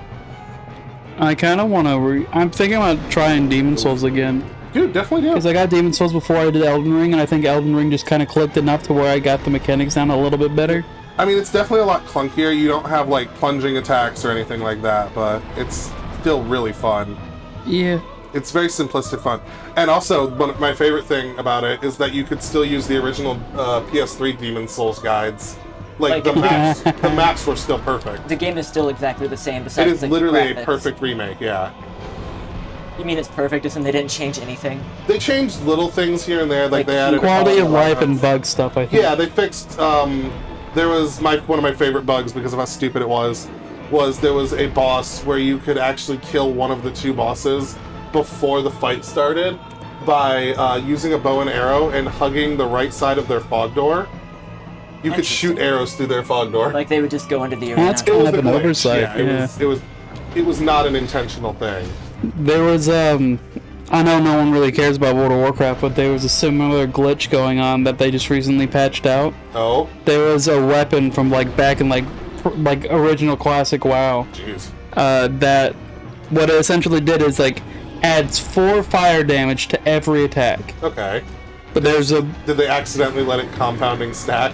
I kind of want to. I'm thinking about trying Demon Souls again. Dude, definitely do. Because I got Demon Souls before I did Elden Ring, and I think Elden Ring just kind of clicked enough to where I got the mechanics down a little bit better. I mean, it's definitely a lot clunkier. You don't have, like, plunging attacks or anything like that, but it's still really fun. Yeah. It's very simplistic fun. And also, one of my favorite thing about it is that you could still use the original PS3 Demon Souls guides. Like, Like- the maps were still perfect. The game is still exactly the same. It Besides is the literally a graphics. perfect remake, yeah. You mean it's perfect as in they didn't change anything? They changed little things here and there, like Like they added... a Quality couple of life and elements. bug stuff, I think. Yeah, they fixed. There was one of my favorite bugs because of how stupid it was there was a boss where you could actually kill one of the two bosses before the fight started by using a bow and arrow and hugging the right side of their fog door. You could shoot arrows through their fog door. Like they would just go into the arena. That's It kind was of a an glitch. oversight. Yeah, Yeah. it was not an intentional thing. There was I know no one really cares about World of Warcraft, but there was a similar glitch going on that they just recently patched out. Oh, There was a weapon from like back in like original classic WoW jeez. that what it essentially did is like adds 4 fire damage to every attack. Okay. But there's a Did they accidentally let it compounding stack?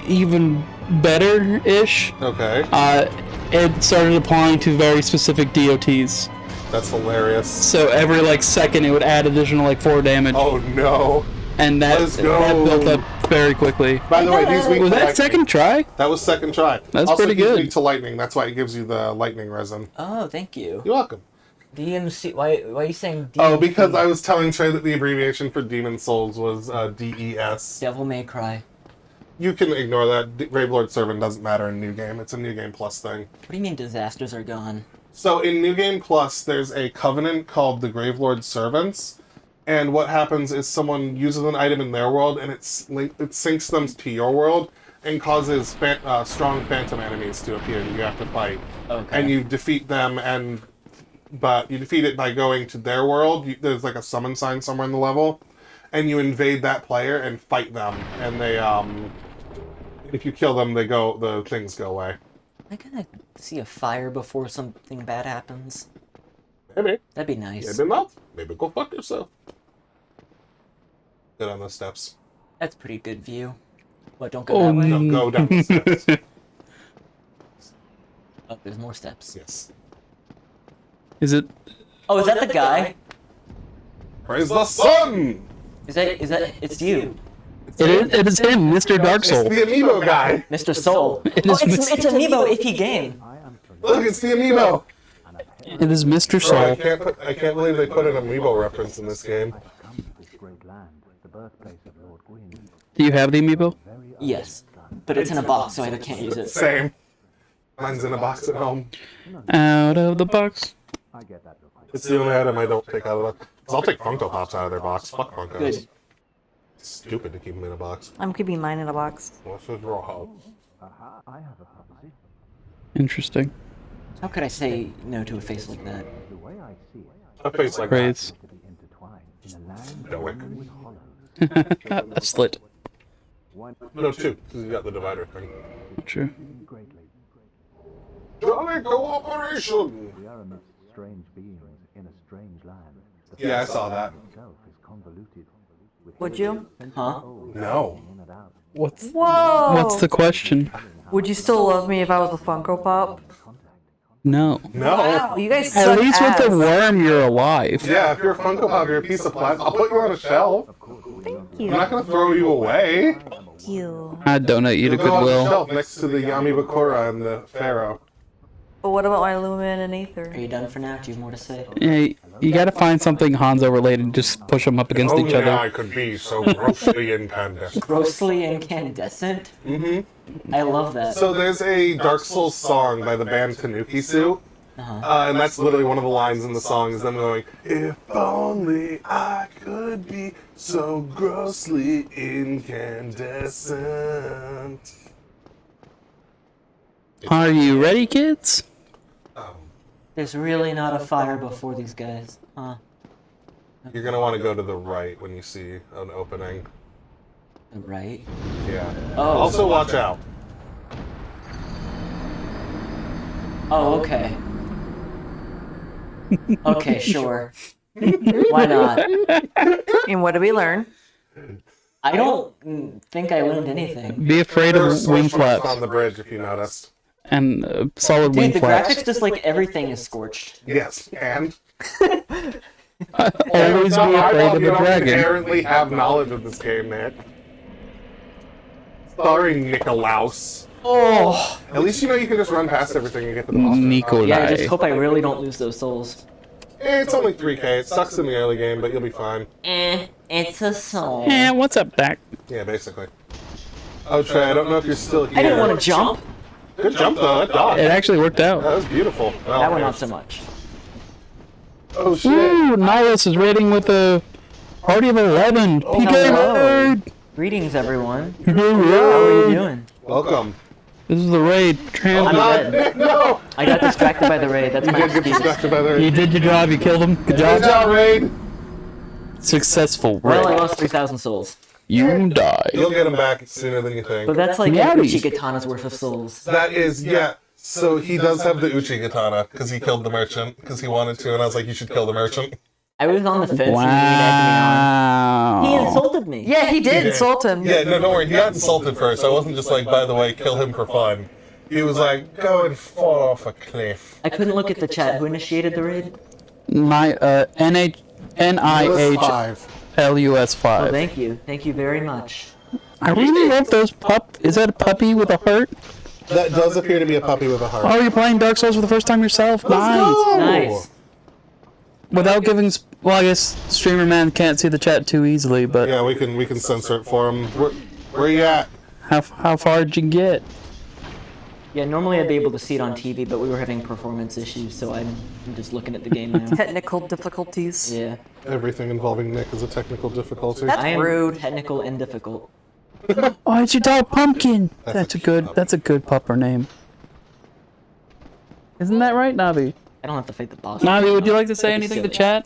even better-ish. Okay, It started applying to very specific DOTs. that's hilarious. So every like second it would add additional like 4 damage. Oh no! And that let's go. built up very quickly. By the way, these weak Was to that lightning. second try? That was second try. That's also, pretty he's good. weak to lightning. That's why it gives you the lightning resin. Oh, thank you. You're welcome. DMC. Why are you saying DMC? Oh, because I was telling Trey that the abbreviation for Demon Souls was DES. Devil May Cry. You can ignore that. Gravelord Servant doesn't matter in New Game. It's a New Game Plus thing. What do you mean disasters are gone? So in New Game Plus, there's a covenant called the Gravelord Servants, and what happens is someone uses an item in their world, and it syncs them to your world, and causes strong phantom enemies to appear that you have to fight. Okay. And you defeat them, but you defeat it by going to their world. There's like a summon sign somewhere in the level, and you invade that player and fight them, and they if you kill them, the things go away. Am I gonna see a fire before something bad happens? Maybe. That'd be nice. Maybe not. Maybe go fuck yourself. Get on those steps. That's pretty good view. What? Don't go that way. No, go down the steps. Oh, there's more steps. Yes. Is it? Oh, is that the guy? Praise the sun! Is that? It's you, It is him, Mr. Dark It's Soul. the amiibo guy. Mr. Soul. It Oh, is it's Amiibo if he game. Look, it's the amiibo. It is Mr. Bro, I Soul. can't believe they put an amiibo reference in this game. Do you have the amiibo? Yes, but it's in a box, so I can't use it. Same. Mine's in a box at home. Out of the box. It's the only item I don't take out of the box. I'll take Funko Pops out of their box. Fuck Funkos. Good. It's stupid to keep them in a box. I'm keeping mine in a box. What's the draw? Interesting. How could I say no to a face like that? A face like Praise. that. Stoic. Slit. No, two, because you got the divider thing. True. Jolly cooperation! Yeah, I saw that. Would you? Huh? No. Whoa! What's the question? Would you still love me if I was a Funko Pop? No. No. Wow, you guys At suck least with the ass. worm, you're alive. Yeah, if you're a Funko Pop, you're a piece of plastic. I'll put you on a shelf. Thank I'm not you. gonna throw you away. Thank you. I'd donate you to You'll go on the Goodwill. shelf next to the Yami Bakura and the Pharaoh. But what about my Lumen and Aether? Are you done for now? Do you have more to say? Yeah, you gotta find something Hanzo related. Just push them up against each Only I other. could be so grossly incandescent. Grossly incandescent. Mm-hmm. I love that. So there's a Dark Souls song by the band Tanuki Suit. And that's literally one of the lines in the song is them going, if only I could be so grossly incandescent. Are you ready, kids? There's really not a fire before these guys, huh? You're gonna want to go to the right when you see an opening. Right? Yeah. Oh. Also watch out. Oh, okay. Okay, sure. Why not? And what did we learn? I don't think I learned anything. Be afraid of There's wing switch marks flaps on the bridge if you noticed. and solid wing Dude, the graphics flaps. just like everything is scorched. Yes, and Always be afraid of you the don't dragon. inherently have knowledge of this game, Nick. Sorry, Nikolaus. Oh! At least you know you can just run past everything and get to the boss. Nikolai. Yeah, I just hope I really don't lose those souls. It's only 3K. It sucks in the early game, but you'll be fine. It's a soul. Eh, what's up, Dak? Yeah, basically. Oh, Trey, I don't know if you're still here. I didn't want to jump. Good jump, though. That dodge. It actually worked That out. was beautiful. Oh, That one man. not so much. Oh, shit. Ooh, Nihilus is raiding with a party of 11. PK hello. raid! Greetings, everyone. How are you doing? Welcome. This is the raid. I'm God, dead. no! I got distracted by the raid. That's You my did get excuse. distracted by the You did your job. You killed him. Good Good job. job, Raid. Successful Well, I raid. lost 3,000 souls. You die. You'll get him back sooner than you think. But that's like Yeah, an we- Uchigatana's worth of souls. That is, yeah. So he does have the Uchi Katana, because he killed the merchant, because he wanted to, and I was like, you should kill the merchant. I was on the fence and he egged me on. He Wow. insulted me. Yeah, he did did. insult him. Yeah, no, don't worry. He got insulted first. I wasn't just like, by the way, kill him for fun. He was like, go and fall off a cliff. I couldn't look at the chat. Who initiated the raid? My NIHLUS Oh, 5. thank you. Thank you very much. I really love those Is that a puppy with a heart? That does appear to be a puppy with a heart. Oh, you're playing Dark Souls for the first time yourself? Nice. Nice. Without giving, well, I guess streamer man can't see the chat too easily, but Yeah, we can censor it for him. Where you at? how far did you get? Yeah, normally I'd be able to see it on TV, but we were having performance issues, so I'm just looking at the game now. Technical difficulties. Yeah. Everything involving Nick is a technical difficulty. That's I am rude. technical and difficult. Oh, it's your dog Pumpkin. That's a good pupper name. Isn't that right, Navi? I don't have to fight the boss. Navi, would you like to say anything to chat?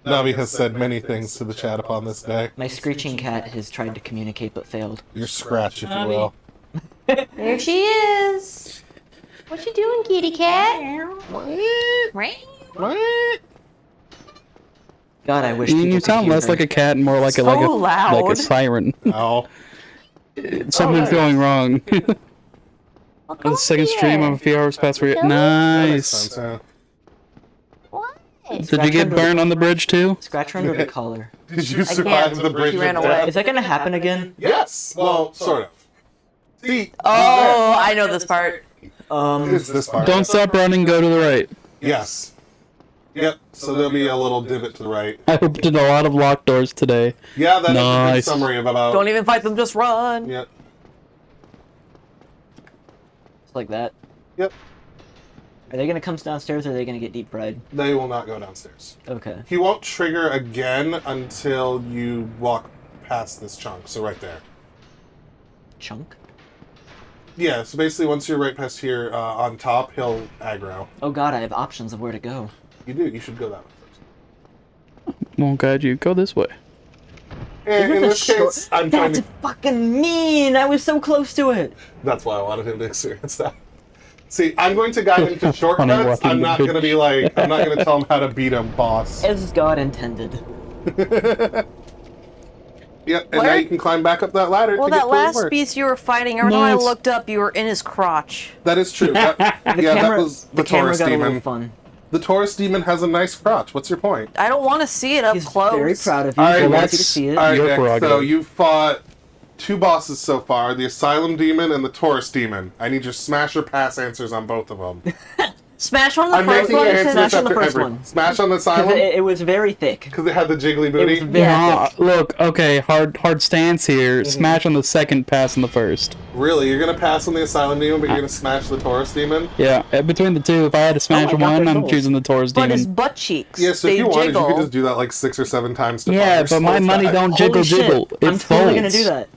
Navi has said many things to the chat upon this day. My screeching cat has tried to communicate but failed. Your scratch, if you will. There she is. What you doing, kitty cat? Right? God, I wish You people could sound hear less her. like a cat and more like So like a loud. siren. Oh. Something's going wrong. The second stream of a few hours past where nice. What? Did you get burned on the bridge too? Scratch her under the collar. Did you survive the bridge She ran of away. death? Is that gonna happen again? Yes. Well, sort of. See. Oh, I know this part. It's this part. Don't stop running, go to the right. Yes. Yep. So there'll be a little divot to the right. I opened a lot of locked doors today. Yeah, that's a good Nice. summary of about. Don't even fight them, just run. Yep. It's like that. Yep. Are they gonna come downstairs or are they gonna get deep fried? They will not go downstairs. Okay. He won't trigger again until you walk past this chunk. So right there. Chunk? Yeah. So basically, once you're right past here on top, he'll aggro. Oh god, I have options of where to go. You do. You should go that way first. Won't guide you. Go this way. And in this case, I'm trying That's to. fucking mean! I was so close to it! That's why I wanted him to experience that. See, I'm going to guide him to shortcuts. walking I'm not the going to be like, I'm not going to tell him how to beat him, boss. As God intended. Yep, and now Where- you can climb back up that ladder. Well, to get that to his last work. beast you were fighting, every time I Nice. looked up, you were in his crotch. That is true. The yeah, camera, that was the camera Taurus got a little demon. fun. The Taurus demon has a nice crotch. What's your point? I don't want to see it up He's close. very proud of you. All right, He wants let's- you to see it. All right, Your Nick, so prerogative. you fought 2 bosses so far: the Asylum demon and the Taurus demon. I need your smash or pass answers on both of them. Smash on the I'm first making one. your and answers Smash on the after first every. one. Smash on the 'Cause Asylum it was very thick. because it had the jiggly It booty. was very Nah, thick. look, okay, hard stance here. Smash on the second, pass on the first. Really, you're gonna pass on the Asylum demon, but you're gonna smash the Taurus demon? Yeah, between the two, if I had to smash I got one, their I'm goals. choosing the Taurus But his demon. butt cheeks. Yeah, so they if you wanted, jiggle. you could just do that like 6 or 7 times to Yeah, bother but my yourself. money don't Holy jiggle shit, jiggle. It I'm totally gonna folds. do that.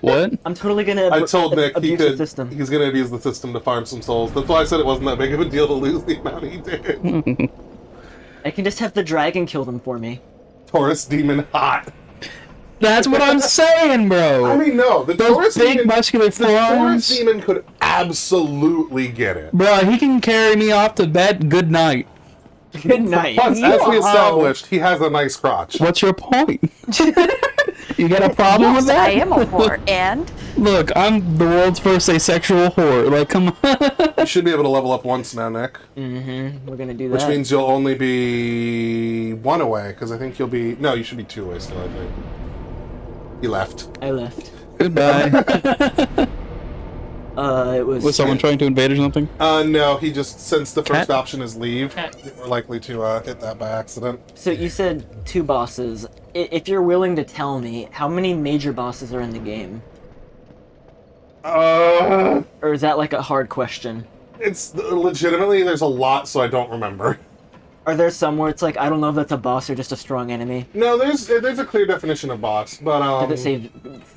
What? I'm totally gonna I told Nick he abuse the could. system. He's gonna abuse the system to farm some souls. That's why I said it wasn't that big of a deal to lose the amount he did. I can just have the dragon kill them for me. Taurus demon hot. That's what I'm saying, bro. I mean, no, the Those Taurus big demon. muscular The Taurus forearms. demon could absolutely get it. Bro, he can carry me off to bed. Good night. Good night. Plus, as we established, he has a nice crotch. What's your point? You got a problem with Yes, that? I am a whore. And Look, I'm the world's first asexual whore. Like, come on. You should be able to level up once now, Nick. We're gonna do that. Which means you'll only be 1 away, because I think you'll be... No, you should be 2 away still, I think. He left. I left. Goodbye. It was. Was someone trying to invade or something? No, he just, since the first Cat? option is leave, we're likely to hit that by accident. So you said 2 bosses. If you're willing to tell me, how many major bosses are in the game? Or is that like a hard question? It's legitimately, there's a lot, so I don't remember. Are there some where it's like, I don't know if that's a boss or just a strong enemy? No, there's a clear definition of boss, but Does it say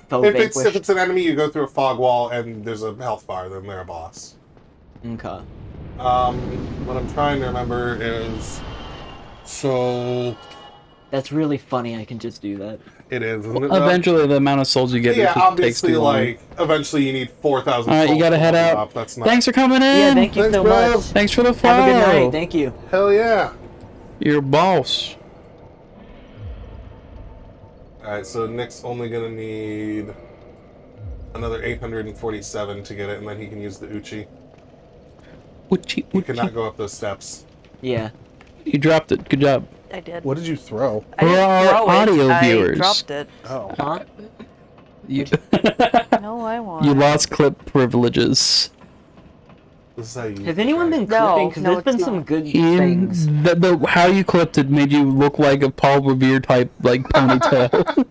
foe if vanquished? it's an enemy, you go through a fog wall and there's a health bar, then they're a boss. Okay. What I'm trying to remember is, so That's really funny, I can just do that. it is, isn't it? though? Eventually, the amount of souls you get Yeah, it just takes obviously, too long. like, eventually you need 4,000 All right, you souls gotta to head level out. up. That's not... Thanks for coming in. Yeah, thank you Thanks, so bro. much. Thanks for the follow. Have a good night, thank you. Hell yeah. You're a boss. Alright, so Nick's only gonna need another 847 to get it, and then he can use the Uchi. Uchi, He Uchi. cannot go up those steps. Yeah. You dropped it. Good job. I did. What did you throw? I For didn't our throw it, audio I viewers. dropped it. Oh. Huh? You, No, I won. you lost clip privileges. This is how you Has anyone been No, clipping? Because no, there's been it's some not. good In things. the how you clipped it made you look like a Paul Revere type like ponytail.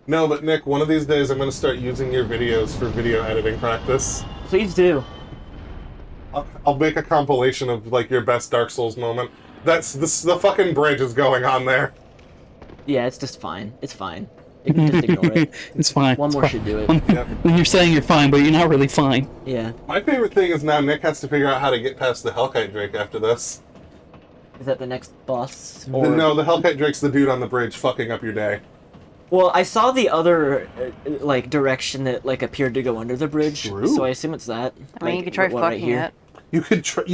No, but Nick, one of these days I'm going to start using your videos for video editing practice. Please do. I'll make a compilation of like your best Dark Souls moment. That's this. The fucking bridge is going on there. Yeah, it's just fine. It's fine. You can just ignore it. It's fine. One it's more fine. should do it. Yep. When you're saying you're fine, but you're not really fine. Yeah. My favorite thing is now Nick has to figure out how to get past the Hellkite Drake after this. Is that the next boss? Or... No, the Hellkite Drake's the dude on the bridge fucking up your day. Well, I saw the other like direction that like appeared to go under the bridge, True. so I assume it's that. I mean, you could try what, fucking it. You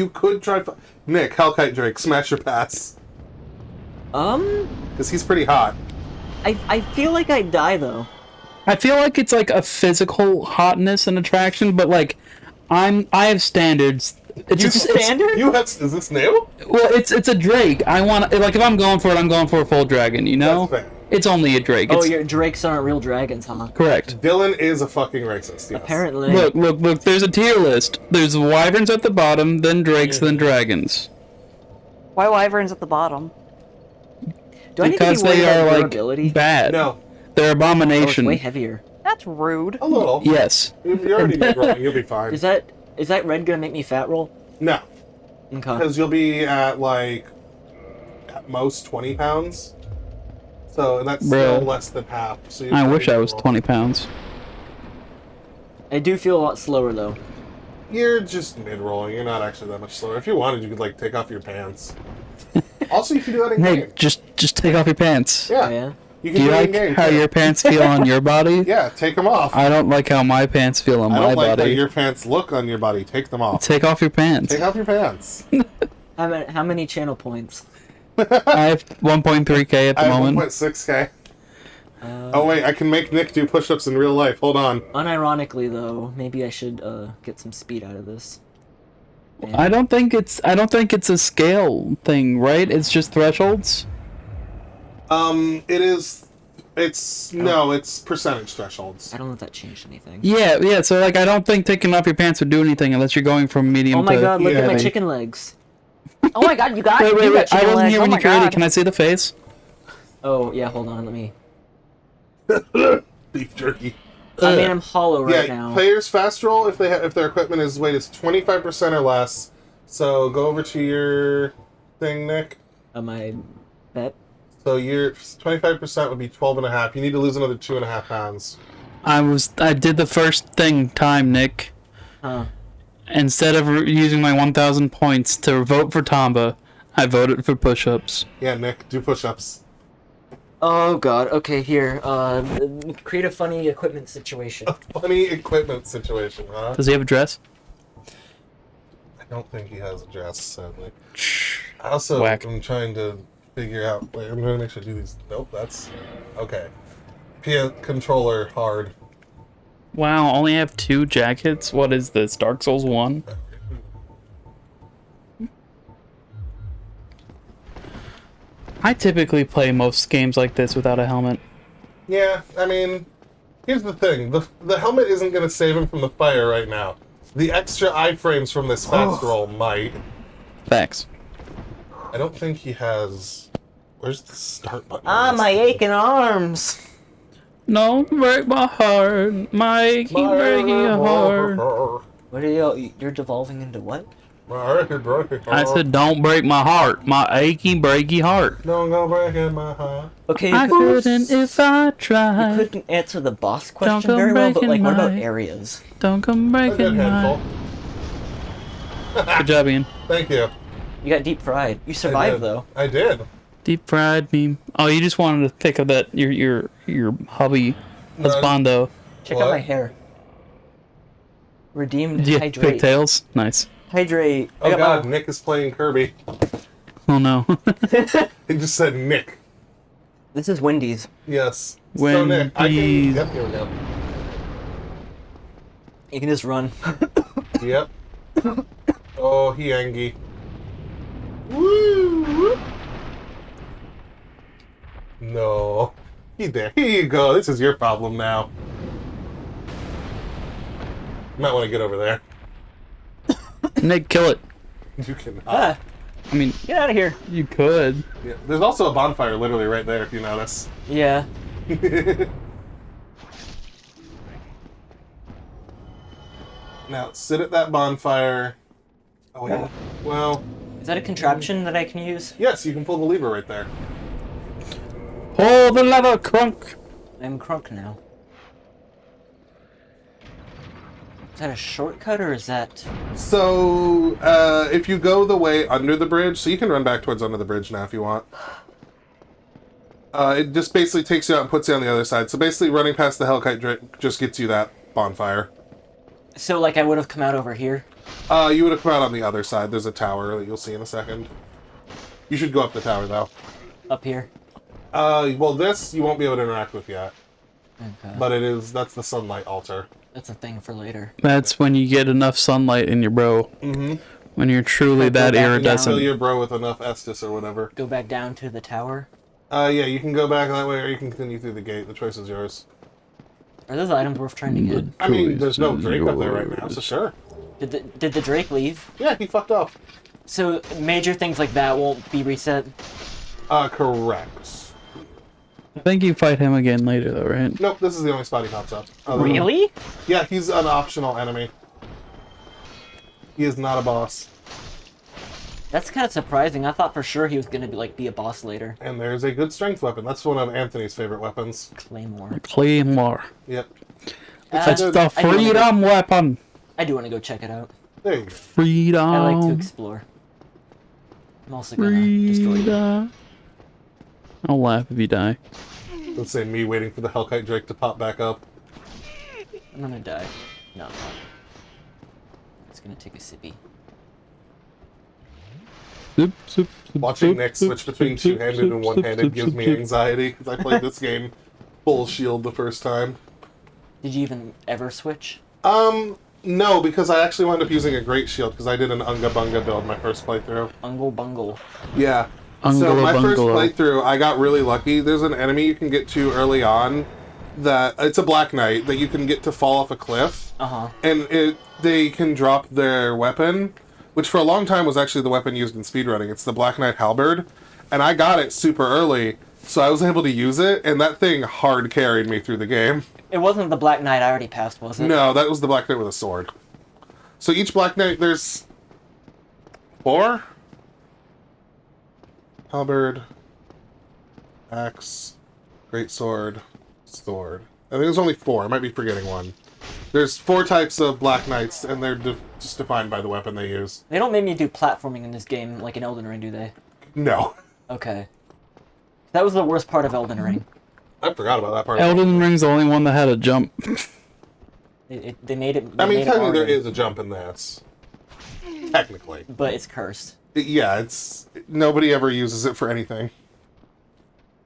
could try. Nick, Hellkite Drake, smash your pass. Because he's pretty hot. I feel like I'd die though. I feel like it's like a physical hotness and attraction, but like I have standards. It's You just standard? You have. Is this new? well, it's a Drake. I want like if I'm going for it, I'm going for a full dragon. You know, That's fair. it's only a Drake. Oh, It's your drakes aren't real dragons, huh? correct. Dylan is a fucking racist. Yes. Apparently. Look. There's a tier list. There's wyverns at the bottom, then drakes, then dragons. Why wyverns at the bottom? Do I need to be Because worried they about are like durability? bad. No, They're Oh, it's abomination. way heavier. That's rude. a little. Yes. You're already mid-rolling. You'll be fine. Is that red gonna make me fat roll? No, Okay. because you'll be at like at most 20 pounds. So and that's still Bruh. less than half. So I wish I was 20 pounds. I do feel a lot slower though. You're just mid-rolling. You're not actually that much slower. If you wanted, you could like take off your pants. Also, you can do that in Hey, game. just take off your pants. Yeah. Oh, yeah. You Do can you do it in like game. how too. your pants feel on your body? Yeah, take them off. I don't like how my pants feel on I my don't like how body. your pants look on your body. Take them off. Take off your pants. Take off your pants. How many channel points? I have 1.3k at I the have moment. 1.6k. Oh wait, I can make Nick do push-ups in real life. Hold on. Unironically though, maybe I should get some speed out of this. I don't think it's a scale thing, right? It's just thresholds. It is. It's percentage thresholds. I don't know if that changed anything. Yeah. So like, I don't think taking off your pants would do anything unless you're going from medium Oh my to. god, look at my heavy. chicken legs. Oh my god, you got Wait. you got I chicken wasn't legs. here Oh when my you created. god. Can I see the face? Oh yeah, hold on, let me. Beef jerky. I mean, I'm hollow right Yeah, now. players fast roll if if their equipment is weighted 25% or less. So go over to your thing, Nick. My bet. So your 25% would be 12.5. You need to lose another 2.5 pounds. I did the first thing time, Nick. Huh. Instead of using my 1,000 points to vote for Tamba, I voted for push-ups. Yeah, Nick, do push-ups. Oh god. Okay, here. Create a funny equipment situation. Funny equipment situation, huh? Does he have a dress? I don't think he has a dress, sadly. I also Whack. am trying to figure out. Wait, I'm going to make sure I do these. Nope, that's okay. PS controller hard. Wow, only have 2 jackets? What is this, Dark Souls 1? I typically play most games like this without a helmet. Yeah, I mean, here's the thing: the helmet isn't going to save him from the fire right now. The extra iframes from this fast roll might. Facts. I don't think he has. Where's the start button? Ah, my aching arms. Don't break my heart, my aching, breaking heart. What are you're devolving into what? I said, don't break my heart, my achy, breaky heart. Don't go breaking my heart. Okay, I couldn't if I tried. couldn't answer the boss question come very well, but breaking like, what about my- areas? Don't come A good breaking handful. my... Good job, Ian. Thank you. You got deep fried. You I survived did. though. I did. Deep fried meme. Oh, you just wanted to pick up that your hubby No, husbando. Check What? out my hair. Redeemed Do you have hydrate. pigtails? Nice. Hydrate. I Oh got god, my- Nick is playing Kirby. Oh no. It just said Nick. This is Wendy's. Yes. So Nick, I can. Wendy's. Yep, here we go. You can just run. Yep. Oh, he Angie. Woo! No. He there. Here you go. This is your problem now. You might want to get over there. Nick, kill it. You cannot. Ah, I mean, get out of here. you could. Yeah. There's also a bonfire literally right there if you notice. Yeah. Now, sit at that bonfire. Oh, yeah. Well, Is that a contraption that I can use? yes, you can pull the lever right there. Pull the lever, crunk. I'm crunk now. Is that a shortcut or is that... So, if you go the way under the bridge, so you can run back towards under the bridge now if you want. It just basically takes you out and puts you on the other side. So basically running past the Hellkite Drake just gets you that bonfire. So, like, I would have come out over here? You would have come out on the other side. There's a tower that you'll see in a second. You should go up the tower, though. Up here? Well, this you won't be able to interact with yet. Okay. But that's the sunlight altar. That's a thing for later. That's when you get enough sunlight in your bro. Mm-hmm. When you're truly that Fill Fill iridescent. your bro with enough Estus or whatever. Go back down to the tower? Yeah, you can go back that way or you can continue through the gate. The choice is yours. Are those items worth trying to get? I mean, there's no Drake up there right now, so sure. Did the Drake leave? Yeah, he fucked off. So, major things like that won't be reset? Correct. I think you fight him again later, though, right? Nope, this is the only spot he pops up. Really? Yeah, he's an optional enemy. He is not a boss. That's kind of surprising. I thought for sure he was gonna be a boss later. And there's a good strength weapon. That's one of Anthony's favorite weapons. Claymore. Claymore. Yep. That's good. the I do wanna go- freedom weapon. I do want to go check it out. There you go. Freedom. I like to explore. I'm also gonna destroy it. Freedom. I'll laugh if you die. Let's say me waiting for the Hellkite Drake to pop back up. I'm gonna die. No, I'm not. It's gonna take a sippy. Zoop, zoop, zoop, Watching zoop, Nick zoop, switch between zoop, two-handed zoop, and zoop, one-handed zoop, gives zoop, me zoop. anxiety, because I played this game full shield the first time. Did you even ever switch? No, because I actually wound up using a Great Shield, because I did an Unga Bunga build my first playthrough. Ungle bungle. Yeah. So Ungolo my first bungalow. playthrough, I got really lucky. There's an enemy you can get to early on that it's a Black Knight that you can get to fall off a cliff, Uh-huh. and they can drop their weapon, which for a long time was actually the weapon used in speedrunning. It's the Black Knight Halberd, and I got it super early, so I was able to use it, and that thing hard carried me through the game. It wasn't the Black Knight I already passed, was it? No, that was the Black Knight with a sword. So each Black Knight, there's 4? Halberd, axe, great sword, sword. I think there's only 4. I might be forgetting one. There's 4 types of Black Knights, and they're just defined by the weapon they use. They don't make me do platforming in this game like in Elden Ring, do they? No. Okay. That was the worst part of Elden Ring. I forgot about that part. Elden Ring's the only one that had a jump. They made it. I mean, made it technically there harder, is a jump in this. Technically. but it's cursed. Yeah, it's... Nobody ever uses it for anything.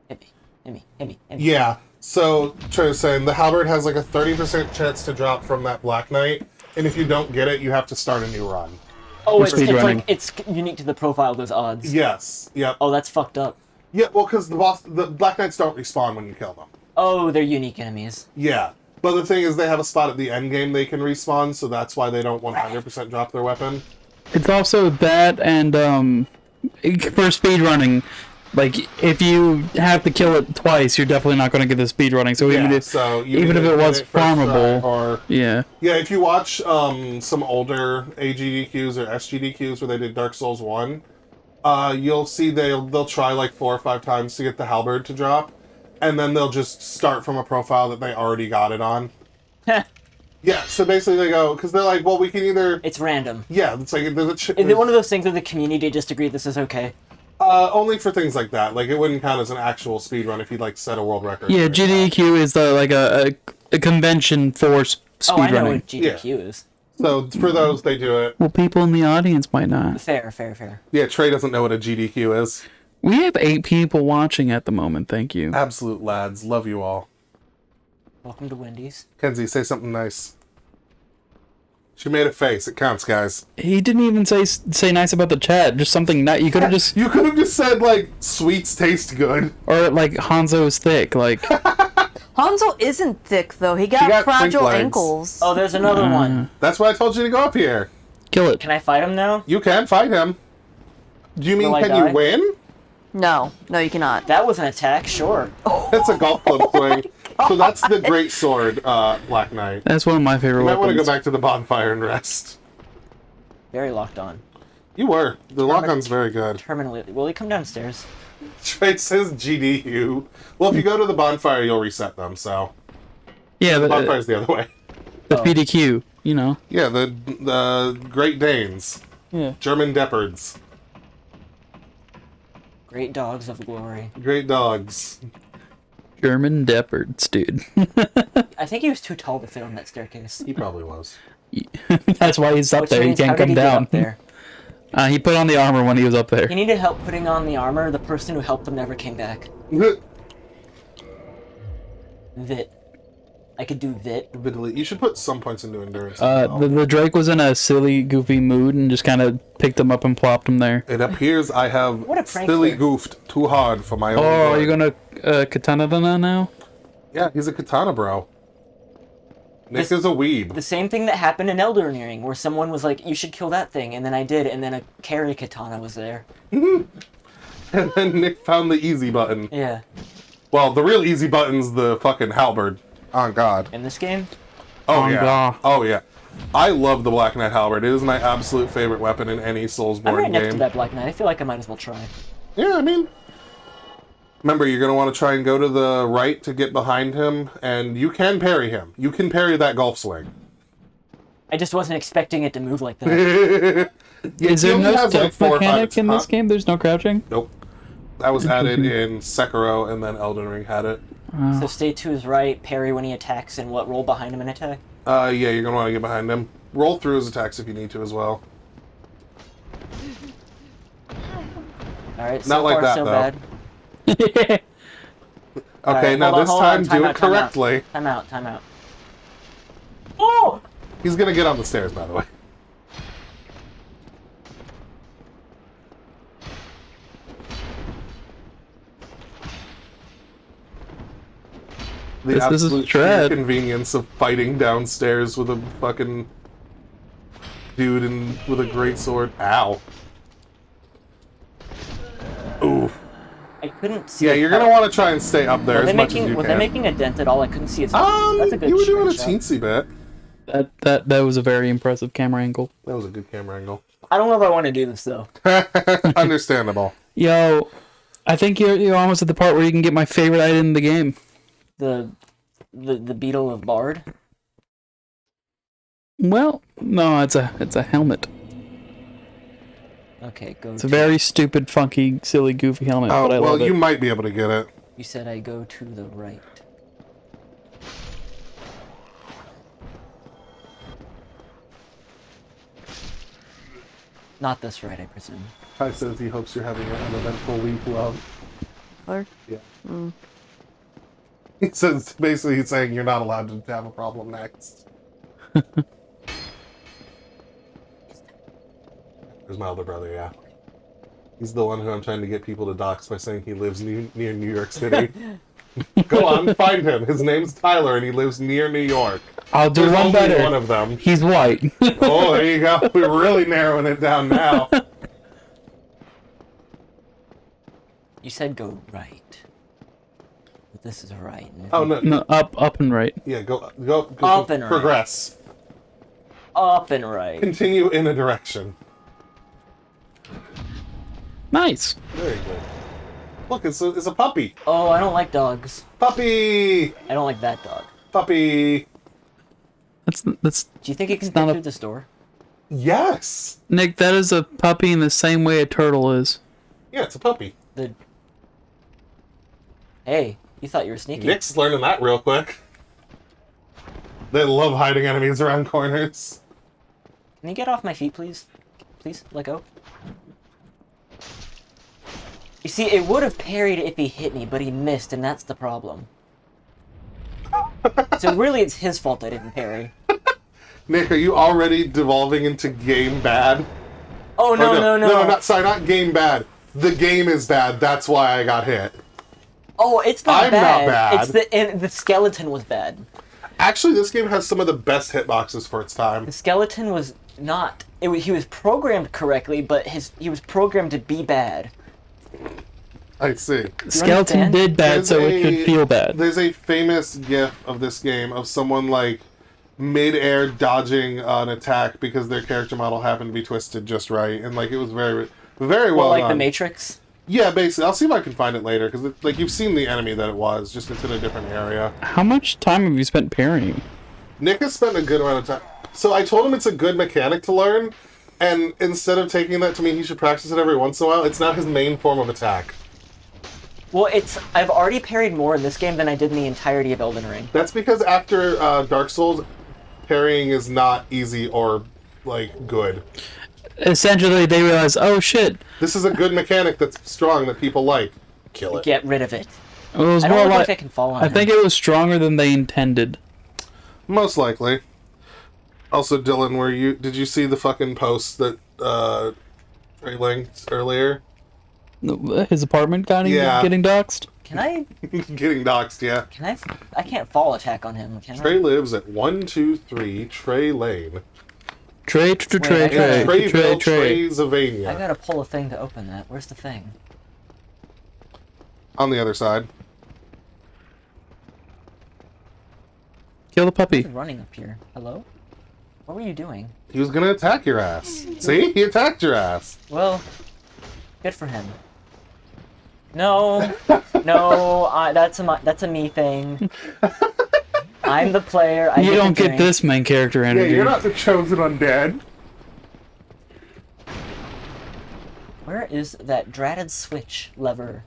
Hit me. Hit me. Yeah. So, Trey was saying, the Halberd has like a 30% chance to drop from that Black Knight, and if you don't get it, you have to start a new run. Oh, it's speedrunning. like it's unique to the profile of those odds. Yes. Yep. Oh, that's fucked up. Yeah, well, because the Black Knights don't respawn when you kill them. Oh, they're unique enemies. Yeah. But the thing is, they have a spot at the end game they can respawn, so that's why they don't 100% drop their weapon. It's also that, and for speedrunning, like if you have to kill it twice, you're definitely not going to get the speedrunning. So even if so you even if either it get was first try farmable, or yeah. yeah, if you watch some older AGDQs or SGDQs where they did Dark Souls 1, you'll see they'll try like 4 or 5 times to get the Halberd to drop, and then they'll just start from a profile that they already got it on. Yeah, so basically they go, because they're like, well, we can either... It's random. Yeah, it's like, there's a... Is it one of those things where the community just agreed this is okay? Only for things like that. Like, it wouldn't count as an actual speedrun if you like, set a world record. Yeah, or anything. GDQ is like a convention for Oh, I know speedrunning. what GDQ is. So for those, they do it. Well, people in the audience might not. Fair. Yeah, Trey doesn't know what a GDQ is. We have 8 people watching at the moment. Thank you. Absolute lads. Love you all. Welcome to Wendy's. Kenzie, say something nice. She made a face. It counts, guys. He didn't even say nice about the chat. Just something nice. You could have just, You could have just said, like, sweets taste good. or like Hanzo is thick. Like, Hanzo isn't thick though. He got, got fragile twink legs. ankles. Oh, there's another one. That's why I told you to go up here. kill it. Can I fight him now? You can fight him. Do you mean Will I can die? you win? No, you cannot. That was an attack, sure. That's a golf club swing. So that's the great sword, Black Knight. That's one of my favorite You might want to weapons. go back to the bonfire and rest. Very locked on. You were. The lock-on's very good. Terminally. Will he come downstairs? Trey says GDU. Well, if you go to the bonfire, you'll reset them, so... Yeah, The the bonfire's the other way. PDQ. You know. Yeah, the Great Danes. Yeah. German Deppards. Great dogs of glory. Great dogs. German Deppards, dude. I think he was too tall to fit on that staircase. He probably was. That's why he's up Which there. He means, how can't did come he get down. up there? He put on the armor when he was up there. He needed help putting on the armor. The person who helped him never came back. Vit. I could do Vit. You should put some points into endurance. The Drake was in a silly, goofy mood and just kind of picked him up and plopped him there. It appears I have What a prankster. silly goofed too hard for my own Oh, are good. you gonna katana them now? Yeah, he's a katana bro. Nick This- is a weeb. The same thing that happened in Elden Ring, where someone was like, you should kill that thing, and then I did, and then a carry katana was there. And then Nick found the easy button. Yeah. Well, the real easy button's the fucking halberd. On God. In this game? Oh, On yeah. God. Oh, yeah. I love the Black Knight halberd. It is my absolute favorite weapon in any I'm Soulsborne right game. next to that Black Knight. I feel like I might as well try. Yeah, I mean... Remember, you're going to want to try and go to the right to get behind him, and you can parry him. You can parry that golf swing. I just wasn't expecting it to move like that. Is there he no only has, like, stealth 4 or 5 mechanic in this huh? game? There's no crouching? Nope. That was added in Sekiro, and then Elden Ring had it. So stay to his right, parry when he attacks, and what, roll behind him and attack? Yeah, you're going to want to get behind him. Roll through his attacks if you need to as well. Alright, so Not like far that, so though. bad. Okay, Alright, now hold on, this hold on, time time do out, it time out. correctly. Time out. Oh! He's going to get on the stairs, by the way. The This is absolute sheer dread. convenience of fighting downstairs with a fucking dude with a great sword. Ow. Ooh. I couldn't see Yeah, it you're cut. gonna want to try and stay up there Was as they much as making you was can. they making a dent at all? I couldn't see it. That's a good you were doing a shot. teensy bit. That was a very impressive camera angle. That was a good camera angle. I don't know if I want to do this though. Understandable. Yo, I think you're almost at the part where you can get my favorite item in the game. The beetle of Bard. Well, no, it's a helmet. Okay, go. It's a very stupid, funky, silly, goofy helmet, Oh, but I well, love it. you might be able to get it. You said I go to the right. Not this right, I presume. Ty says he hopes you're having an eventful week, love. Or- Yeah. He says, basically, he's saying you're not allowed to have a problem next. There's my older brother, yeah. He's the one who I'm trying to get people to dox by saying he lives near New York City. Go on, find him. His name's Tyler, and he lives near New York. I'll do There's one only better. one of them. He's white. Oh, there you go. We're really narrowing it down now. You said go right. But this is right. and if Oh, you- no. No, up and right. Yeah, go Up and right. progress. Up and right. Continue in a direction. Nice. Very good. Look, it's a puppy. Oh, I don't like dogs. Puppy! I don't like that dog. Puppy! That's Do you think it can It's not fit a- through this door? Yes! Nick. That is a puppy in the same way a turtle is. Yeah, it's a puppy. Hey, you thought you were sneaky. Nick's learning that real quick. They love hiding enemies around corners. Can you get off my feet, please? Please, let go. You see, it would have parried if he hit me, but he missed, and that's the problem. So really, it's his fault I didn't parry. Nick, are you already devolving into game bad? Oh, no, no, no. Not game bad. The game is bad. That's why I got hit. Oh, it's not I'm bad. not bad. It's the skeleton was bad. Actually, this game has some of the best hitboxes for its time. The skeleton was not. He was programmed correctly, but he was programmed to be bad. I see. Skeleton understand? did bad, so it should feel bad. There's a famous gif of this game of someone like mid-air dodging an attack because their character model happened to be twisted just right, and like it was very, very well Like done. the Matrix. Yeah, basically. I'll see if I can find it later because like you've seen the enemy that it was, just it's in a different area. How much time have you spent parrying? Nick has spent a good amount of time. So I told him it's a good mechanic to learn, and instead of taking that to mean he should practice it every once in a while, it's not his main form of attack. Well, I've already parried more in this game than I did in the entirety of Elden Ring. That's because after Dark Souls, parrying is not easy or, like, good. Essentially, they realize, oh shit. This is a good mechanic that's strong that people like. Kill it. Get rid of it. It was I more don't like think I can fall on I think it was stronger than they intended. Most likely. Also, Dylan, did you see the fucking post that Trey linked earlier? His apartment getting doxxed? Can I? Getting doxxed, yeah. Can I? I can't fall attack on him. Can Trey I? lives at 123 Trey Lane. Trey. In Treyville, Treyzavania. I gotta pull a thing to open that. Where's the thing? On the other side. Kill the puppy. Who's running up here? Hello? What were you doing? He was gonna attack your ass. See? He attacked your ass. Well, good for him. No, no, that's a me thing. I'm the player. I You don't the get drink. this main character energy. the chosen undead. Where is that dratted switch lever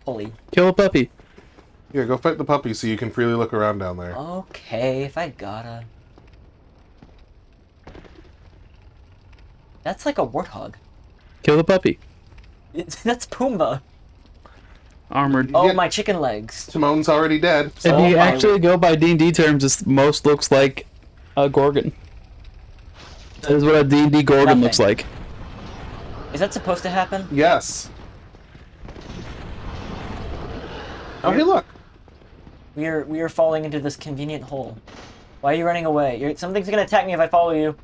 pulley? Kill a puppy. Yeah, go fight the puppy so you can freely look around down there. Okay, if I gotta. That's like a warthog. Kill the puppy. That's Pumbaa. Armored. Oh, Yeah. my chicken legs. Simone's already dead. If Oh you my- actually go by D&D terms, this most looks like a Gorgon. That is what a D&D Gorgon Nothing. looks like. Is that supposed to happen? Yes. Oh, hey, look. We are falling into this convenient hole. Why are you running away? Something's gonna attack me if I follow you.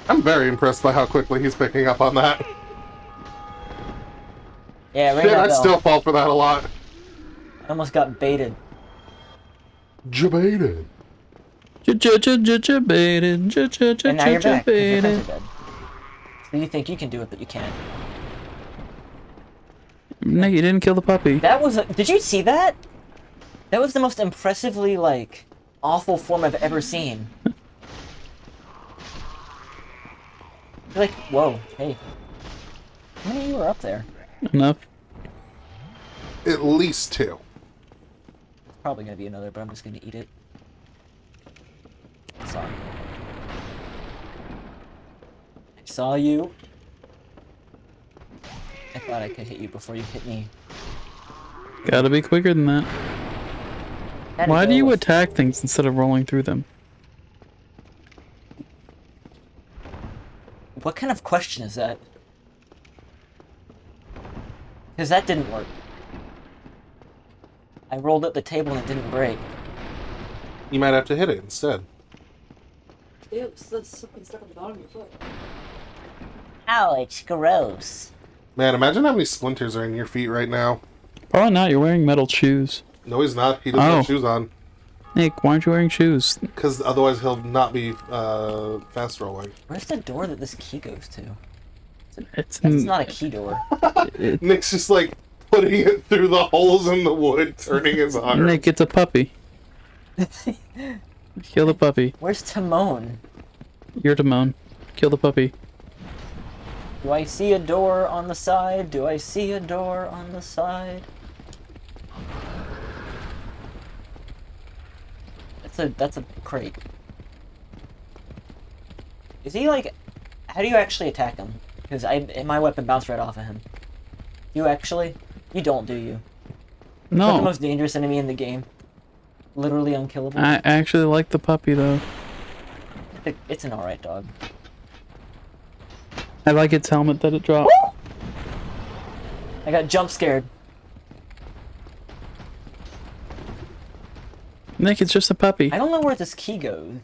I'm very impressed by how quickly he's picking up on that. Yeah, ring Shit, that I'd bell. still fall for that a lot. I almost got baited. Jebaited. And now you're back. 'cause your friends Baited. are dead. So you think you can do it, but you can't. No, you didn't kill the puppy. That was did you see that? That was the most impressively, like, awful form I've ever seen. You're like, whoa, hey. How many of you are up there? Enough. At least 2. Probably gonna be another, but I'm just gonna eat it. Sorry. I saw you. I thought I could hit you before you hit me. Gotta be quicker than that. Had to Why do go you with- attack things instead of rolling through them? What kind of question is that? Because that didn't work. I rolled up the table and it didn't break. You might have to hit it instead. Ew, that's something stuck on the bottom of your foot. Ow, it's gross. Man, imagine how many splinters are in your feet right now. Probably not. You're wearing metal shoes. No, he's not. He doesn't Oh. have shoes on. Nick, why aren't you wearing shoes? Because otherwise he'll not be fast rolling. Where's the door that this key goes to? It's That's not a key door. Nick's just like putting it through the holes in the wood, turning his arm. Nick, it's a puppy. Kill the puppy. Where's Timon? You're Timon. Kill the puppy. Do I see a door on the side? Do I see a door on the side? That's a crate. Is he like... How do you actually attack him? Because my weapon bounced right off of him. You actually? You don't, do you? Is that the No. most dangerous enemy in the game? Literally unkillable? I actually like the puppy, though. It's an alright dog. I like its helmet that it dropped. I got jump scared. Nick, it's just a puppy. I don't know where this key goes.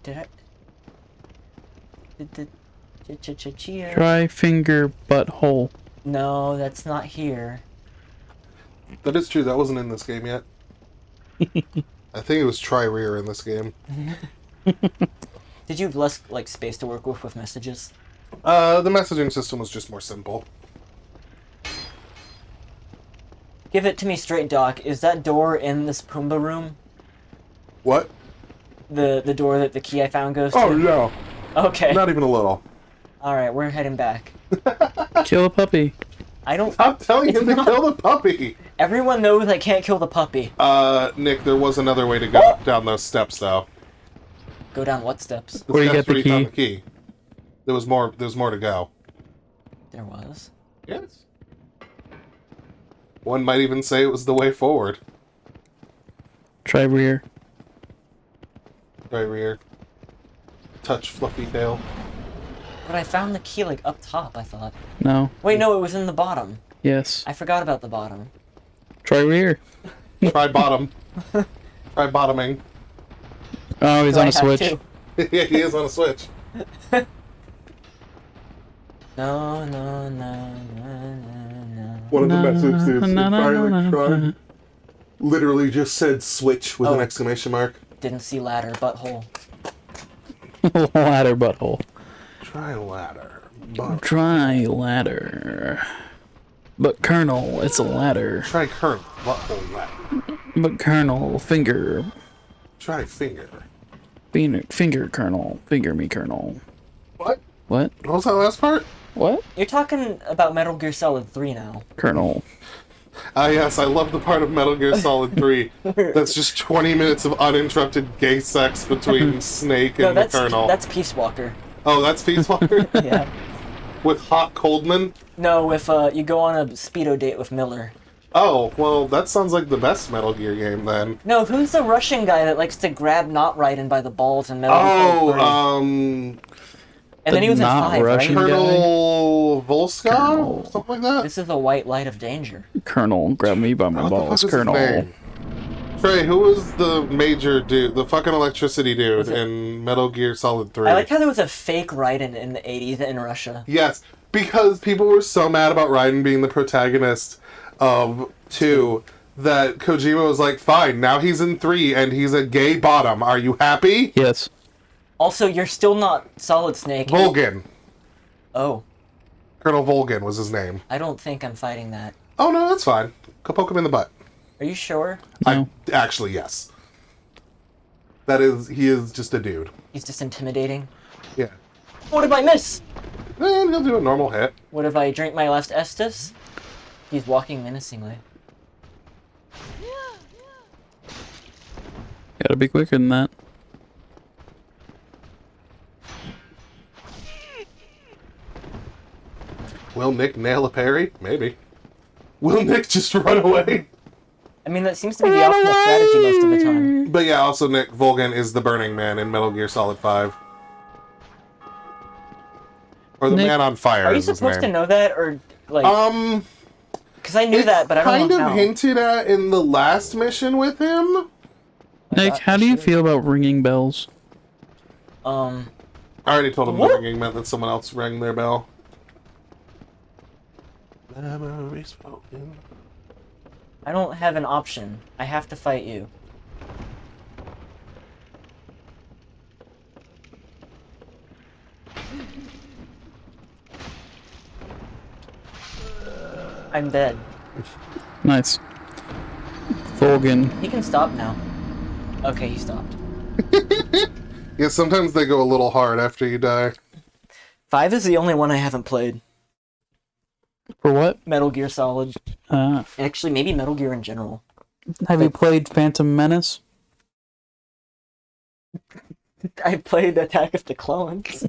Did I... Chia? Try finger butthole. No, that's not here. That is true. That wasn't in this game yet. I think it was try rear in this game. Did you have less like space to work with messages? The messaging system was just more simple. Give it to me straight, Doc. Is that door in this Pumbaa room? What? The door that the key I found goes to? Oh no, Okay. not even a little. Alright, we're heading back. Kill a puppy. I don't... I'm telling him It's to not- kill the puppy. Everyone knows I can't kill the puppy. Nick, there was another way to go down those steps, though. Go down what steps? The Where you steps get the where found key. the key. There was more to go. There was. Yes. One might even say it was the way forward. Try rear. Right rear. Touch fluffy tail. But I found the key like up top, I thought. No. Wait, no, it was in the bottom. Yes. I forgot about the bottom. Try rear. Try bottom. Try bottoming. Oh, he's So on I a have switch. to. Yeah, he is on a switch. No, no, no, no, no, no. One of the Na, messages is na, na, finally na, na, tried. Literally just said switch with Oh. an exclamation mark. Didn't see ladder, butthole. Ladder butthole. Try ladder. Bottom. Try ladder. But Colonel, it's a ladder. Try current. Butthole ladder. But Colonel, finger. Try finger. Finger, Colonel. Finger me, Colonel. What? What? What was that last part? What? You're talking about Metal Gear Solid 3 now. Colonel. Ah, yes, I love the part of Metal Gear Solid 3 that's just 20 minutes of uninterrupted gay sex between Snake No, and the that's Colonel. Peace Walker. Oh, that's Peace Walker? Yeah. With Hot Coldman? No, if you go on a speedo date with Miller. Oh, well, that sounds like the best Metal Gear game then. No, who's the Russian guy that likes to grab Not Raiden by the balls in Metal Gear Oh, Solid 3? And then he was in not 5, Russian right? guy? Colonel Volskov? Colonel. Something like that? This is the white light of danger. Colonel, grab me by my What the fuck balls, is his Colonel. name? Trey, who was the major dude, the fucking electricity dude Was it- in Metal Gear Solid 3? I like how there was a fake Raiden in the 80s in Russia. Yes, because people were so mad about Raiden being the protagonist of 2 that Kojima was like, fine, now he's in 3 and he's a gay bottom. Are you happy? Yes. Also, you're still not Solid Snake. Volgin. Oh, Colonel Volgin was his name. I don't think I'm fighting that. Oh, no, that's fine. Go poke him in the butt. Are you sure? No. Actually, yes. He is just a dude. He's just intimidating. Yeah. What if I miss? And he'll do a normal hit. What if I drink my last Estus? He's walking menacingly. Gotta be quicker than that. Will Nick nail a parry? Maybe. Will Nick just run away? I mean, that seems to be the optimal strategy most of the time. But yeah, also Nick Volgin is the Burning Man in Metal Gear Solid 5. Or the Nick- Man on Fire Are you is his supposed to name. know that, or like? Because I knew It's that, but I don't kind know of how. hinted at in the last mission with him. Nick, thought how I do you should. feel about ringing bells? I already told him What? the ringing meant that someone else rang their bell. Memories spoken. I don't have an option. I have to fight you. I'm dead. Nice. Volgin. He can stop now. Okay, he stopped. Yeah, sometimes they go a little hard after you die. 5 is the only one I haven't played. For what? Metal Gear Solid. Actually, maybe Metal Gear in general. Have you played Phantom Menace? I played Attack of the Clones.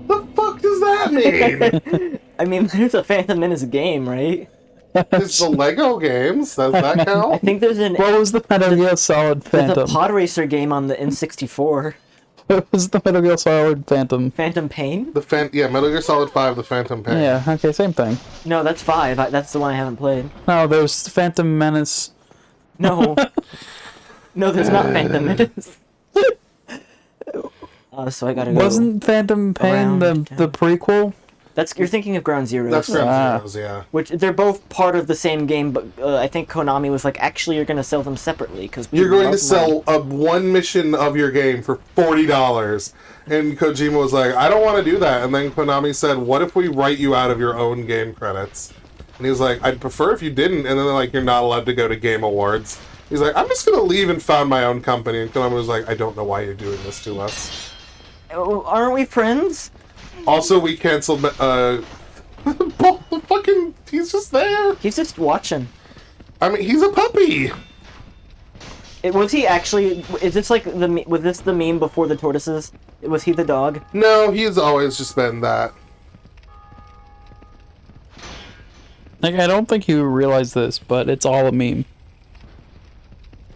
The fuck does that mean? I mean, there's a Phantom Menace game, right? It's the Lego games. Does that I count? think there's What was the Metal Gear Solid there's a Phantom? pod racer game on the N64. What was the Metal Gear Solid Phantom? Phantom Pain? Yeah, Metal Gear Solid 5, the Phantom Pain. Yeah, okay, same thing. No, that's 5. That's the one I haven't played. No, there's Phantom Menace. No. No, there's not Phantom Menace. So I gotta go. Wasn't Phantom Pain around the prequel? You're thinking of Ground Zeroes. That's Ground Ah. Zeroes, yeah. Which they're both part of the same game, but I think Konami was like, actually, you're gonna sell them separately because You're going to sell one mission of your game for $40. And Kojima was like, I don't want to do that. And then Konami said, what if we write you out of your own game credits? And he was like, I'd prefer if you didn't. And then they're like, you're not allowed to go to Game Awards. He's like, I'm just going to leave and found my own company. And Konami was like, I don't know why you're doing this to us. Aren't we friends? Also, we canceled... fucking... He's just there. He's just watching. I mean, he's a puppy. Was he actually? Is this like was this the meme before the tortoises? Was he the dog? No, he's always just been that. Like, I don't think you realize this, but it's all a meme.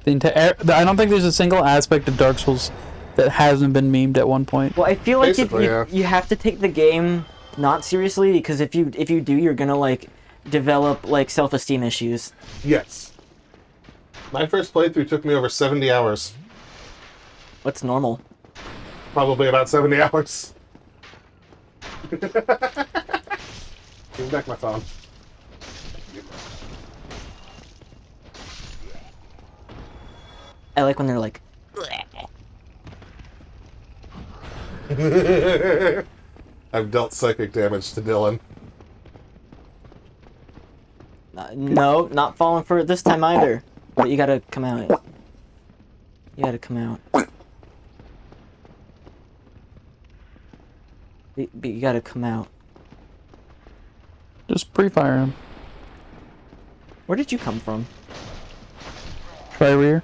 I don't think there's a single aspect of Dark Souls that hasn't been memed at one point. Well, I feel like Basically, yeah. you have to take the game not seriously because if you do, you're gonna like develop like self-esteem issues. Yes. My first playthrough took me over 70 hours. What's normal? Probably about 70 hours. Give me back my phone. I like when they're like. I've dealt psychic damage to Dylan. No, not falling for it this time either. But you gotta come out. You gotta come out. But you gotta come out. Just pre-fire him. Where did you come from? Try rear.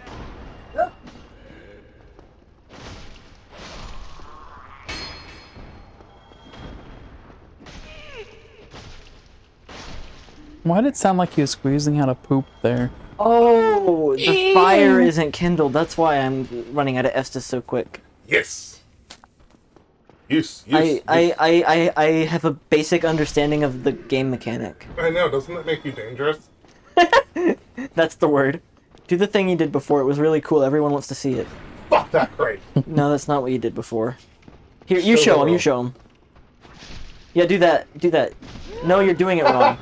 Why did it sound like he was squeezing out a poop there? Oh, the fire isn't kindled. That's why I'm running out of Estus so quick. Yes. I have a basic understanding of the game mechanic. I know. Doesn't that make you dangerous? That's the word. Do the thing you did before. It was really cool. Everyone wants to see it. Fuck that crate. No, that's not what you did before. Here, you show him. You show him. Yeah, do that. Do that. No, you're doing it wrong.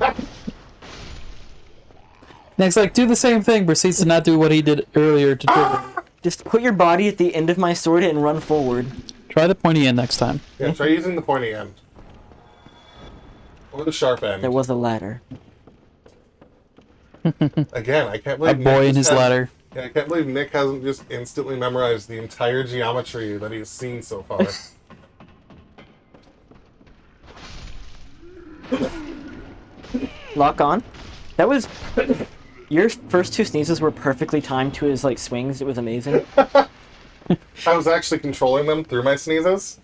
Next, like, do the same thing, proceeds to not do what he did earlier to trigger. Just put your body at the end of my sword and run forward. Try the pointy end next time. Yeah, try using the pointy end. Or the sharp end. There was a ladder. Again, I can't A believe boy Nick and his just has- ladder. Yeah, I can't believe Nick hasn't just instantly memorized the entire geometry that he's seen so far. Lock on. That was... Your first two sneezes were perfectly timed to his, like, swings. It was amazing. I was actually controlling them through my sneezes.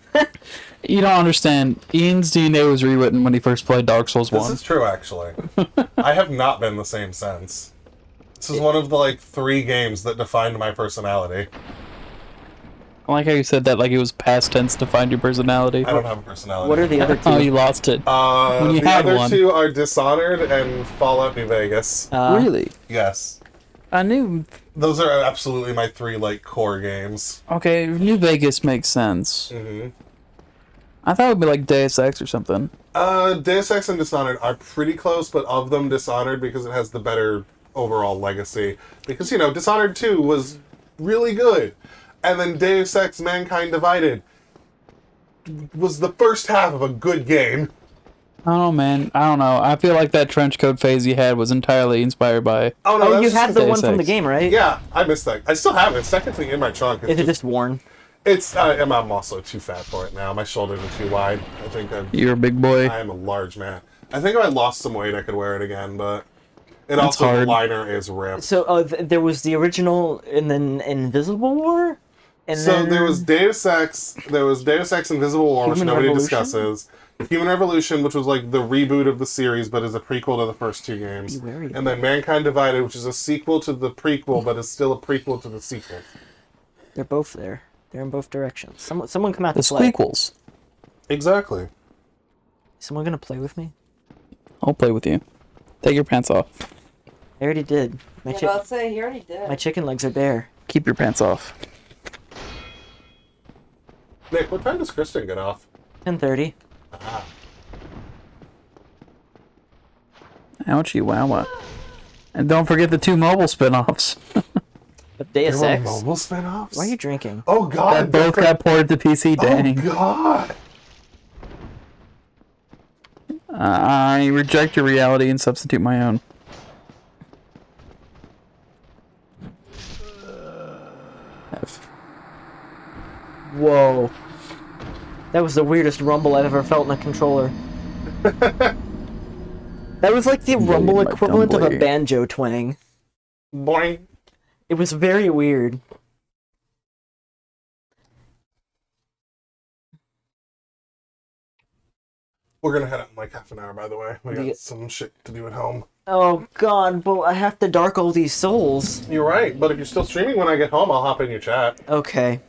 You don't understand. Ian's DNA was rewritten when he first played Dark Souls This 1. is true, actually. I have not been the same since. This is one of the, like, 3 games that defined my personality. I like how you said that like it was past tense to find your personality. I don't have a personality. What are the other two? Oh, you lost it. when you the had other one. 2 are Dishonored and Fallout New Vegas. Really? Yes. I knew... Those are absolutely my 3, like, core games. Okay, New Vegas makes sense. Mm-hmm. I thought it would be like Deus Ex or something. Deus Ex and Dishonored are pretty close, but of them, Dishonored, because it has the better overall legacy. Because, you know, Dishonored 2 was really good. And then Deus Ex Mankind Divided was the first half of a good game. I don't know, man. I don't know. I feel like that trench coat phase you had was entirely inspired by... Oh, no, Oh, that's you just had the Deus one from the Ex. game, right? Yeah, I missed that. I still have it. It's technically in my trunk. Is it just worn? It's. I'm also too fat for it now. My shoulders are too wide. I think You're a big boy. I am a large man. I think if I lost some weight, I could wear it again, but it That's also hard. the liner is ripped. So, there was the original and then Invisible War? And So then there was Deus Ex Invisible War, which Human nobody Revolution? discusses. Human Revolution, which was like the reboot of the series, but is a prequel to the first two games. Be wary of And then Mankind Divided, which is a sequel to the prequel, but is still a prequel to the sequel. They're both there. They're in both directions. Someone come out The to play. squeakles. Exactly. Someone gonna play with me? I'll play with you. Take your pants off. I already did. My, say he already did. my chicken legs are bare. Keep your pants off. Nick, what time does Kristen get off? 10:30. Ah. Ouchie wowa. And don't forget the 2 mobile spin-offs. But There Deus were Ex. mobile spin-offs? Why are you drinking? Oh god! That both got ported to PC, dang. Oh god! I reject your reality and substitute my own. Whoa. That was the weirdest rumble I've ever felt in a controller. That was like the rumble my equivalent of a dumbly. banjo twang. Boing. It was very weird. We're gonna head out in like half an hour, by the way. We got Yeah. some shit to do at home. Oh god, but I have to dark all these souls. You're right, but if you're still streaming when I get home, I'll hop in your chat. Okay.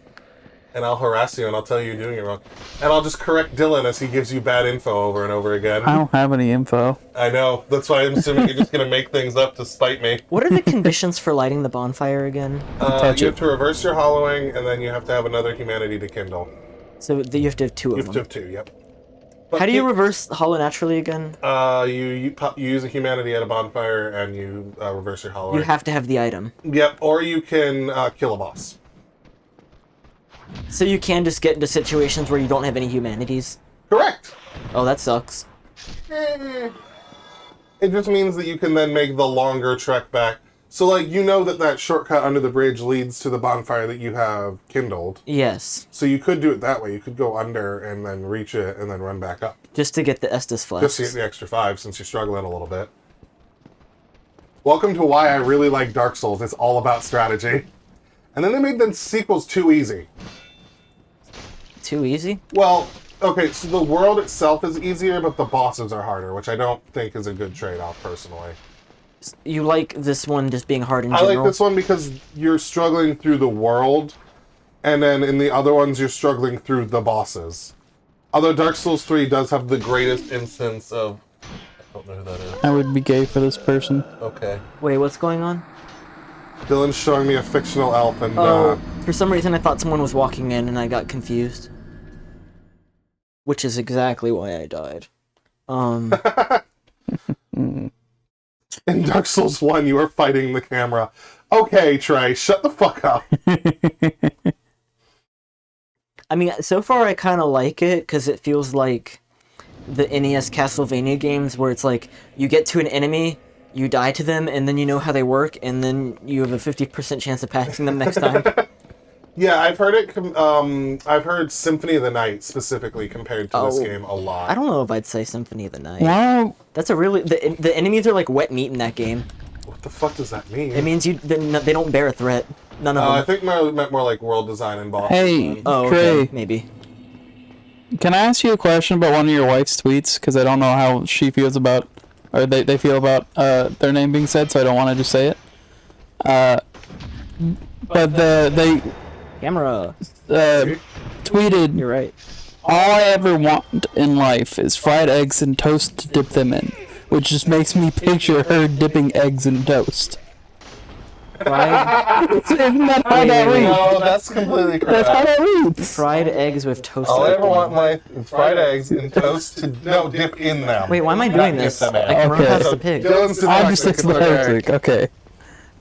And I'll harass you and I'll tell you you're doing it wrong. And I'll just correct Dylan as he gives you bad info over and over again. I don't have any info. I know. That's why I'm assuming you're just gonna make things up to spite me. What are the conditions for lighting the bonfire again? Touch You it. have to reverse your hollowing, and then you have to have another humanity to kindle. So you have to have 2 You of have to them. have two, yep. But How do you reverse hollow naturally again? you use a humanity at a bonfire, and you reverse your hollowing. You have to have the item. Yep, or you can kill a boss. So you can just get into situations where you don't have any humanities. Correct! Oh, that sucks. It just means that you can then make the longer trek back. So, like, you know that shortcut under the bridge leads to the bonfire that you have kindled. Yes. So you could do it that way. You could go under and then reach it and then run back up. Just to get the Estus flasks. Just to get the extra 5 since you're struggling a little bit. Welcome to why I really like Dark Souls. It's all about strategy. And then they made the sequels too easy. Too easy? Well, okay, so the world itself is easier, but the bosses are harder, which I don't think is a good trade-off, personally. You like this one just being hard in I general? like this one because you're struggling through the world, and then in the other ones, you're struggling through the bosses. Although Dark Souls 3 does have the greatest instance of... I don't know who that is. I would be gay for this person. Okay. Wait, what's going on? Dylan's showing me a fictional elf, and Oh, for some reason I thought someone was walking in and I got confused. Which is exactly why I died. in Dark Souls 1, you are fighting the camera. Okay, Trey, shut the fuck up. I mean, so far I kind of like it, because it feels like the NES Castlevania games, where it's like, you get to an enemy, you die to them, and then you know how they work, and then you have a 50% chance of passing them next time. Yeah, I've heard it. I've heard Symphony of the Night specifically compared to this Oh, game a lot. I don't know if I'd say Symphony of the Night. Wow. That's a really... The enemies are like wet meat in that game. What the fuck does that mean? It means they don't bear a threat. None of I them. think it meant more like world design and boss Hey, design. Oh, Trey, okay, maybe. can I ask you a question about one of your wife's tweets? Because I don't know how she feels about, or they feel about their name being said, so I don't want to just say it. But they Camera. tweeted, You're right. all I ever want in life is fried eggs and toast to dip them in, which just makes me picture her dipping eggs in toast. Fried, Isn't that how Wait, that wait, wait. reads? No, that's completely That's how correct. that reads. fried eggs with toast. All I ever dipping. want in life is fried eggs and toast to dip in them. Wait, why am I Not doing dip this? them in. I can run Okay. past the pig. Dylan's I'm just dyslexic, it's okay. dyslexic. Okay.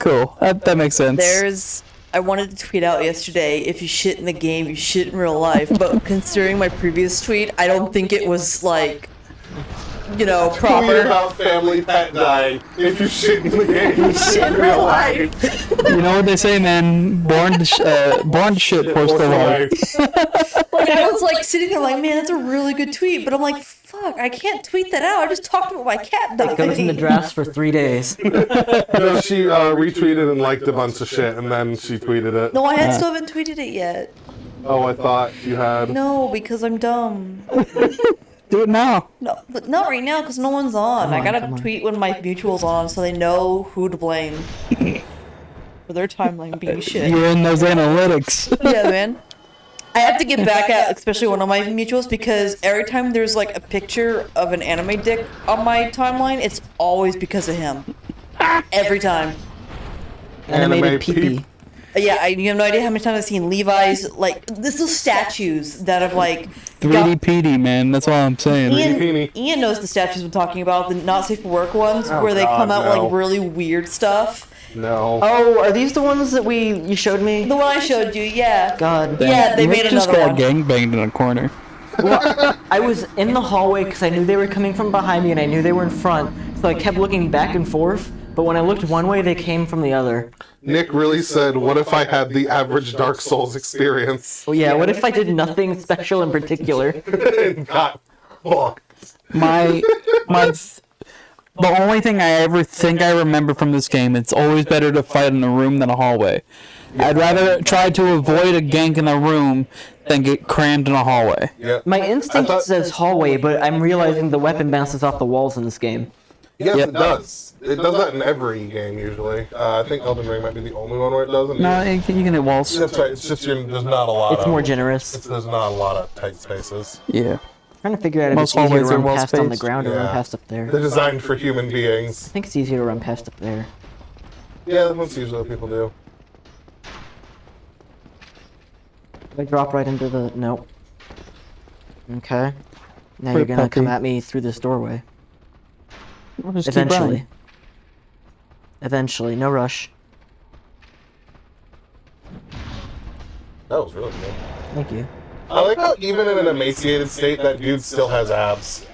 Cool. That makes sense. I wanted to tweet out yesterday, if you shit in the game, you shit in real life. But considering my previous tweet, I don't think it was like you know, Tweet proper. about family pet dying if you shit in the game. Shit in real life. You know what they say, man? Born to shit, forced to life. Like, I was like sitting there like, man, that's a really good tweet. But I'm like, fuck, I can't tweet that out. I just talked about my cat dying. It goes in the drafts for 3 days. No, she retweeted and liked a bunch of shit, and then she tweeted it. No, I still haven't tweeted it yet. Oh, I thought you had. No, because I'm dumb. Do it now. No, but not right now because no one's on. I gotta tweet when my mutual's on so they know who to blame for their timeline being shit. You're in those analytics. Yeah, man. I have to get back at especially one of my mutuals because every time there's like a picture of an anime dick on my timeline, it's always because of him. Every time. Animated pee-pee. Yeah, you have no idea how many times I've seen Levi's, like, this is statues that have, like... 3D PD, man. That's all I'm saying. Ian knows the statues I'm talking about, the not safe for work ones, where they come out with, like, really weird stuff. No. Oh, are these the ones that you showed me? The one I showed you, yeah. God. Yeah, they Nick made just another got one. gangbanged in a corner. Well, I was in the hallway because I knew they were coming from behind me and I knew they were in front, so I kept looking back and forth, but when I looked one way, they came from the other. Nick really said, what if I had the average Dark Souls experience? Oh yeah, what if I did nothing special in particular? And got fucked. The only thing I ever think I remember from this game, it's always better to fight in a room than a hallway. I'd rather try to avoid a gank in a room than get crammed in a hallway. Yeah. My instinct says hallway, but I'm realizing the weapon bounces off the walls in this game. Yes, Yep. it does. It does that in every game usually. I think Elden Ring might be the only one where it doesn't. No, you can hit walls. That's right. It's just there's not a lot. It's more generous. There's not a lot of tight spaces. Yeah. Trying to figure out if Most it's easier to hallways are run well past on the spaced. ground or run Yeah. past up there. They're designed for human beings. I think it's easier to run past up there. Yeah, that's usually what people do. Did I drop right into the... Nope. Okay. Now Pretty you're gonna come puppy. at me through this doorway. We'll just keep Eventually. running. Eventually, no rush. That was really good. Thank you. I like how even in an emaciated state, that dude still has abs.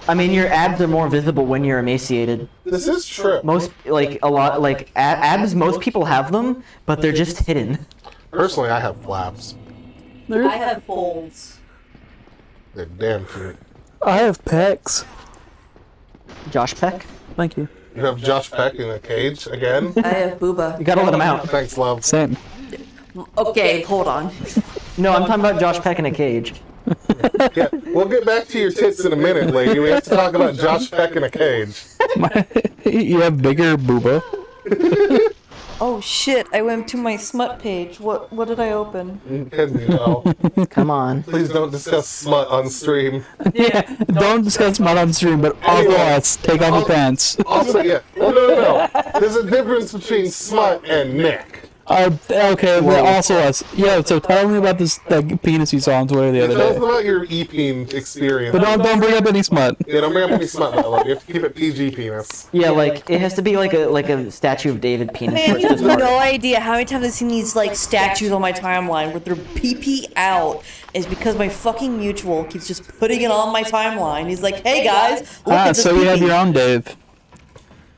I mean, your abs are more visible when you're emaciated. This is true. Most, like, a lot, like, abs, most people have them, but they're just hidden. Personally, I have flaps. I have folds. They're damn cute. I have pecs. Josh Peck? Thank you. You have Josh Peck in a cage again? I have booba. You gotta let him out. Thanks, love. Same. Okay, hold on. No, I'm talking about Josh Peck in a cage. Yeah, we'll get back to your tits in a minute, lady. We have to talk about Josh Peck in a cage. You have bigger booba. Oh shit, I went to my smut page. What did I open? Kenzie, no. Come on. Please don't discuss smut on stream. Yeah. Don't discuss mud on stream, but also us. Take off your pants. Also, yeah. Oh, no. There's a difference between smut and Nick. Okay, well, also us. Yeah, so tell me about this penis you saw on Twitter the other Tell us day. about your e-peen experience. But don't bring up any smut. Yeah, don't bring up any smut, my love. You have to keep it PG penis. Yeah, like, it has to be like a statue of David penis. Man, for it you to have start. no idea how many times I've seen these like statues on my timeline with their pee out is because my fucking mutual keeps just putting it on my timeline. He's like, hey guys, look at this So you have pee-pee." your own Dave.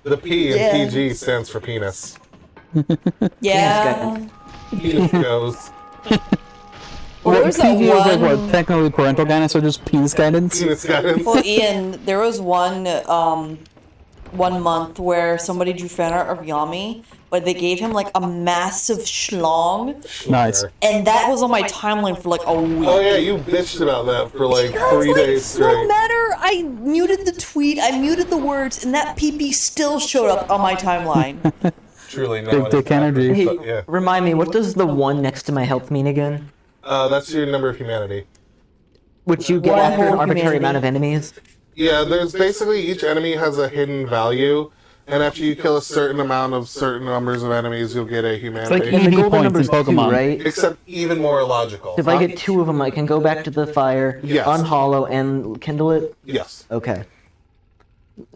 The P in Yeah. PG stands for penis. Yeah. Penis goes. Well, there was that PG is like one. what? Technically parental guidance or just penis guidance? Penis guidance. Well, Ian, there was one month where somebody drew fan art of Yami, but they gave him like a massive schlong, Nice. and that was on my timeline for like a week. Oh yeah, you bitched about that for like 3 days No straight. matter, I muted the tweet, I muted the words, and that PP still showed up on my timeline. Truly, no. Big one dick is happy, energy. Hey, but yeah. remind me, what does the one next to my health mean again? That's your number of humanity. Which you get One after an whole arbitrary humanity. amount of enemies? Yeah, there's basically each enemy has a hidden value, and after you kill a certain amount of certain numbers of enemies, you'll get a humanity. like And the EV golden points number's in Pokemon. 2, right? Except even more illogical. If I get 2 of them, I can go back to the fire, Yes. unhollow, and kindle it? Yes. Okay.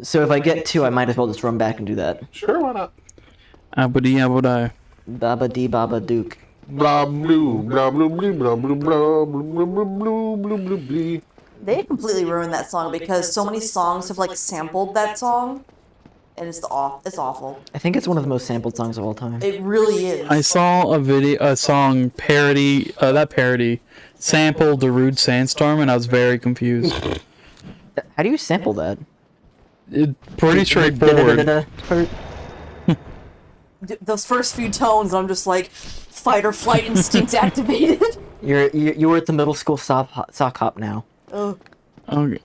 So if I get 2, I might as well just run back and do that. Sure, why not? Abudi abudai. Baba dee baba duke. Blah blue, blah blue blue, blah blue blah blue blue blue blue blue blue. They completely ruined that song because so many songs have like sampled that song, and it's awful. I think it's one of the most sampled songs of all time. It really is. I saw a song parody, sample Darude Sandstorm, and I was very confused. How do you sample that? Pretty straightforward. Da-da-da-da-da. Those first few tones, I'm just like, fight or flight instinct activated. You were at the middle school sock hop now. Oh. Okay.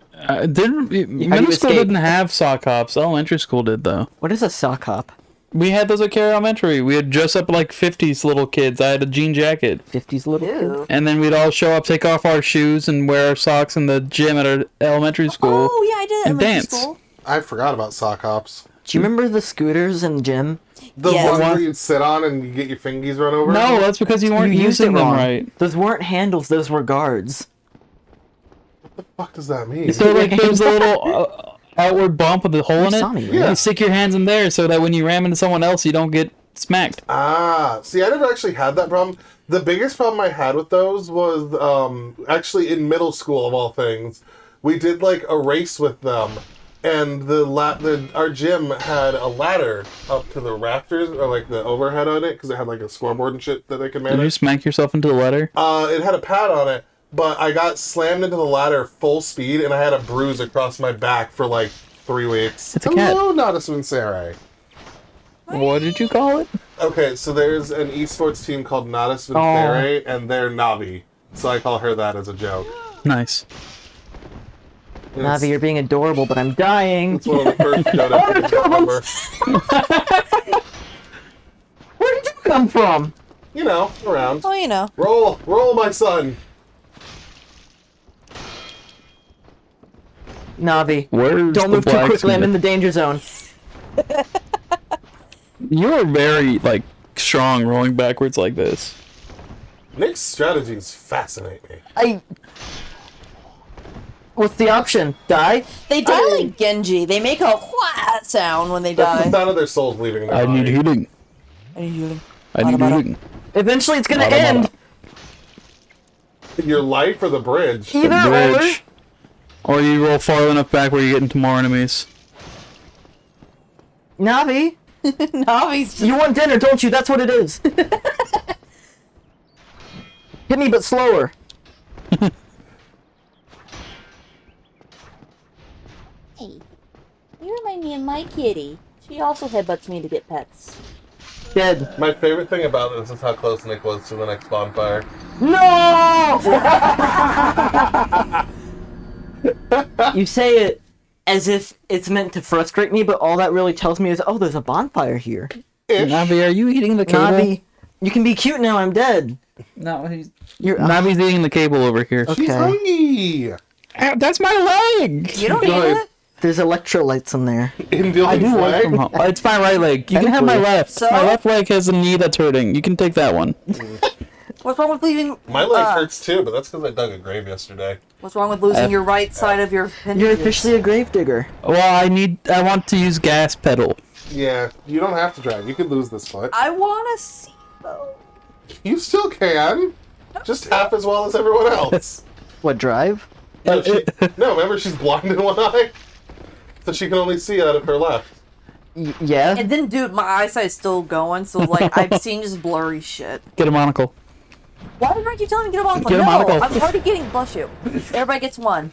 Middle school escape? didn't have sock hops. Elementary school did, though. What is a sock hop? We had those at Carey Elementary. We had dressed up like 50s little kids. I had a jean jacket. 50s little kid. Ew. And then we'd all show up, take off our shoes, and wear our socks in the gym at our elementary school. Oh yeah, I did. And elementary dance. School. I forgot about sock hops. Do you remember the scooters in gym? The Yeah. one where you'd sit on and you get your fingies run over? No, that's because you weren't You used using it them wrong. right. Those weren't handles, those were guards. What the fuck does that mean? So, like, there's a little outward bump with a hole in You it. saw me, right? Yeah. You stick your hands in there so that when you ram into someone else, you don't get smacked. Ah, see, I never actually had that problem. The biggest problem I had with those was actually in middle school, of all things. We did like a race with them, and our gym had a ladder up to the rafters, or like the overhead on it, because it had like a scoreboard and shit that they could Did you manage. smack yourself into the letter? It had a pad on it, but I got slammed into the ladder full speed, and I had a bruise across my back for like 3 weeks. It's a cat. Hello, Nodus Vincere. What did you call it? Okay, so there's an esports team called Nodus Vincere, and they're Navi. So I call her that as a joke. Nice. Navi, you're being adorable, but I'm dying. It's one of the first shout-outs I remember. Where did you come from? You know, around. Oh, you know. Roll, my son. Navi, Where's don't the move too quickly, I'm in blacksmith? the danger zone. You are very, like, strong rolling backwards like this. Nick's strategies fascinate me. What's the option? Die? They die like Genji. They make a wha sound when they That's the die. sound of their souls leaving their I need body. healing. I need healing. I need Bada, bada. healing. Eventually it's gonna Bada, end. Your life or the bridge? Either or. Bridge. Or you roll far enough back where you get into more enemies. Navi, Navi's just... you want dinner, don't you? That's what it is. Hit me, but slower. Hey, you remind me of my kitty. She also headbutts me to get pets. Dead. My favorite thing about this is how close Nick was to the next bonfire. No! You say it as if it's meant to frustrate me, but all that really tells me is, oh, there's a bonfire here. Navi, are you eating the cable? Navi, you can be cute now, I'm dead. No, he's... You're, Navi's eating the cable over here. She's Okay. hungry. That's my leg! You don't Go need ahead. it? There's electrolytes in there. In I Dylan's do work leg? from home. It's my right leg. You can have my left. So? My left leg has a knee that's hurting. You can take that one. What's wrong with leaving... My leg hurts too, but that's because I dug a grave yesterday. What's wrong with losing your right side of your You're appendage? officially a gravedigger. Well, I want to use gas pedal. Yeah, you don't have to drive. You could lose this foot. I want to see, though. You still can. Just half as well as everyone else. What, drive? No, remember she's blind in one eye? So she can only see out of her left. Yeah? And then, dude, my eyesight's still going, so, like, I'm seeing just blurry shit. Get a monocle. Why did I keep telling me to get a monocle? Get a No, monocle. I'm already getting... Bless you. Everybody gets one.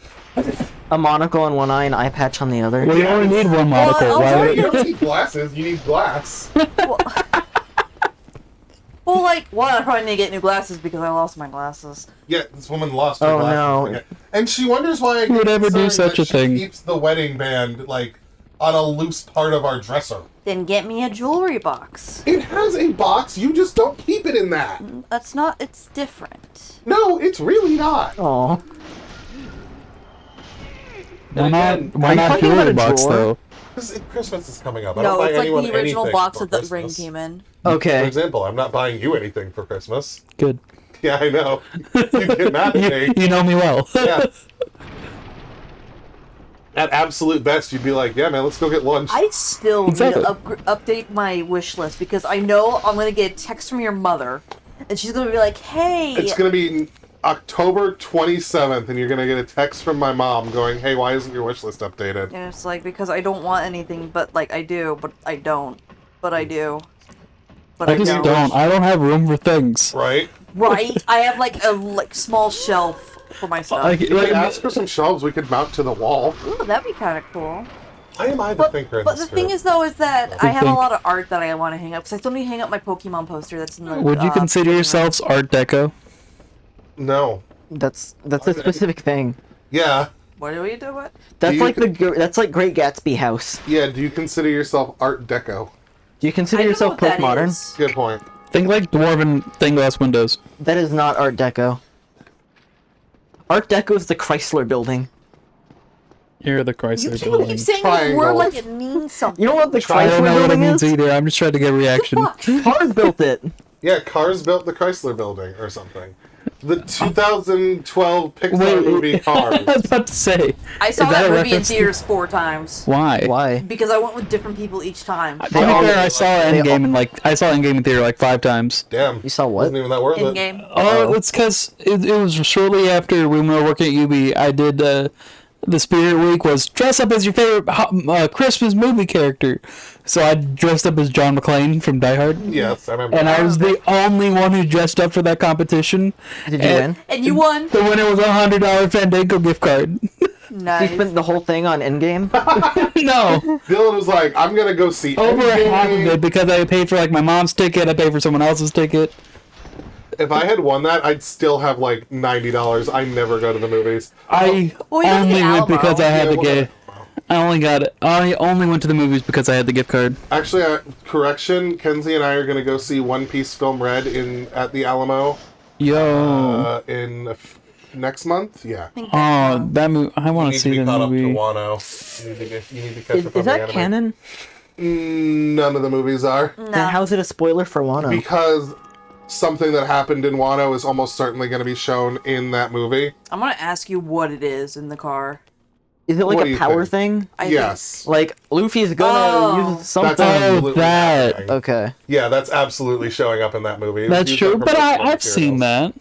A monocle on one eye and eye patch on the other. Well, you only need one Well, monocle. I'll Why tell would- You don't need glasses, you need glass. Well, like, one, I probably need to get new glasses because I lost my glasses. Yeah, this woman lost her Oh, glasses. no. again. And she wonders why I Who would keep ever do saying such that a she thing? keeps the wedding band, like, on a loose part of our dresser. Then get me a jewelry box. It has a box, you just don't keep it in that. That's not... It's different. No, it's really not. Aw. Why not Are you jewelry talking about a box, drawer? though? Because Christmas is coming up. I No, don't buy it's like anyone the original anything box for that the ring Christmas. came in. For Okay. example, I'm not buying you anything for Christmas. Good. Yeah, I know. You get mad at me. You know me well. Yeah. At absolute best, you'd be like, yeah, man, let's go get lunch. I still Exactly. need to update my wish list because I know I'm going to get a text from your mother and she's going to be like, hey, It's going to be October 27th, and you're gonna get a text from my mom going, "Hey, why isn't your wish list updated?" And it's like, because I don't want anything, but like I do, but I don't. But I do. But I just don't. I don't have room for things. Right? Right? I have like a small shelf for my stuff. Like, You could ask for some shelves we could mount to the wall. Ooh, that'd be kind of cool. I am I the thinker in But this the thing group. is, though, is that I have a think- lot of art that I want to hang up. Because I still need to hang up my Pokemon poster. That's in the. would you consider living room. yourselves Art Deco? No. That's a specific thing. Yeah. What do we do? What? That's you like that's like Great Gatsby house. Yeah, do you consider yourself Art Deco? Do you consider I don't know yourself what that postmodern? is. Good point. Think like dwarven stained glass windows. That is not Art Deco. Art Deco is the Chrysler building. You're the You Chrysler can't building. keep saying the Triangle. word like it means something. You know what the I Chrysler don't know what it building means is? either. I'm just trying to get a reaction. Fuck. Cars built it. Yeah, Cars built the Chrysler building or something. The 2012 Pixar Wait. movie I Cars. was about to say. I saw Is that that a movie in reference to- theaters 4 times. Why? Why? Because I went with different people each time. To be fair, I saw Endgame in theater like 5 times. Damn. You saw what? Wasn't even that worth In it. game. Oh, it's because it was shortly after when we were working at UB. I did the Spirit Week was dress up as your favorite Christmas movie character. So I dressed up as John McClane from Die Hard. Yes, I remember. And I was the only one who dressed up for that competition. Did you win? And you won. The winner was a $100 Fandango gift card. You Nice. spent the whole thing on Endgame? No, Dylan was like, I'm gonna go see over Endgame. half of it because I paid for like my mom's ticket. I paid for someone else's ticket. If I had won that, I'd still have like $90. I never go to the movies. I Well, you only got the went because I had Yeah, the gift. I only got it. I only went to the movies because I had the gift card. Actually, correction, Kenzie and I are gonna go see One Piece Film Red at the Alamo Yo. next month. Yeah. Oh, that movie! I You want need to to see be the caught up to movie. Wano. You need to catch Is up on is the that anime. canon? None of the movies are. Then how's it a spoiler for Wano? Because something that happened in Wano is almost certainly going to be shown in that movie. I'm gonna ask you what it is in the car. Is it like What do a you power think? thing? I Yes. Like Luffy's gonna Oh. use something? That's absolutely that. happening. Okay. Yeah, that's absolutely showing up in that movie. It was That's used true, up but from I've materials. seen that.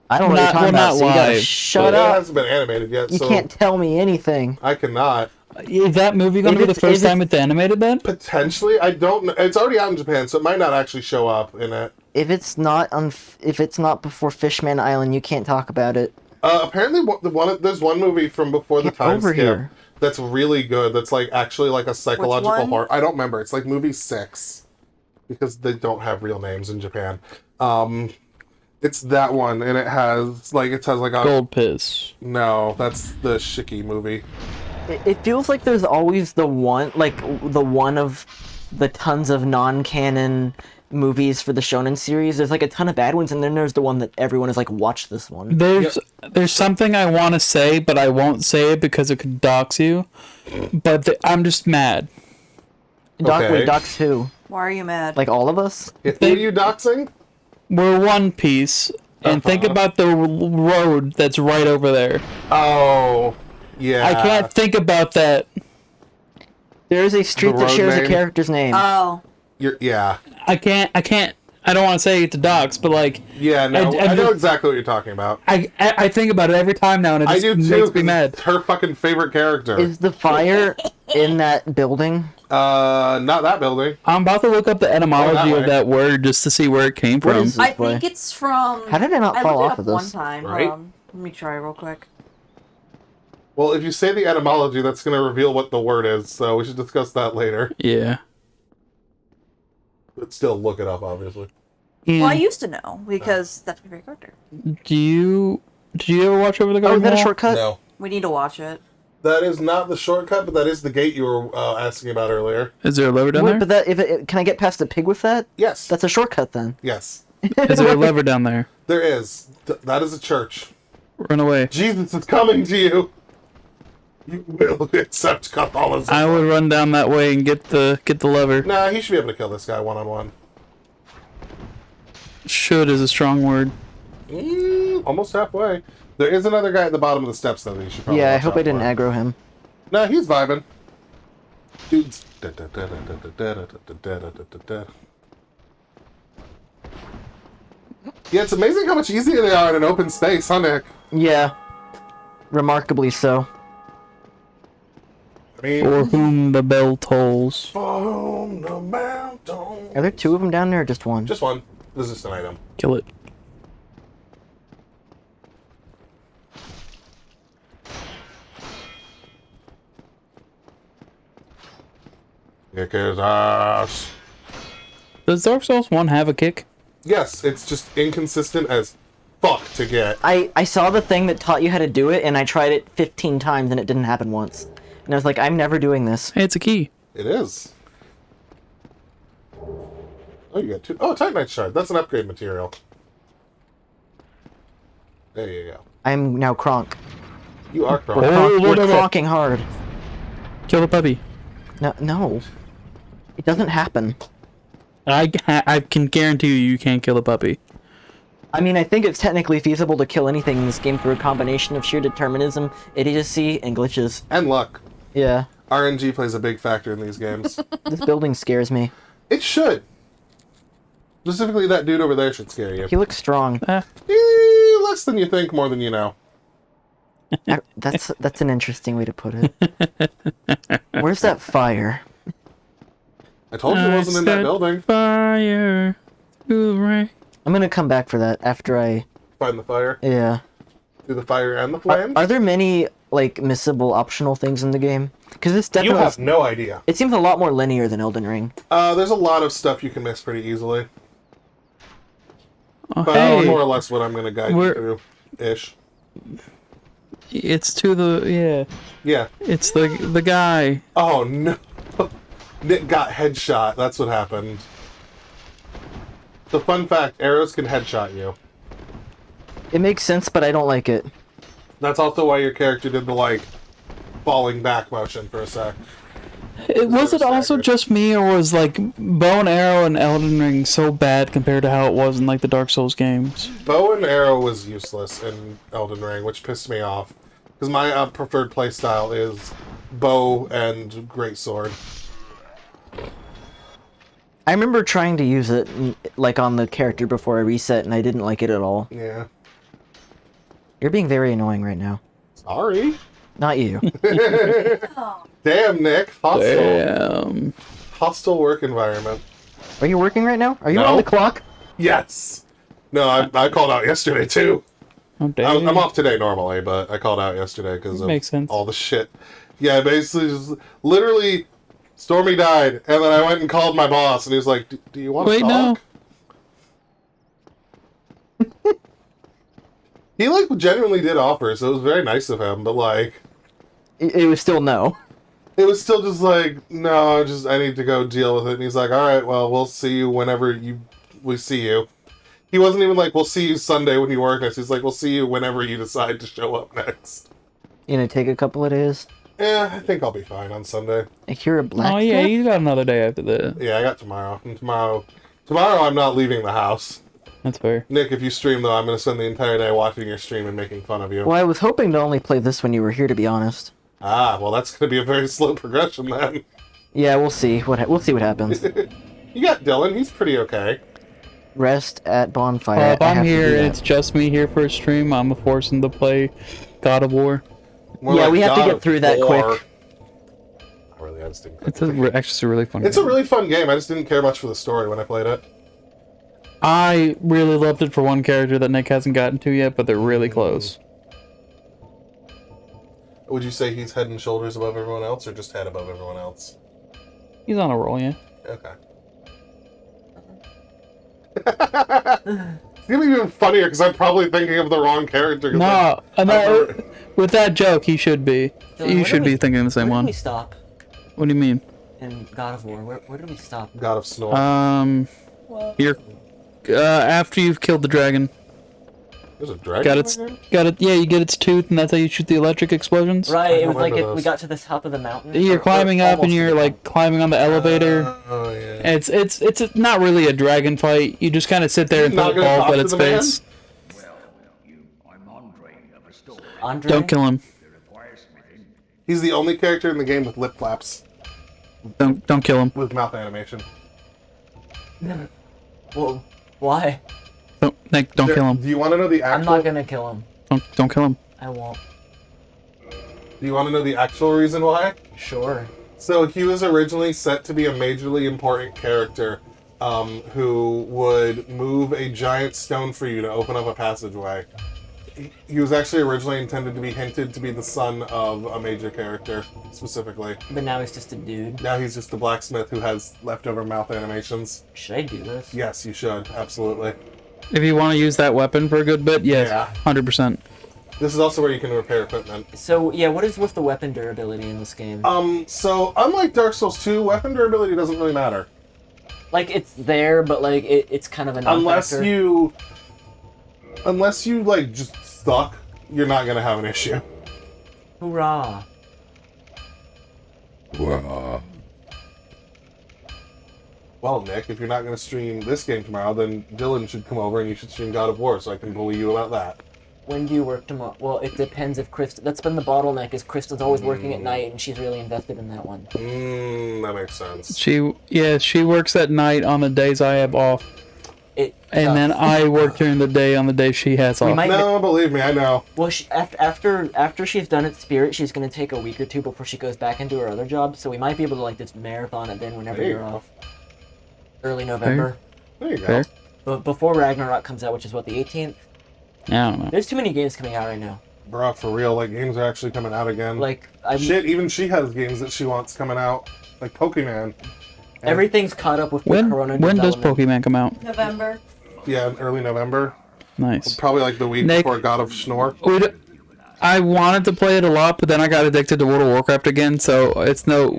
I don't know what Not- you're talking well, about, not so you gotta live, shut It up. hasn't been animated yet, You so can't tell me anything. I cannot. Is that movie going If to be the it's- first if it's- time it's animated then? Potentially, I don't know. It's already out in Japan, so it might not actually show up in it. If it's not before Fishman Island, you can't talk about it. Apparently, there's one movie from before the Get time over skip here. that's really good. That's like actually like a psychological one? horror. I don't remember. It's like movie 6 because they don't have real names in Japan. It's that one, and it has like a Gold Piss. no. That's the Shiki movie. It feels like there's always the one of the tons of non-canon movies for the shonen series. There's like a ton of bad ones, and then there's the one that everyone is like, watch this one. There's something I want to say, but I won't say it because it could dox you. But I'm just mad. Okay. Wait, Docs who? Why are you mad? Like all of us? Who are you doxing? We're One Piece, and think about the road that's right over there. Oh, yeah. I can't think about that. There is a street The that road shares name? a character's name. Oh. Yeah. I can't. I don't want to say it's a dox, but like Yeah. No, I I know just- exactly what you're talking about. I think about it every time now, and it I just do too. makes me 'Cause mad. it's her fucking favorite character. Is the fire in that building? Not that building. I'm about to look up the etymology way. of that word just to see where it came What from. is it? I Way. think it's from. How did I not fall looked off it of up this? one time. Right? Let me try real quick. Well, if you say the etymology, that's going to reveal what the word is, so we should discuss that later. Yeah. But still, look it up, obviously. Well, I And used to know because that's my favorite character. did you ever watch Over the Oh, Garden is that a Wall? shortcut? No. We need to watch it. That is not the shortcut, but that is the gate you were asking about earlier. Is there a lever down Wait, there? but that can I get past the pig with that? Yes. That's a shortcut then. Yes. Is there a lever down there? There is. That is a church. Run away. Jesus is coming to you. You will accept Catholicism. I would run down that way and get the lever. Nah, he should be able to kill this guy one-on-one. Should is a strong word. Almost halfway. There is another guy at the bottom of the steps, though, that you should probably Yeah, I watch hope out I didn't for. aggro him. Nah, he's vibing. Dude's... Yeah, it's amazing how much easier they are in an open space, huh, Nick? Yeah. Remarkably so. I mean, For whom the bell tolls. on the mountain. Are there two of them down there or just one? Just one. This is just an item. Kill it. Kick his ass. Does Dark Souls 1 have a kick? Yes, it's just inconsistent as fuck to get. I saw the thing that taught you how to do it, and I tried it 15 times, and it didn't happen once. And I was like, I'm never doing this. Hey, it's a key. It is. Oh, you got two. Oh, Titanite shard. That's an upgrade material. There you go. I'm now Kronk. You are We're, Kronk. Oh, we're whatever. Kronking hard. Kill the puppy. No. It doesn't happen. I can guarantee you can't kill a puppy. I mean, I think it's technically feasible to kill anything in this game through a combination of sheer determinism, idiocy, and glitches. And luck. Yeah. RNG plays a big factor in these games. This building scares me. It should. Specifically, that dude over there should scare you. He looks strong. Less than you think, more than you know. That's an interesting way to put it. Where's that fire? I told you it wasn't in that building. Fire through the rain. I'm gonna come back for that after I... Find the fire. Yeah. Through the fire and the flames. Are there many, like, missable optional things in the game? Because this You definitely... have no idea. It seems a lot more linear than Elden Ring. There's a lot of stuff you can miss pretty easily. Oh, But hey, more or less what I'm going to guide you We're- through. Ish. it's to the Yeah. It's the guy. Oh, no. Nick got headshot. That's what happened. The fun fact, arrows can headshot you. It makes sense, but I don't like it. That's also why your character did the, like, falling back motion for a sec. Was it also staggered. just me, or was like bow and arrow in Elden Ring so bad compared to how it was in like the Dark Souls games? Bow and arrow was useless in Elden Ring, which pissed me off. Because my preferred playstyle is bow and greatsword. I remember trying to use it, like, on the character before I reset, and I didn't like it at all. Yeah. You're being very annoying right now. Sorry. Not you. Damn, Nick. Hostile. Damn. Hostile work environment. Are you working right now? Are you No. on the clock? Yes. No, I called out yesterday, too. Oh, damn. I'm off today normally, but I called out yesterday because of Makes sense. all the shit. Yeah, basically, just, literally, Stormy died, and then I went and called my boss, and he was like, do you want to Wait, talk? no. He, like, genuinely did offer, so it was very nice of him, but, like, It was still no. it was still just like, no, I need to go deal with it. And he's like, all right, well, we'll see you whenever we see you. He wasn't even like, we'll see you Sunday when you work next. He's like, we'll see you whenever you decide to show up next. You gonna take a couple of days? Yeah, I think I'll be fine on Sunday. I hear a black. Oh yeah, you got another day after that. Yeah, I got tomorrow. And tomorrow I'm not leaving the house. That's fair. Nick, if you stream though, I'm going to spend the entire day watching your stream and making fun of you. Well, I was hoping to only play this when you were here, to be honest. Ah, well, that's going to be a very slow progression then. Yeah, we'll see what happens. You got Dylan. He's pretty okay. Rest at bonfire. If I I'm have to do here, that. it's just me here for a stream. I'm forcing to play God of War. More Yeah, we have to God get of through that War. quick. Oh, really, I just didn't It's actually a really fun. It's a really fun game. I just didn't care much for the story when I played it. I really loved it for one character that Nick hasn't gotten to yet, but they're really close. Would you say he's head and shoulders above everyone else, or just head above everyone else? He's on a roll, yeah. Okay. It's gonna be even funnier because I'm probably thinking of the wrong character. 'cause No, I've- with that joke, he should be. You should be thinking the same Where one. did we stop What do you mean? in God of War? Where did we stop? God of Snore. You're after you've killed the dragon. There's a dragon. Got in its, the game? got it. Yeah, you get its tooth, and that's how you shoot the electric explosions. Right, it don't was like remember we those. got to the top of the mountain. You're climbing up, and almost you're to the like climbing on the elevator. Oh yeah. It's not really a dragon fight. You just kind of sit there and Not throw a gonna ball talk at to its the man? face. I'm Andre of Astoria. Andre? Don't kill him. He's the only character in the game with lip flaps, Don't kill him. with mouth animation. Well, why? Nick, don't kill him. Do you want to know the I'm actual? not gonna kill him. Don't kill him. I won't. Do you want to know the actual reason why? Sure. So he was originally set to be a majorly important character, who would move a giant stone for you to open up a passageway. He was actually originally intended to be hinted to be the son of a major character, specifically. But now he's just a dude. Now he's just the blacksmith who has leftover mouth animations. Should I do this? Yes, you should. Absolutely. If you want to use that weapon for a good bit, yes, Yeah. 100%. This is also where you can repair equipment. So yeah, what's the weapon durability in this game? So unlike Dark Souls 2, weapon durability doesn't really matter. Like it's there, but like it's kind of a non-factor. Unless you like just suck, you're not gonna have an issue. Hoorah! Well, Nick, if you're not gonna stream this game tomorrow, then Dylan should come over and you should stream God of War so I can bully you about that. When do you work tomorrow? Well, it depends if Krista. That's been the bottleneck. Is Krista's always working at night, and she's really invested in that one. That makes sense. She works at night on the days I have off, and then I work during the day on the day she has off. No, believe me, I know. Well, after she's done at Spirit, she's gonna take a week or two before she goes back into her other job. So we might be able to like just marathon it then whenever There you you're go. off. Early November. There you go. Fair. But before Ragnarok comes out, which is what, the 18th. I don't know. There's too many games coming out right now. Bro, for real, like games are actually coming out again. Like shit, even she has games that she wants coming out, like Pokemon. Everything's caught up with When Corona does development. Pokemon come out? November. Yeah, in early November. Nice. Probably like the week Nick- before God of Schnorr. I wanted to play it a lot, but then I got addicted to World of Warcraft again. So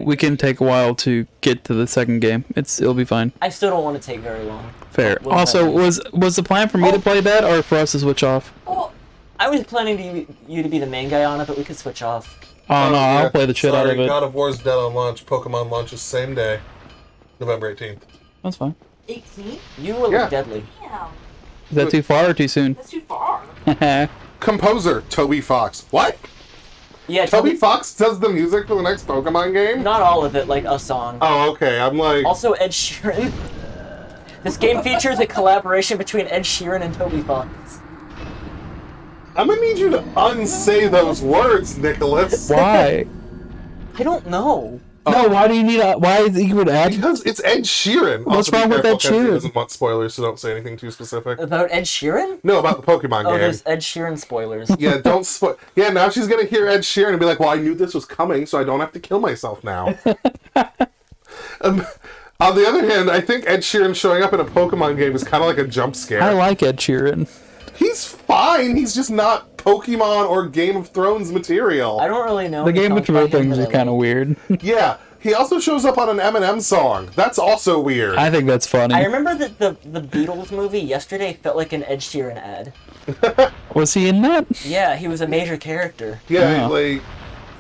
we can take a while to get to the second game. It'll be fine. I still don't want to take very long. Fair. We'll Also, have- was the plan for me to play that or for us to switch off? I was planning you to be the main guy on it, but we could switch off. Oh no, Yeah. I'll play the shit out of it. God of War's dead on launch. Pokemon launches same day, November 18th. That's fine. 18? You will Yeah. look deadly. Damn. Is that too far or too soon? That's too far. Composer Toby Fox. What? Yeah, Toby Fox does the music for the next Pokemon game? Not all of it, like a song. Oh, okay. I'm like, Also, Ed Sheeran. This game features a collaboration between Ed Sheeran and Toby Fox. I'm gonna need you to unsay those words, Nicholas. Why? I don't know. No, why do you need why is he would add? Because it's Ed Sheeran. What's Also, be wrong with careful, Ed Kenzie Sheeran? doesn't want spoilers, so don't say anything too specific. About Ed Sheeran? No, about the Pokemon Oh, game. there's Ed Sheeran spoilers. Yeah, don't spoil. Yeah, now she's gonna hear Ed Sheeran and be like, "Well, I knew this was coming, so I don't have to kill myself now." On the other hand, I think Ed Sheeran showing up in a Pokemon game is kind of like a jump scare. I like Ed Sheeran. He's fine. He's just not Pokemon or Game of Thrones material. I don't really know. The any Game of songs by Thrones him things that are I kind of like. weird. Yeah, he also shows up on an Eminem song. That's also weird. I think that's funny. I remember that the Beatles movie Yesterday felt like an Ed Sheeran ad. Was he in that? Yeah, he was a major character. Yeah, Yeah. like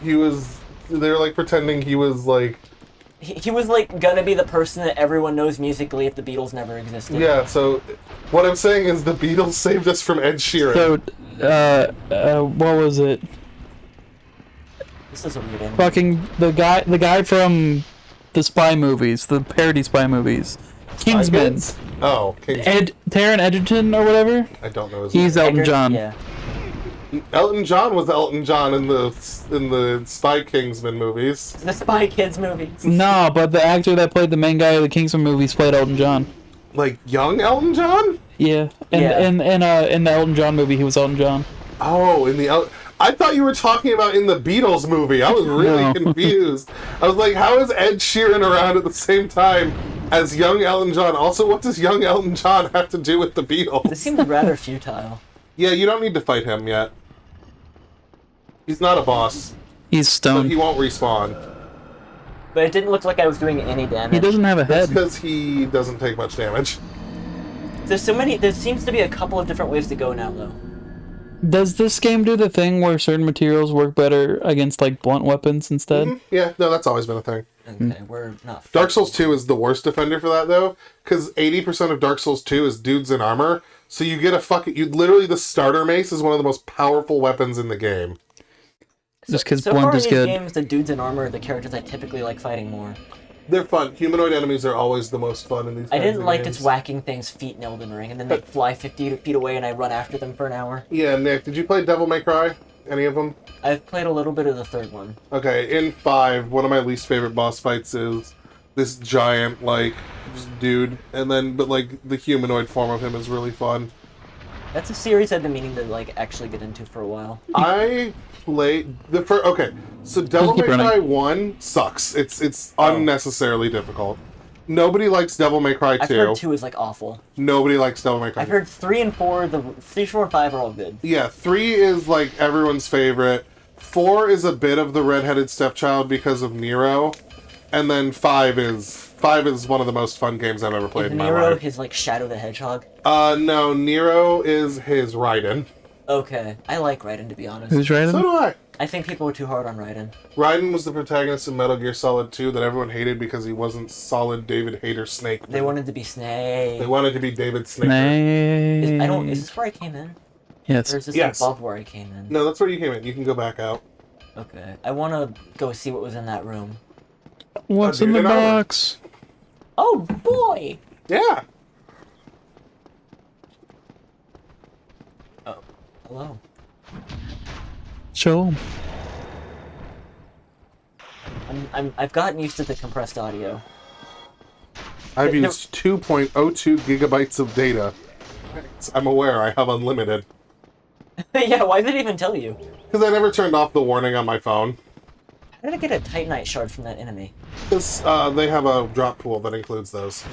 he was. They're like pretending he was like. He was like gonna be the person that everyone knows musically if the Beatles never existed. Yeah. So, what I'm saying is the Beatles saved us from Ed Sheeran. So, what was it? This is a weird ending. Fucking the guy from the spy movies, the parody spy movies, Kingsman. Kids? Oh, Kings. Taron Egerton or whatever. I don't know his He's name. Elton John. Yeah. Elton John was Elton John in the Spy Kingsman movies. The Spy Kids movies. No, but the actor that played the main guy of the Kingsman movies played Elton John. Like young Elton John? Yeah, and Yeah. in the Elton John movie, he was Elton John. Oh, I thought you were talking about in the Beatles movie. I was really No. confused. I was like, how is Ed Sheeran around at the same time as young Elton John? Also, what does young Elton John have to do with the Beatles? This seems rather futile. Yeah, you don't need to fight him yet. He's not a boss, He's so stoned. he won't respawn. But it didn't look like I was doing any damage. He doesn't have a That's head. because he doesn't take much damage. There's so many. There seems to be a couple of different ways to go now, though. Does this game do the thing where certain materials work better against like blunt weapons instead? Yeah, no, that's always been a thing. Okay, we're not. Dark Souls 2 is the worst defender for that, though, because 80% of Dark Souls 2 is dudes in armor, so you get literally, the starter mace is one of the most powerful weapons in the game. Just because So blunt far in is these good. games, the dudes in armor are the characters I typically like fighting more. They're fun. Humanoid enemies are always the most fun in these I kinds didn't of like games. just whacking things feet in Elden Ring, and then they fly 50 feet away, and I run after them for an hour. Yeah, Nick, did you play Devil May Cry? Any of them? I've played a little bit of the third one. Okay, in 5, one of my least favorite boss fights is this giant, like, dude, and then, but, like, the humanoid form of him is really fun. That's a series I've been meaning to, like, actually get into for a while. I played the first. Okay, so Devil May keep running. Cry 1 sucks. It's unnecessarily difficult. Nobody likes Devil May Cry 2. I've heard 2 is, like, awful. Nobody likes Devil May Cry I've 2. heard 3 and 4, 3, 4, and 5 are all good. Yeah, 3 is, like, everyone's favorite. 4 is a bit of the redheaded stepchild because of Nero. And then 5 is one of the most fun games I've ever played Is in my Nero life. his, like, Shadow the Hedgehog? No, Nero is his Raiden. Okay, I like Raiden, to be honest. Who's Raiden? So do I. I think people are too hard on Raiden. Raiden was the protagonist in Metal Gear Solid 2 that everyone hated because he wasn't solid David Hayter Snake. They wanted to be Snake. They wanted to be David Snake. Nay. Is this where I came in? Yes. Or is this Yes. above where I came in? No, that's where you came in. You can go back out. Okay. I want to go see what was in that room. What's dude, in the an hour. box? Oh, boy! Yeah. Oh, hello. Show 'em. I've gotten used to the compressed audio. I've No. used 2.02 gigabytes of data. I'm aware I have unlimited. Yeah, why did it even tell you? Because I never turned off the warning on my phone. How did I get a Titanite shard from that enemy? Because they have a drop pool that includes those.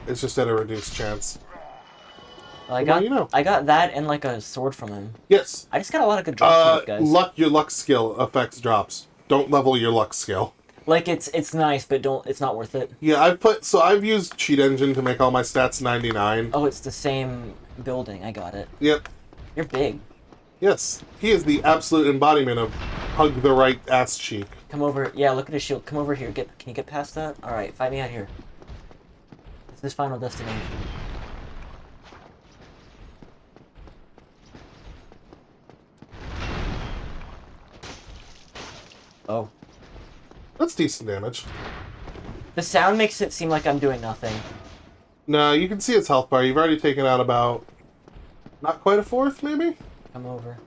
It's just at a reduced chance. Well, I Well, got you know. I got that and like a sword from him. Yes. I just got a lot of good drops from these guys. Your luck skill affects drops. Don't level your luck skill. Like it's nice, but it's not worth it. Yeah, I've used Cheat Engine to make all my stats 99. Oh, it's the same building. I got it. Yep. You're big. Yes. He is the absolute embodiment of hug the right ass cheek. Come over. Yeah, look at his shield. Come over here. Can you get past that? All right, fight me out here. It's this final destination. Oh. That's decent damage. The sound makes it seem like I'm doing nothing. No, you can see its health bar. You've already taken out about... not quite a fourth, maybe? Come over.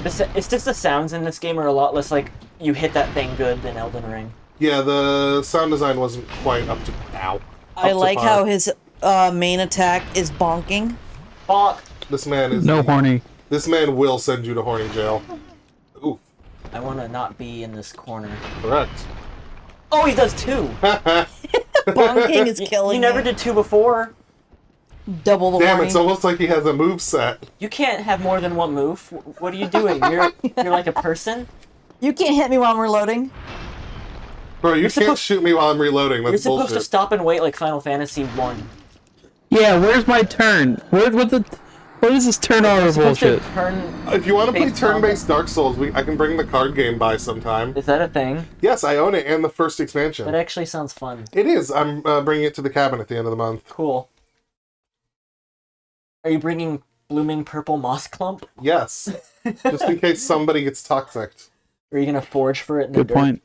It's just the sounds in this game are a lot less like you hit that thing good than Elden Ring. Yeah, the sound design wasn't quite up to... ow. I Up to like par. how his main attack is bonking. Bonk! This man is... No horny. This man will send you to horny jail. Ooh, I want to not be in this corner. correct. Oh, he does two! Bonking is killing You never me. did two before. Double the Damn, warning. it's almost like he has a move set. You can't have more than one move. What are you doing? You're like a person? You can't hit me while I'm reloading. Bro, you can't supposed- shoot me while I'm reloading. You're That's supposed bullshit. to stop and wait like Final Fantasy 1. Yeah, where's my turn? What is this turn order You're supposed to bullshit? turn... If you want to play Based turn-based Dark Souls, I can bring the card game by sometime. Is that a thing? Yes, I own it and the first expansion. That actually sounds fun. It is. I'm bringing it to the cabin at the end of the month. Cool. Are you bringing blooming purple moss clump? Yes. Just in case somebody gets toxic. Or are you gonna forge for it in the Good dirt? point.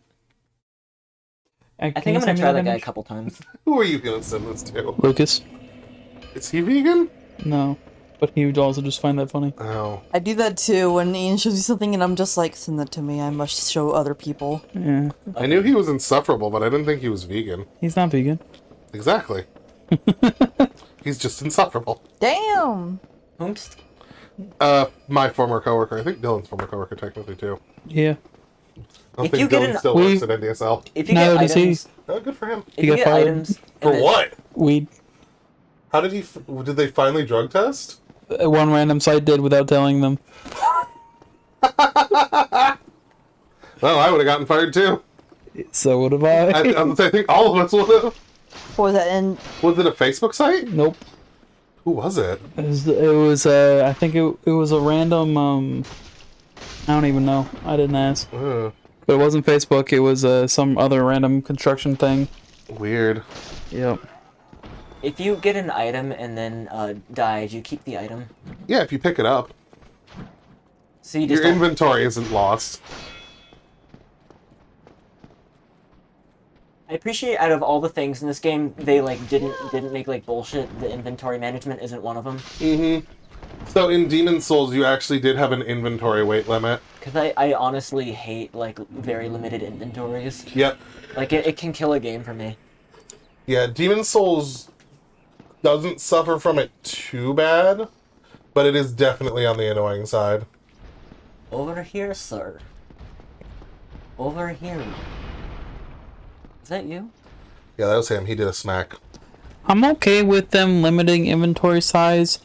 I think I'm gonna try that guy a couple times. Who are you going to send this to? Lucas? Is he vegan? No. But he would also just find that funny. Oh. I do that too when Ian shows you something and I'm just like, send that to me. I must show other people. Yeah. I knew he was insufferable, but I didn't think he was vegan. He's not vegan. Exactly. He's just insufferable. Damn! Oops. My former coworker. I think Dylan's former coworker, technically, too. Yeah. I don't If think you get Dylan an- still works at NDSL. If you No, get does he? items... Oh, good for him. If He you got get fired? items... and For then- what? Weed. How did he... Did they finally drug test? One random site did without telling them. Well, I would have gotten fired, too. So would have I. I think all of us would have. What was that? And Was it a Facebook site? Nope. Who was it? It was I think it was a random, I don't even know. I didn't ask. But it wasn't Facebook, it was some other random construction thing. Weird. Yep. If you get an item and then die, do you keep the item? Yeah, if you pick it up. So you just Your don't... inventory isn't lost. I appreciate out of all the things in this game, they like didn't make like bullshit. The inventory management isn't one of them. Mm-hmm. So in Demon Souls, you actually did have an inventory weight limit. Because I honestly hate like very limited inventories. Yep. Like it can kill a game for me. Yeah, Demon Souls doesn't suffer from it too bad, but it is definitely on the annoying side. Over here, sir. Over here. Is that you? Yeah, that was him. He did a smack. I'm okay with them limiting inventory size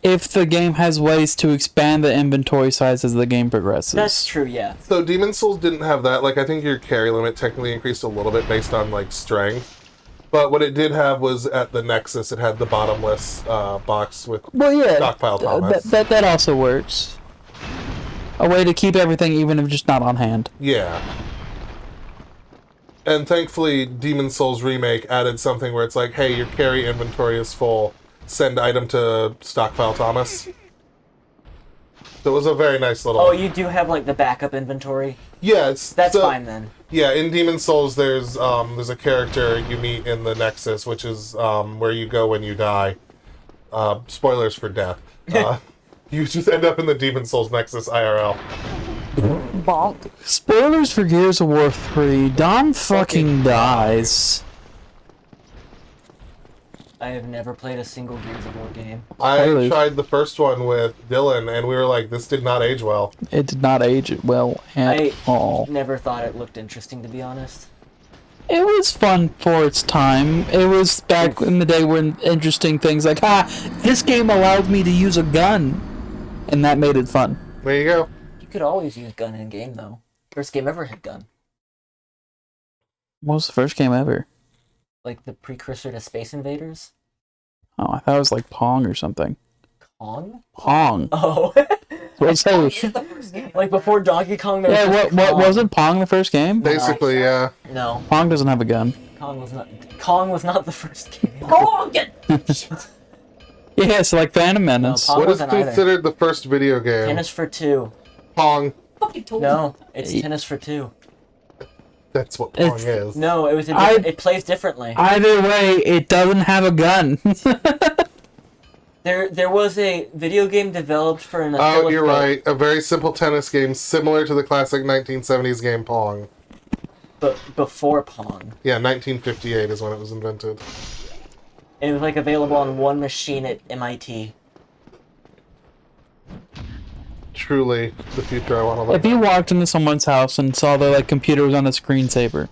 if the game has ways to expand the inventory size as the game progresses. That's true, yeah. So Demon Souls didn't have that. Like, I think your carry limit technically increased a little bit based on, like, strength. But what it did have was at the Nexus, it had the bottomless box with stockpile Thomas. That also works. A way to keep everything even if just not on hand. Yeah. And thankfully, Demon Souls Remake added something where it's like, hey, your carry inventory is full. Send item to stockpile Thomas. So it was a very nice little... Oh, you do have like the backup inventory? Yes. That's fine then. Yeah, in Demon Souls, there's a character you meet in the Nexus, which is where you go when you die. Spoilers for death. You just end up in the Demon Souls Nexus IRL. Bonk. Spoilers for Gears of War 3. Dom fucking dies. I have never played a single Gears of War game. I tried the first one with Dylan, and we were like, this did not age well. It did not age well at all. Never thought it looked interesting, to be honest. It was fun for its time. It was back in the day when interesting things like, this game allowed me to use a gun. And that made it fun. There you go. You could always use gun in game, though. First game ever had gun. What was the first game ever? Like the precursor to Space Invaders? Oh, I thought it was like Pong or something. Pong? Pong. Oh. What's that? Like before Donkey Kong, there was just what Pong. wasn't Pong the first game? Basically, yeah. No. Pong doesn't have a gun. Kong was not the first game. Kong! Yeah, so like Phantom Menace. Pong What is wasn't either. considered the first video game? Tennis for Two. Pong. No, it's Tennis for Two. That's what Pong is. No, it was it plays differently. Either way, it doesn't have a gun. There was a video game developed for an Oh, you're right. A very simple tennis game similar to the classic 1970s game Pong. But before Pong. Yeah, 1958 is when it was invented. It was like available on one machine at MIT. Truly, the future I want to live. If you walked into someone's house and saw their like computer was on a screensaver,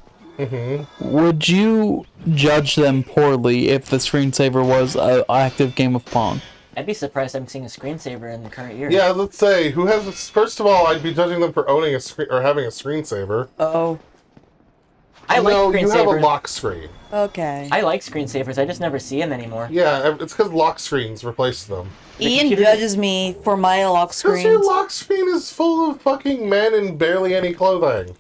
would you judge them poorly if the screensaver was an active game of Pong? I'd be surprised I'm seeing a screensaver in the current year. Yeah, let's say who has. First of all, I'd be judging them for owning a screen or having a screensaver. Oh. I like No, you have a screensavers. lock screen. Okay. I like screensavers. I just never see them anymore. Yeah, it's because lock screens replace them. Ian judges me for my lock Because screens. your lock screen is full of fucking men in barely any clothing.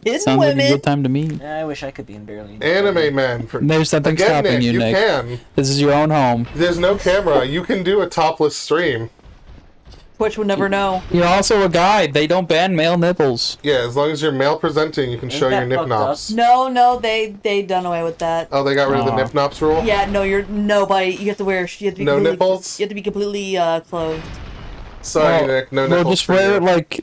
Hidden Sounds like a women. good time to meet. I wish I could be in barely. Anime men. There's nothing Again, stopping Nick, you, you Nick. can. This is your own home. There's no camera. You can do a topless stream. Which would never know. You're also a guy. They don't ban male nipples. Yeah, as long as you're male presenting, you can show your that nip fucked nops. No, they done away with that. Oh, they got rid of the Aw. nip nops rule? Yeah, no, you're nobody. You have to wear. You have to be No completely, nipples? You have to be completely clothed. Sorry, Well, Nick. No Well, nipples just for wear you. like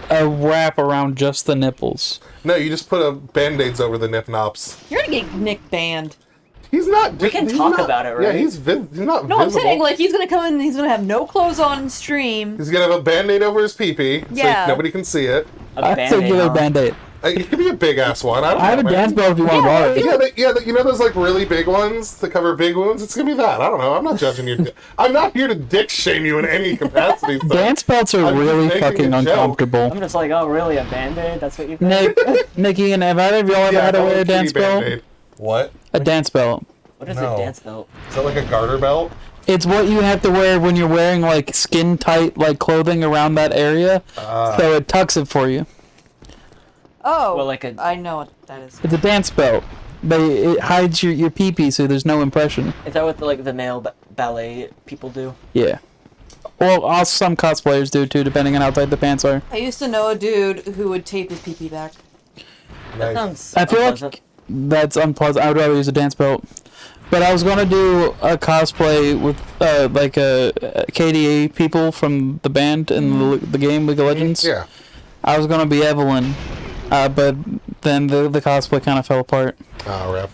a wrap around just the nipples. No, you just put a band-aids over the nip nops. You're gonna get Nick banned. He's not. We can he's talk not- about it, Yeah, right? he's not No, visible. I'm saying like he's gonna come in. and He's gonna have no clothes on and stream. He's gonna have a band-aid over his pee-pee, Yeah. so nobody can see it. A I Band-Aid figured a on. band-aid. It could be a big-ass one. I don't I have know, a man. dance belt if you want to borrow it. Yeah, you know those like really big ones that cover big wounds? It's gonna be that. I don't know. I'm not judging you. I'm not here to dick shame you in any capacity. So. Dance belts are I'm just really making fucking a joke. uncomfortable. I'm just like, oh, really? A Band-Aid? That's what you think? Nick, Nikki, and have either of y'all ever had to Hello wear a Kitty dance belt? Band-Aid. What? A dance belt. What is No. a dance belt? Is that like a garter belt? It's what you have to wear when you're wearing like skin tight like clothing around that area, so it tucks it for you. Oh, Well, like I know what that is. It's a dance belt. It hides your pee-pee so there's no impression. Is that what the male ballet people do? Yeah. Well, also some cosplayers do too, depending on how tight the pants are. I used to know a dude who would tape his pee-pee back. That Nice. sounds I feel unpleasant. like that's unpleasant. I would rather use a dance belt. But I was gonna do a cosplay with like KDA people from the band in the game League of Legends. Yeah. I was gonna be Evelyn, but then the cosplay kind of fell apart. Oh, ref.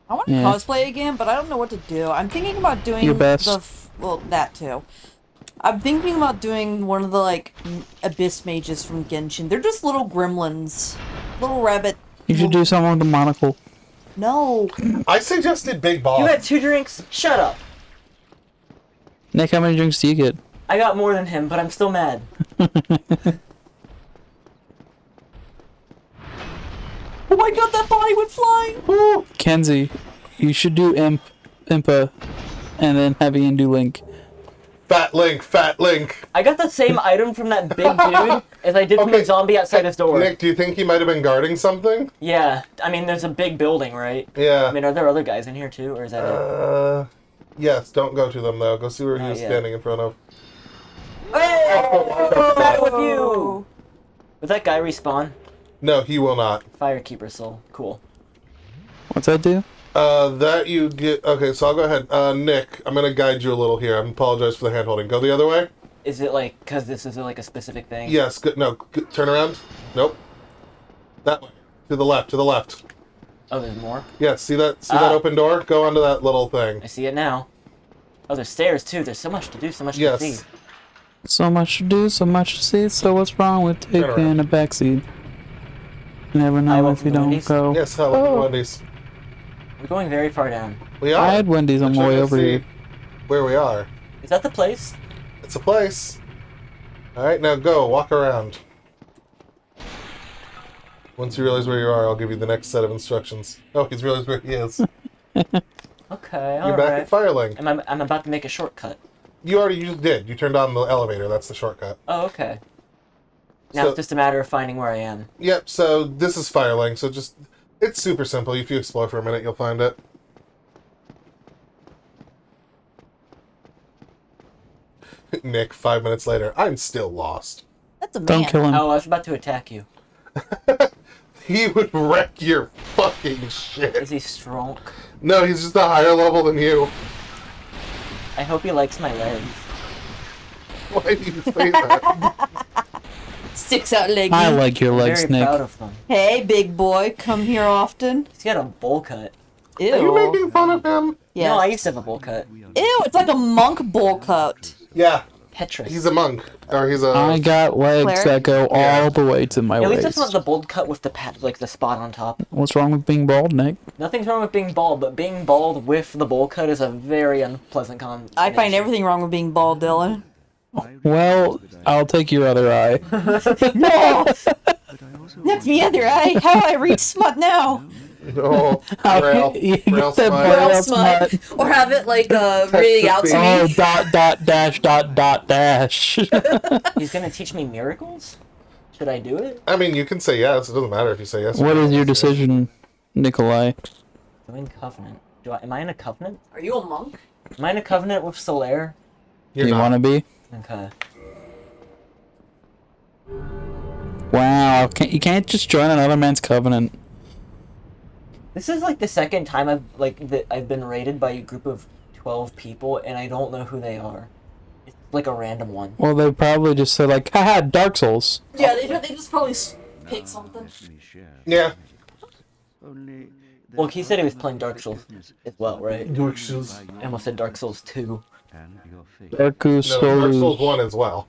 I want to Yeah. cosplay again, but I don't know what to do. I'm thinking about doing Your best. well, that too. I'm thinking about doing one of the like abyss mages from Genshin. They're just little gremlins, little rabbit. You should do someone with a monocle. No, I suggested Big Boss. You had 2 drinks? Shut up. Nick, how many drinks do you get? I got more than him, but I'm still mad. oh my god, that body went flying. Kenzie, you should do Impa, and then have Ian do Link. Fat Link. I got the same item from that big dude as I did from the zombie outside his door. Nick, do you think he might have been guarding something? Yeah, I mean, there's a big building, right? Yeah. I mean, are there other guys in here too, or is that it? Yes, don't go to them though. Go see where he was yeah. standing in front of. Back with you! Would that guy respawn? No, he will not. Firekeeper soul. Cool. What's that do? That you get. Okay, so I'll go ahead. Nick, I'm gonna guide you a little here. I apologize for the hand holding. Go the other way. Is it like, because this is like a specific thing? Yes. Good. No. Good. Turn around. Nope. That way. To the left. To the left. Oh, there's more? Yes. See that? See that open door? Go onto that little thing. I see it now. Oh, there's stairs too. There's so much to do, so much to Yes. see. So much to do, so much to see. So what's wrong with taking a backseat? You never know if you don't Wendy's. go. Yes. Hello, Wendy's. We're going very far down. We are. I had Wendy's on my way over here. Where we are. Is that the place? It's a place. All right. Now go. Walk around. Once you realize where you are, I'll give you the next set of instructions. Oh, he's realized where he is. Okay, You're back alright. at Firelink. I'm about to make a shortcut. You did. You turned on the elevator. That's the shortcut. Oh, okay. Now So- it's just a matter of finding where I am. Yep, so this is Firelink, so just... It's super simple. If you explore for a minute, you'll find it. Nick, 5 minutes later. I'm still lost. That's a man. Don't kill him. Oh, I was about to attack you. He would wreck your fucking shit. Is he strong? No, he's just a higher level than you. I hope he likes my legs. Why do you say that? Sticks out leggy. I like your I'm legs, very Nick. proud of them. Hey, big boy, come here often. He's got a bowl cut. Ew. Are you making fun of him? Yeah. No, I used to have a bowl cut. Ew, it's like a monk bowl cut. Yeah, Petrus. he's a monk. Or he's a... I got legs Cleric? that go Yeah. all the way to my At least waist. it's not the bold cut with the like the spot on top. What's wrong with being bald, Nick? Nothing's wrong with being bald, but being bald with the bowl cut is a very unpleasant combination. I find everything wrong with being bald, Dylan. Well, I'll take your other eye. No! That's the other eye. How I read smut now? Oh, Braille. You Braille said smile. Braille Braille smut. Or have it like reading out to Oh, me. dot dash. He's gonna teach me miracles? Should I do it? I mean, you can say yes. It doesn't matter if you say yes. or What no. is your decision, Nikolai? Join covenant. Am I in a covenant? Are you a monk? Am I in a covenant with Solaire? You're Do you not. want to be? Okay. Wow, you can't just join another man's covenant. This is like the second time I've been raided by a group of 12 people and I don't know who they are. It's like a random one. Well, they probably just said like, haha, Dark Souls. Yeah, they just probably pick something. Yeah. Well, he said he was playing Dark Souls as well, right? Dark Souls. I almost said Dark Souls 2. Dark No, Dark Souls Souls. 1 as well.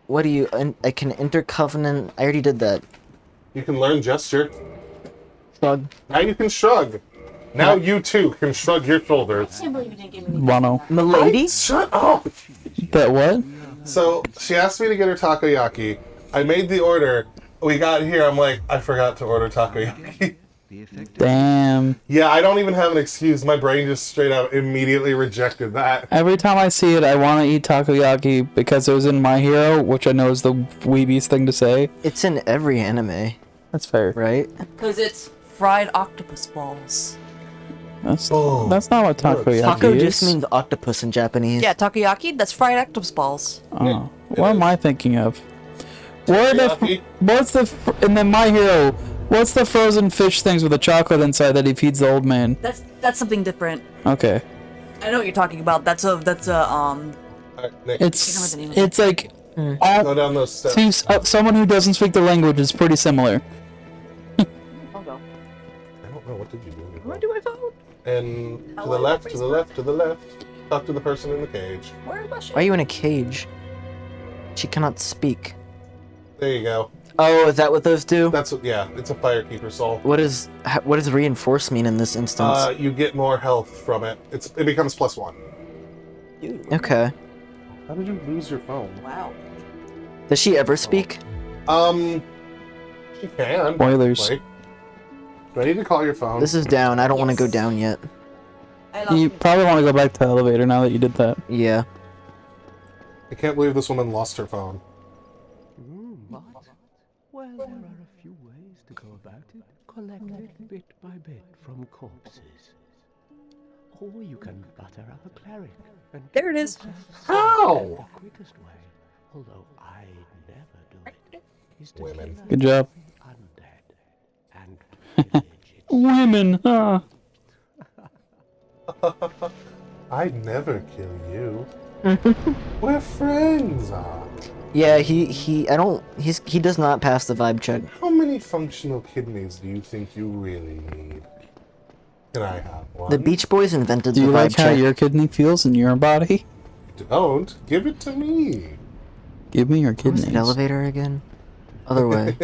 What do you... I can enter covenant... I already did that. You can learn gesture. Shrug. Now you can shrug. Now you too can shrug your shoulders. I can't believe you didn't give me Wano. Milady? Shut up! That what? So, she asked me to get her takoyaki. I made the order. We got here, I'm like, I forgot to order takoyaki. Damn. Yeah, I don't even have an excuse. My brain just straight out immediately rejected that. Every time I see it, I want to eat takoyaki because it was in My Hero, which I know is the weebiest thing to say. It's in every anime, That's fair. right? Because it's fried octopus balls. That's Oh. that's not what takoyaki Taco is. just means octopus in Japanese. Yeah, takoyaki, that's fried octopus balls. Oh, what am I thinking of? What's Takoyaki? in the My Hero? What's the frozen fish things with the chocolate inside that he feeds the old man? That's something different. Okay. I know what you're talking about. That's a Nick, It's like go down those steps. someone who doesn't speak the language is pretty similar. I'll go. I don't know, what did you do? Where do I vote? And to the left, to the left, to the left. Talk to the person in the cage. Where's my shit? Why are you in a cage? She cannot speak. There you go. Oh, is that what those do? That's what, yeah, it's a firekeeper soul. What does reinforce mean in this instance? You get more health from it. It becomes +1. Okay. How did you lose your phone? Wow. Does she ever speak? She can. Spoilers. Wait. Do I need to call your phone? This is down. I don't want to go down yet. You probably want to go back to the elevator now that you did that. Yeah. I can't believe this woman lost her phone. Well, there are a few ways to go about it. Collected bit by bit from corpses. Or you can butter up a cleric. And There it is. How? the quickest way, although I never do it, is to Women. kill Good job. undead and pillage its Women, huh? I'd never kill you. We're friends, Yeah, he does not pass the vibe check. How many functional kidneys do you think you really need? Can I have one? The Beach Boys invented Do the you vibe like how check. your kidney feels in your body? Don't. Give it to me. Give me your What was kidneys. the elevator again? Other way.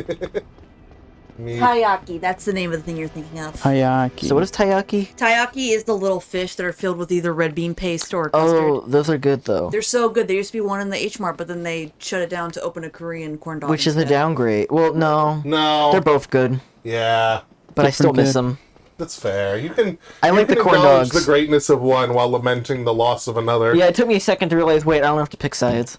Me. Taiyaki. That's the name of the thing you're thinking of. Hayaki. So what is taiyaki? Taiyaki is the little fish that are filled with either red bean paste or custard. Oh, those are good though. They're so good. There used to be one in the H Mart, but then they shut it down to open a Korean corn dog. Which is a instead. downgrade. Well, no. No. They're both good, Yeah. but I still pretty miss good. them. That's fair. You can. I you like the can corn acknowledge dogs. the greatness of one while lamenting the loss of another. Yeah, it took me a second to realize, wait, I don't have to pick sides.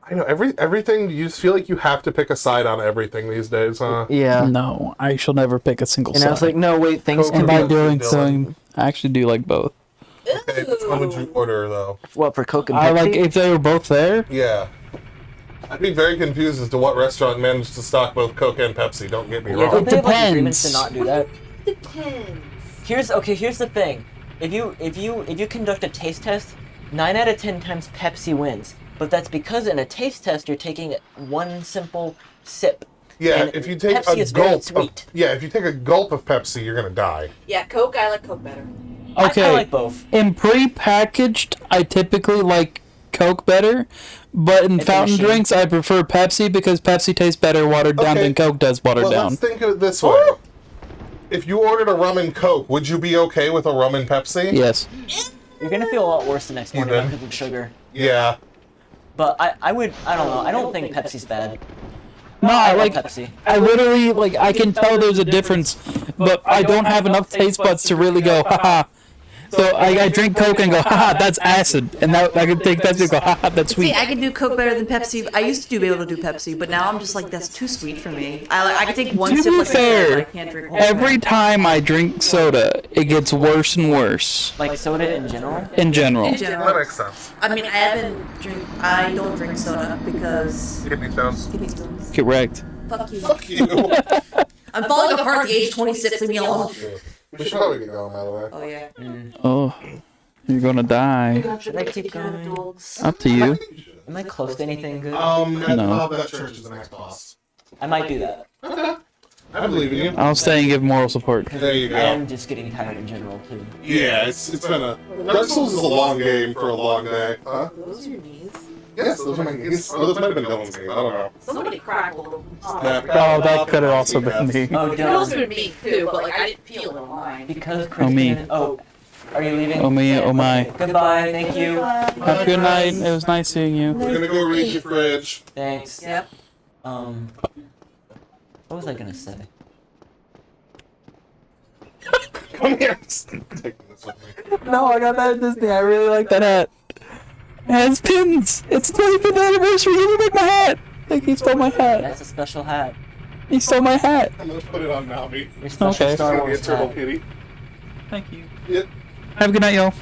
I know everything. You just feel like you have to pick a side on everything these days, huh? Yeah. No, I shall never pick a single And side. I was like, no, wait, things Coke and can by and be... doing Dylan. so, I actually do like both. Okay, what would you order though? What, for Coke and I Pepsi? like if they were both there. Yeah. I'd be very confused as to what restaurant managed to stock both Coke and Pepsi. Don't get me Yeah, wrong. don't they have like agreements to depends. not do that? Depends. Here's the thing. If you conduct a taste test, 9 out of 10 times Pepsi wins. But that's because in a taste test you're taking one simple sip. Yeah, And if you take Pepsi a is very gulp, sweet. if you take a gulp of Pepsi, you're gonna die. Yeah, Coke. I like Coke better. Okay. I like both. In pre-packaged, I typically like Coke better, but in It's a fountain machine. drinks, I prefer Pepsi because Pepsi tastes better watered down Okay. than Coke does watered Well, down. let's think of it this way. If you ordered a rum and Coke, would you be okay with a rum and Pepsi? Yes. You're gonna feel a lot worse the next morning Even. because of sugar. Yeah. But I don't know. I don't think Pepsi's bad. No, I I like like. Pepsi. I literally like. I can tell there's a difference, but I don't have enough taste buds to really go, haha. So I drink Coke and go, haha, that's acid, and that I can take Pepsi and go, haha, that's See, sweet. I can do Coke better than Pepsi. I used to be able to do Pepsi, but now I'm just like, that's too sweet for me. I can take one To sip be like a kid, but I fair, can't drink one. every time I drink soda, it gets worse and worse Like soda in general. in general. In That general. makes sense. I mean, I don't drink soda because Kidney stones. kidney stones. Correct. Fuck you. Fuck you. I'm falling apart at the age of 26. Leave me alone. We should probably get going, by the way. Oh yeah. Oh, you're gonna die. Should I keep going? Up to you. Am I close to anything good? No. That church is the next boss. I might do that. I believe in you. I'll stay and give moral support. There you I go. am just getting tired in general too. Yeah, it's been a. Dark Souls is a long game for a long day. Huh? Those are your knees. Yes, those are my knees. Oh, those might have been Dylan's game. I don't know. Somebody crackled them. Oh, that could have also been me. Oh, It could also Dylan. been me too, but like I didn't feel it on mine. Because Oh, me. Kristen. Oh, are you leaving? Oh me, oh my. Goodbye. Thank you. Have a good night. It was nice seeing you. We're gonna go read your fridge. Thanks. Yep. What was I gonna say? Come here. Taking this with me. No, I got that at Disney. I really like that hat. It has pins. It's the 25th anniversary. Give me back my hat. Like he stole my hat. That's a special hat. He stole my hat. I'm gonna put it on Navi. Your special Okay. Star It's gonna be a Wars turtle hat. kitty. Thank you. Yep. Have a good night, y'all.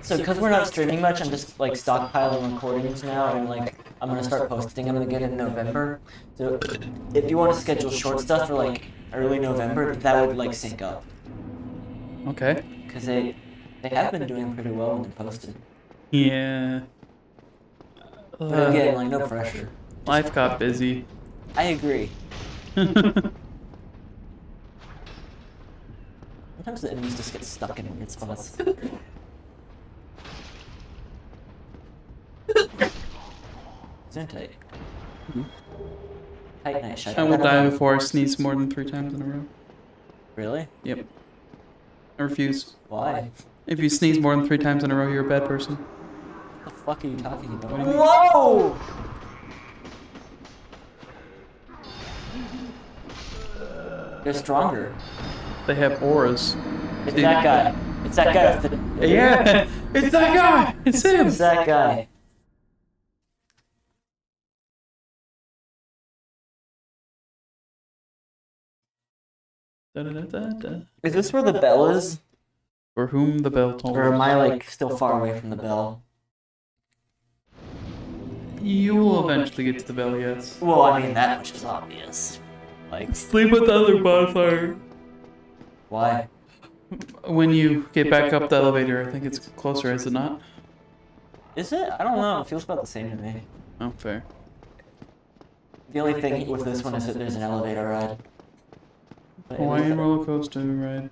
So because we're not streaming much, I'm just like stockpiling recordings now, and like I'm gonna start posting them again in November. So if you want to schedule short stuff for like early November, that would like sync up. Okay. Because they have been doing pretty well when they're posted. Yeah. But again, like no pressure. Life got busy. I agree. Sometimes the enemies just get stuck in weird spots. Zuntate. Tight night shut. I will die before I sneeze more than 3 times in a row. Really? Yep. I refuse. Why? If you sneeze more than 3 times in a row, you're a bad person. What the fuck are you talking about? What do you mean? Whoa! They're stronger. They have auras. It's that guy. It's that guy with the... Yeah! It's that guy! It's him! It's that guy. Da-da-da-da-da. Is this where the bell is? For whom the bell tolls. Or am I like still far away from the bell? You will eventually get to the bell, yes. Well, I mean, that much is obvious. Like, Sleep with the other bonfire. why? When you get back up the elevator, I think it's closer, is it not? Is it? I don't know. It feels about the same to me. Oh, fair. The only thing with this one is that there's an elevator ride. But it Hawaiian is- roller coaster ride.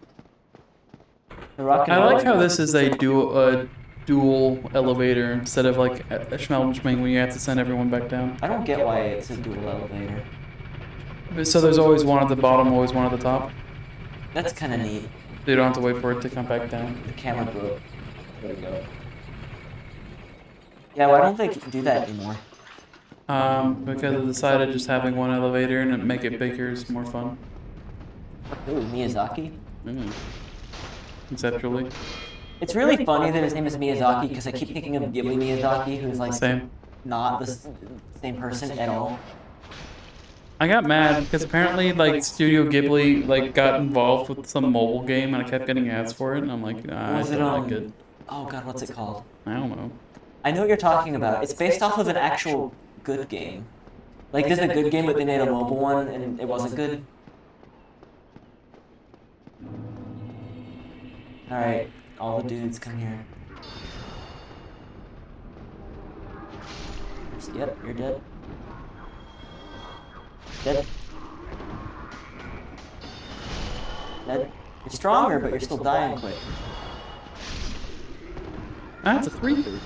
the Rock and I like Roller how this is Coaster- a dual elevator instead of like a Schmelmschming when you have to send everyone back down. I don't get why it's a dual elevator. So there's always one at the bottom, always one at the top. That's kind of neat. So you don't have to wait for it to come back down. The camera broke. There we go. Yeah, why don't they do that anymore? Because I decided just having one elevator and make it bigger is more fun. Ooh, Miyazaki? Conceptually. It's really funny that his name is Miyazaki because I keep thinking of Ghibli Miyazaki, who's like Same. not the same person at all. I got mad because apparently like Studio Ghibli like got involved with some mobile game and I kept getting ads for it and I'm like, nah, I Was it, don't like it. Oh god, what's it called? I don't know. I know what you're talking about. It's based off of an actual good game. Like, there's a good game, but they made a mobile one, and it wasn't good. Alright, all the dudes come here. Yep, you're dead. Dead. Dead. You're stronger, but you're still dying quick. That's a 3-3.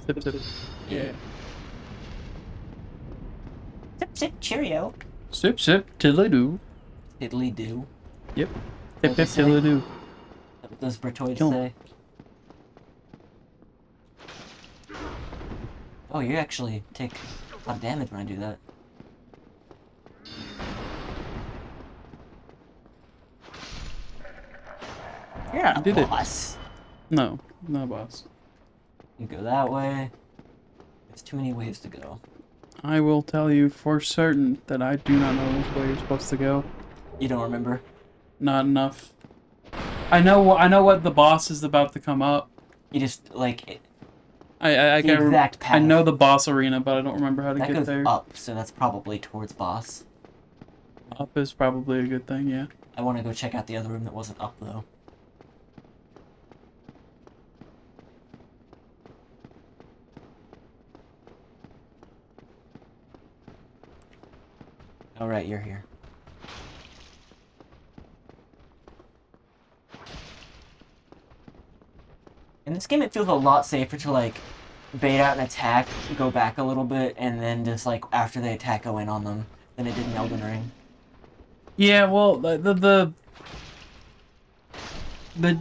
Sip, sip. Yeah. Sip, sip, cheerio. Sip, sip, tiddly do. Diddly do. Yep. What'd Hip, you hip, say? tiddly do. What does Bertoid Kill say? Oh, you actually take a lot of damage when I do that. You're not a Did it. boss. No, no boss. You go that way. There's too many ways to go. I will tell you for certain that I do not know which way you're supposed to go. You don't remember? Not enough. I know what the boss is about to come up. You just, like, I the can't rem- exact path. I know the boss arena, but I don't remember how to that get goes there. up, so that's probably towards boss. Up is probably a good thing, yeah. I want to go check out the other room that wasn't up, though. Alright, you're here. In this game, it feels a lot safer to, like, bait out an attack, go back a little bit, and then just, like, after they attack, go in on them, than it did in Elden Ring. Yeah, well,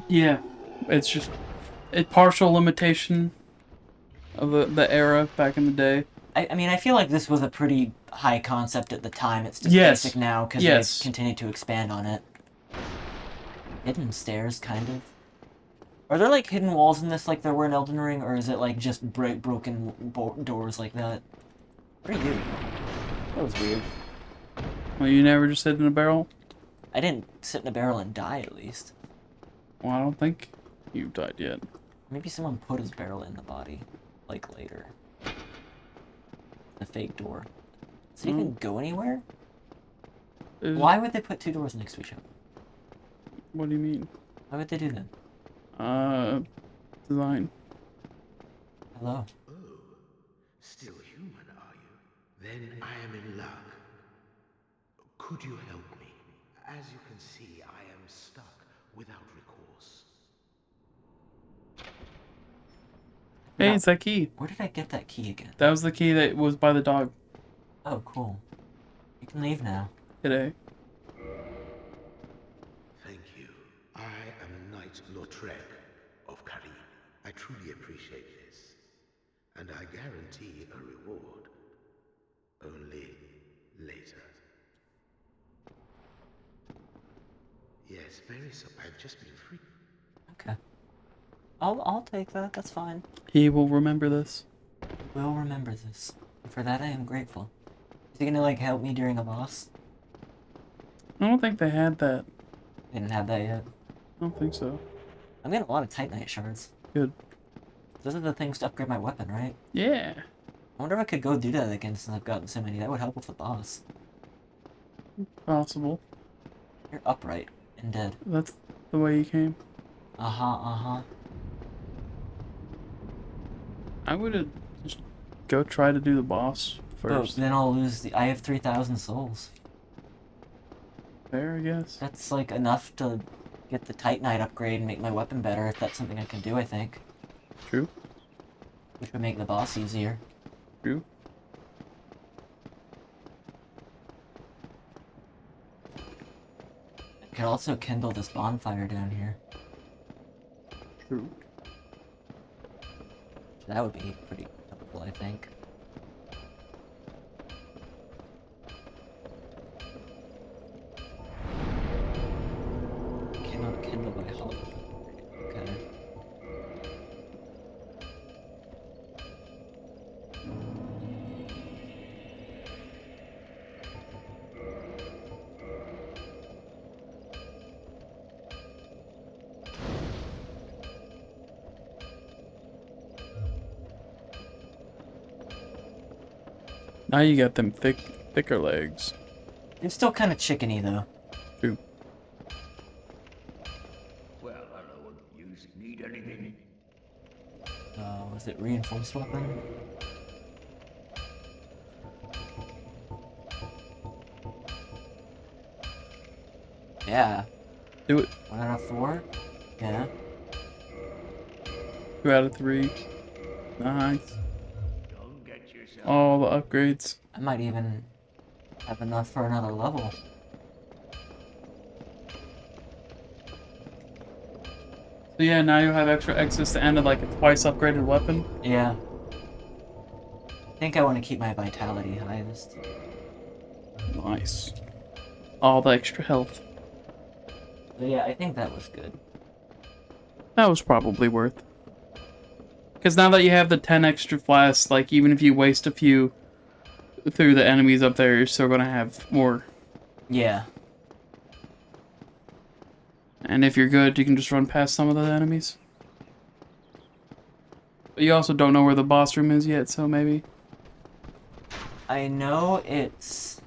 yeah, it's just a partial limitation of the era back in the day. I mean, I feel like this was a pretty high concept at the time. It's just Yes. basic now, because Yes. they've continued to expand on it. Hidden stairs, kind of. Are there like hidden walls in this like there were in Elden Ring, or is it like just broken doors like that? What are you? That was weird. Well, you never just sit in a barrel? I didn't sit in a barrel and die at least. Well, I don't think you've died yet. Maybe someone put his barrel in the body, like later. The fake door. Does it even go anywhere? Why would they put 2 doors next to each other? What do you mean? Why would they do that? Design. Hello. Oh, still human, are you? Then I am in luck. Could you help me? As you can see, I am stuck without recourse. Hey, No. it's that key. Where did I get that key again? That was the key that was by the dog Oh, cool. You can leave now. today. Thank you. I am Knight Lautrec of Karim. I truly appreciate this. And I guarantee a reward. Only later. Yes, very so. I've just been free. Okay. I'll take that. That's fine. He will remember this. Will remember this. And for that I am grateful. Is he gonna like help me during a boss? I don't think they had that. They didn't have that yet. I don't think so. I'm getting a lot of Titanite shards. Good. Those are the things to upgrade my weapon, right? Yeah. I wonder if I could go do that again since I've gotten so many. That would help with the boss. Possible. You're upright and dead. That's the way you came. Uh-huh. I would just go try to do the boss But first. then I'll lose the... I have 3,000 souls. Fair, I guess. That's like enough to get the Titanite upgrade and make my weapon better if that's something I can do, I think. True. Which would make the boss easier. True. I could also kindle this bonfire down here. True. That would be pretty helpful, I think. Cannot kindle by hollow. Okay. Now you got them thicker legs. It's still kind of chickeny, though. True. Well, hello. You need anything? Was it reinforced weapon? Yeah. Do it. 1 out of 4? Yeah. 2 out of 3. Nice. Don't get yourself. All the upgrades. I might even have enough for another level. So yeah, now you have extra access to end of like a twice upgraded weapon. Yeah. I think I want to keep my vitality highest. Nice. All the extra health. So yeah, I think that was good. That was probably worth. Because now that you have the 10 extra flasks, like even if you waste a few through the enemies up there, you're still gonna have more. Yeah. And if you're good, you can just run past some of the enemies. But you also don't know where the boss room is yet, so maybe. I know it's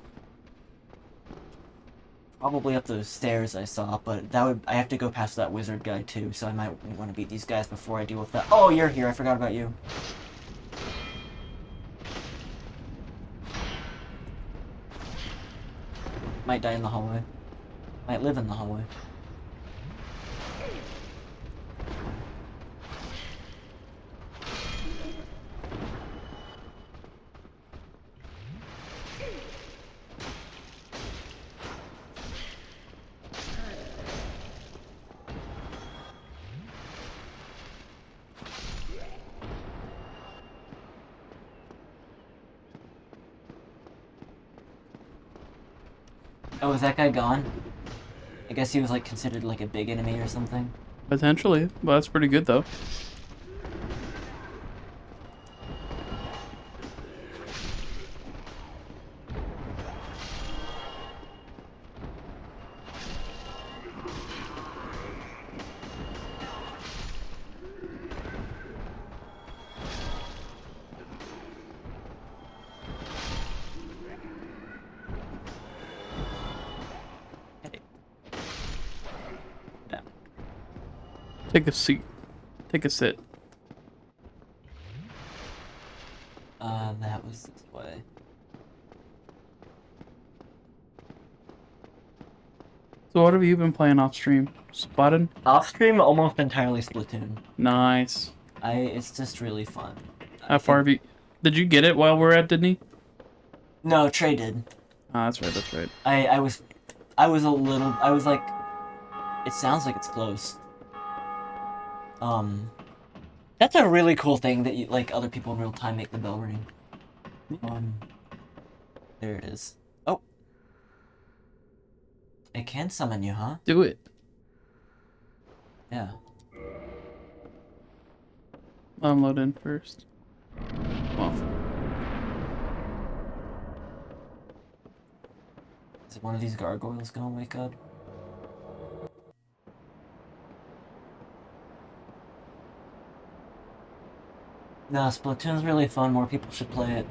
probably up those stairs I saw, but I have to go past that wizard guy too, so I might want to beat these guys before I deal with that. Oh, you're here. I forgot about you. Might die in the hallway. Might live in the hallway. Oh, is that guy gone? I guess he was like considered like a big enemy or something. Potentially. Well, that's pretty good, though. Take a seat. Take a sit. That was this way. So what have you been playing off stream? Splatoon? Off stream, almost entirely Splatoon. Nice. It's just really fun. How far have you... Did you get it while we were at Disney? No, Trey did. Oh, that's right, that's right. I was a little, I was like, it sounds like it's close. That's a really cool thing that you, like, other people in real time make the bell ring. There it is. Oh. It can summon you, huh? Do it. Yeah. Unload in first. Well. Is one of these gargoyles gonna wake up? No, Splatoon's really fun. More people should play it.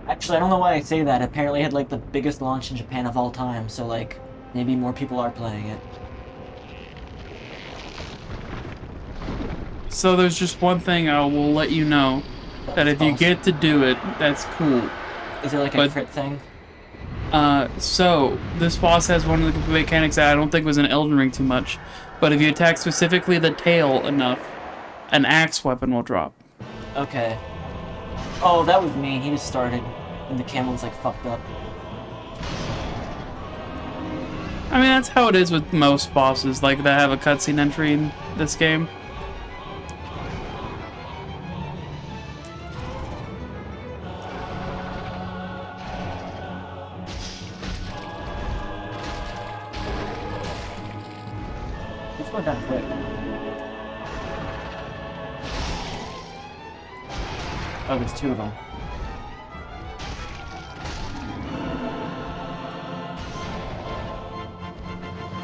Actually, I don't know why I say that. Apparently it had, like, the biggest launch in Japan of all time, so, like, maybe more people are playing it. So there's just one thing I will let you know. That if you get to do it, that's cool. Is there, like, a crit thing? So, this boss has one of the mechanics that I don't think was in Elden Ring too much. But if you attack specifically the tail enough, an axe weapon will drop. Okay. Oh, that was mean. He just started, and the camel's, like, fucked up. I mean, that's how it is with most bosses, like, that have a cutscene entry in this game. Let's go down quick. Oh, there's two of them.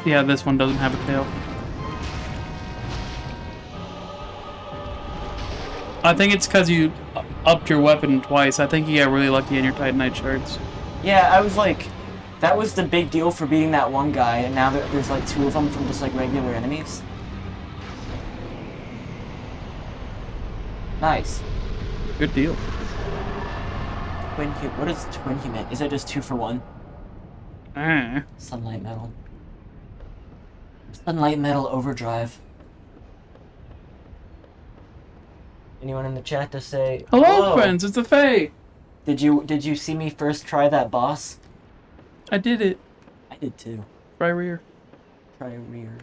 Yeah, this one doesn't have a tail. I think it's because you upped your weapon twice. I think you got really lucky in your Titanite shards. Yeah, I was like, that was the big deal for beating that one guy, and now there's like two of them from just like regular enemies. Nice. Good deal. What is twin human? Is that just 2 for 1? Sunlight metal. Sunlight metal overdrive. Anyone in the chat to say Hello, friends, it's a Fae! Did you see me first try that boss? I did it. I did too. Try rear. Try rear.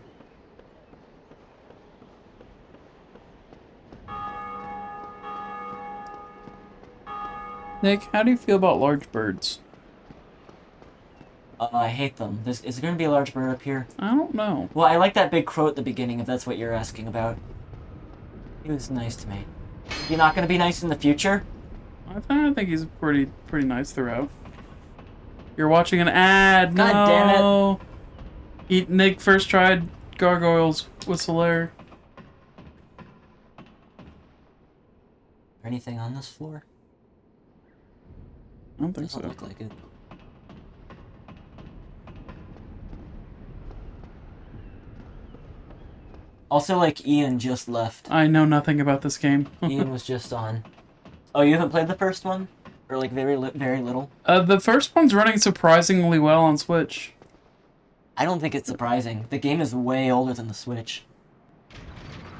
Nick, how do you feel about large birds? I hate them. Is there going to be a large bird up here? I don't know. Well, I like that big crow at the beginning, if that's what you're asking about. He was nice to me. Is he not going to be nice in the future? I think he's pretty nice throughout. You're watching an ad. God no. Damn it! Nick first tried gargoyles with Solaire. Anything on this floor? I don't think Doesn't so. look like it. Also, like, Ian just left. I know nothing about this game. Ian was just on. Oh, you haven't played the first one? Or, like, very little? The first one's running surprisingly well on Switch. I don't think it's surprising. The game is way older than the Switch.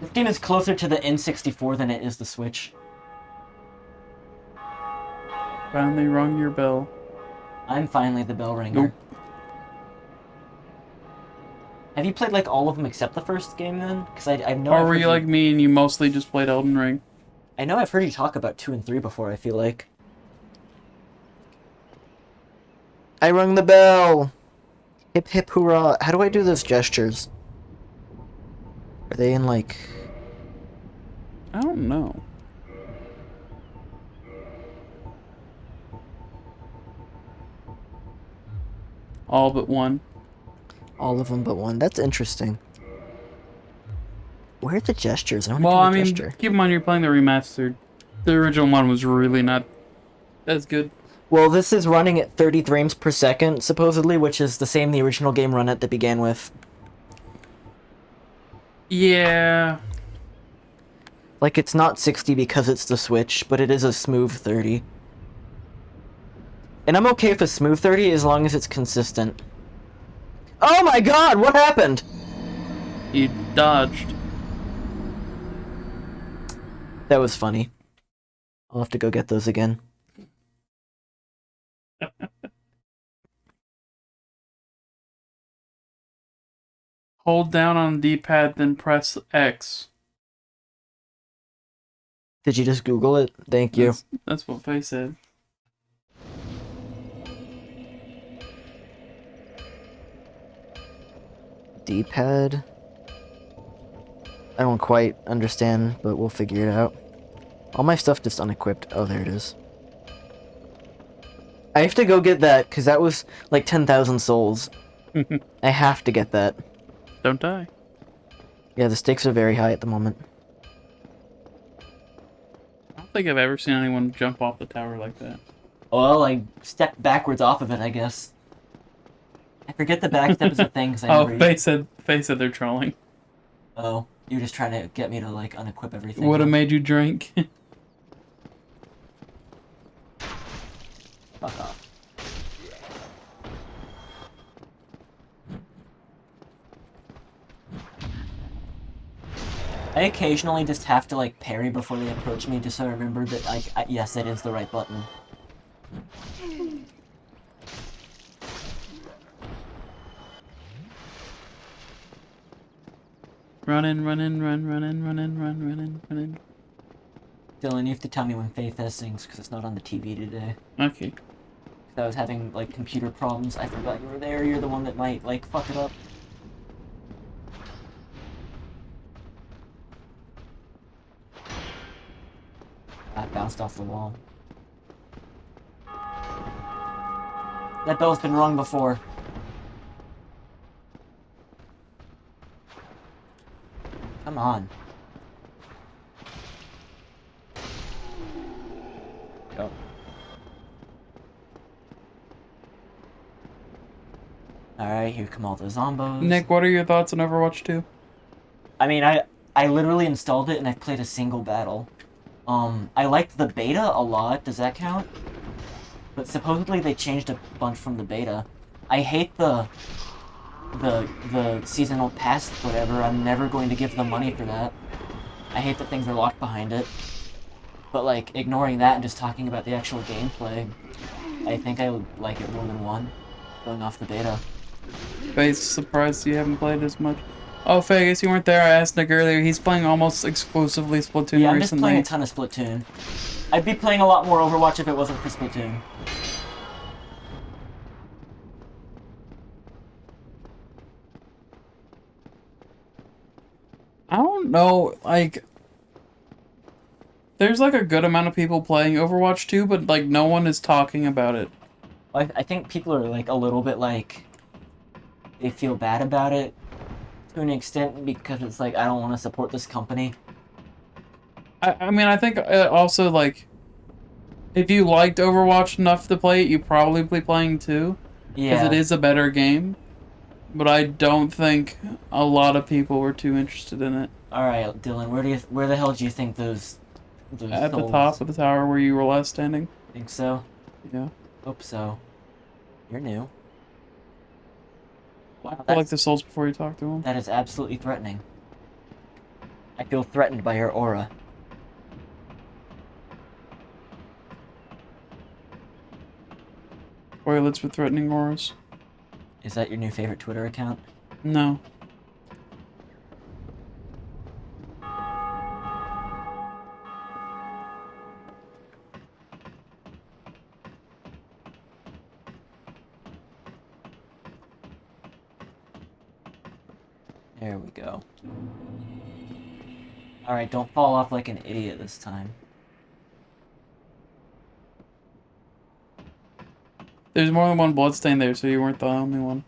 This game is closer to the N64 than it is the Switch. Finally rung your bell. I'm finally the bell ringer. Nope. Have you played, like, all of them except the first game, then? Because I know... Or were you like me and you mostly just played Elden Ring? I know I've heard you talk about 2 and 3 before, I feel like. I rung the bell! Hip hip hurrah. How do I do those gestures? Are they in like? I don't know. All but one. All of them but one. That's interesting. Where are the gestures? I don't Well, have I a mean, gesture. keep in mind you're playing the remastered. The original one was really not as good. Well, this is running at 30 frames per second, supposedly, which is the same the original game run at that began with. Yeah. Like, it's not 60 because it's the Switch, but it is a smooth 30. And I'm okay with a smooth 30 as long as it's consistent. Oh my god, what happened? You dodged. That was funny. I'll have to go get those again. Hold down on the D-pad, then press X. Did you just Google it? Thank you. That's what Faye said. D-pad? I don't quite understand, but we'll figure it out. All my stuff just unequipped. Oh, there it is. I have to go get that, because that was like 10,000 souls. I have to get that. Don't die. Yeah, the stakes are very high at the moment. I don't think I've ever seen anyone jump off the tower like that. Well, I stepped backwards off of it, I guess. I forget the backstep is a thing, because I Oh, never... Faye said they're trolling. Oh, you're just trying to get me to, like, unequip everything. Would have huh? made you drink. Fuck off. I occasionally just have to, like, parry before they approach me, just so I remember that, like, yes, that is the right button. Run in, run in, run in, run in, run in. Dylan, you have to tell me when Faith has things, because it's not on the TV today. Okay. I was having, like, computer problems. I forgot you were there. You're the one that might, like, fuck it up. I bounced off the wall. That bell's been rung before. Come on. Go. Alright, here come all the zombos. Nick, what are your thoughts on Overwatch 2? I mean, I literally installed it and I've played a single battle. I liked the beta a lot. Does that count? But supposedly they changed a bunch from the beta. I hate the seasonal pass, whatever. I'm never going to give them money for that. I hate that things are locked behind it. But, like, ignoring that and just talking about the actual gameplay, I think I would like it more than one, going off the beta. Faye's surprised you haven't played as much. Oh, Faye, I guess you weren't there. I asked Nick earlier. He's playing almost exclusively Splatoon Yeah, I'm just recently. playing a ton of Splatoon. I'd be playing a lot more Overwatch if it wasn't for Splatoon. I don't know, like... There's, like, a good amount of people playing Overwatch 2, but, like, no one is talking about it. I think people are, like, a little bit, like... They feel bad about it to an extent because it's like, I don't want to support this company. I mean, I think also, like... If you liked Overwatch enough to play it, you'd probably be playing 2. Yeah. Because it is a better game. But I don't think a lot of people were too interested in it. Alright, Dylan, where the hell do you think those At the souls- top of the tower where you were last standing. Think so? Yeah. Hope so. You're new. Wow, I like the souls before you talk to them. that is absolutely threatening. I feel threatened by your aura. Toilets with threatening auras. Is that your new favorite Twitter account? No. There we go. Alright, don't fall off like an idiot this time. There's more than one bloodstain there, so you weren't the only one.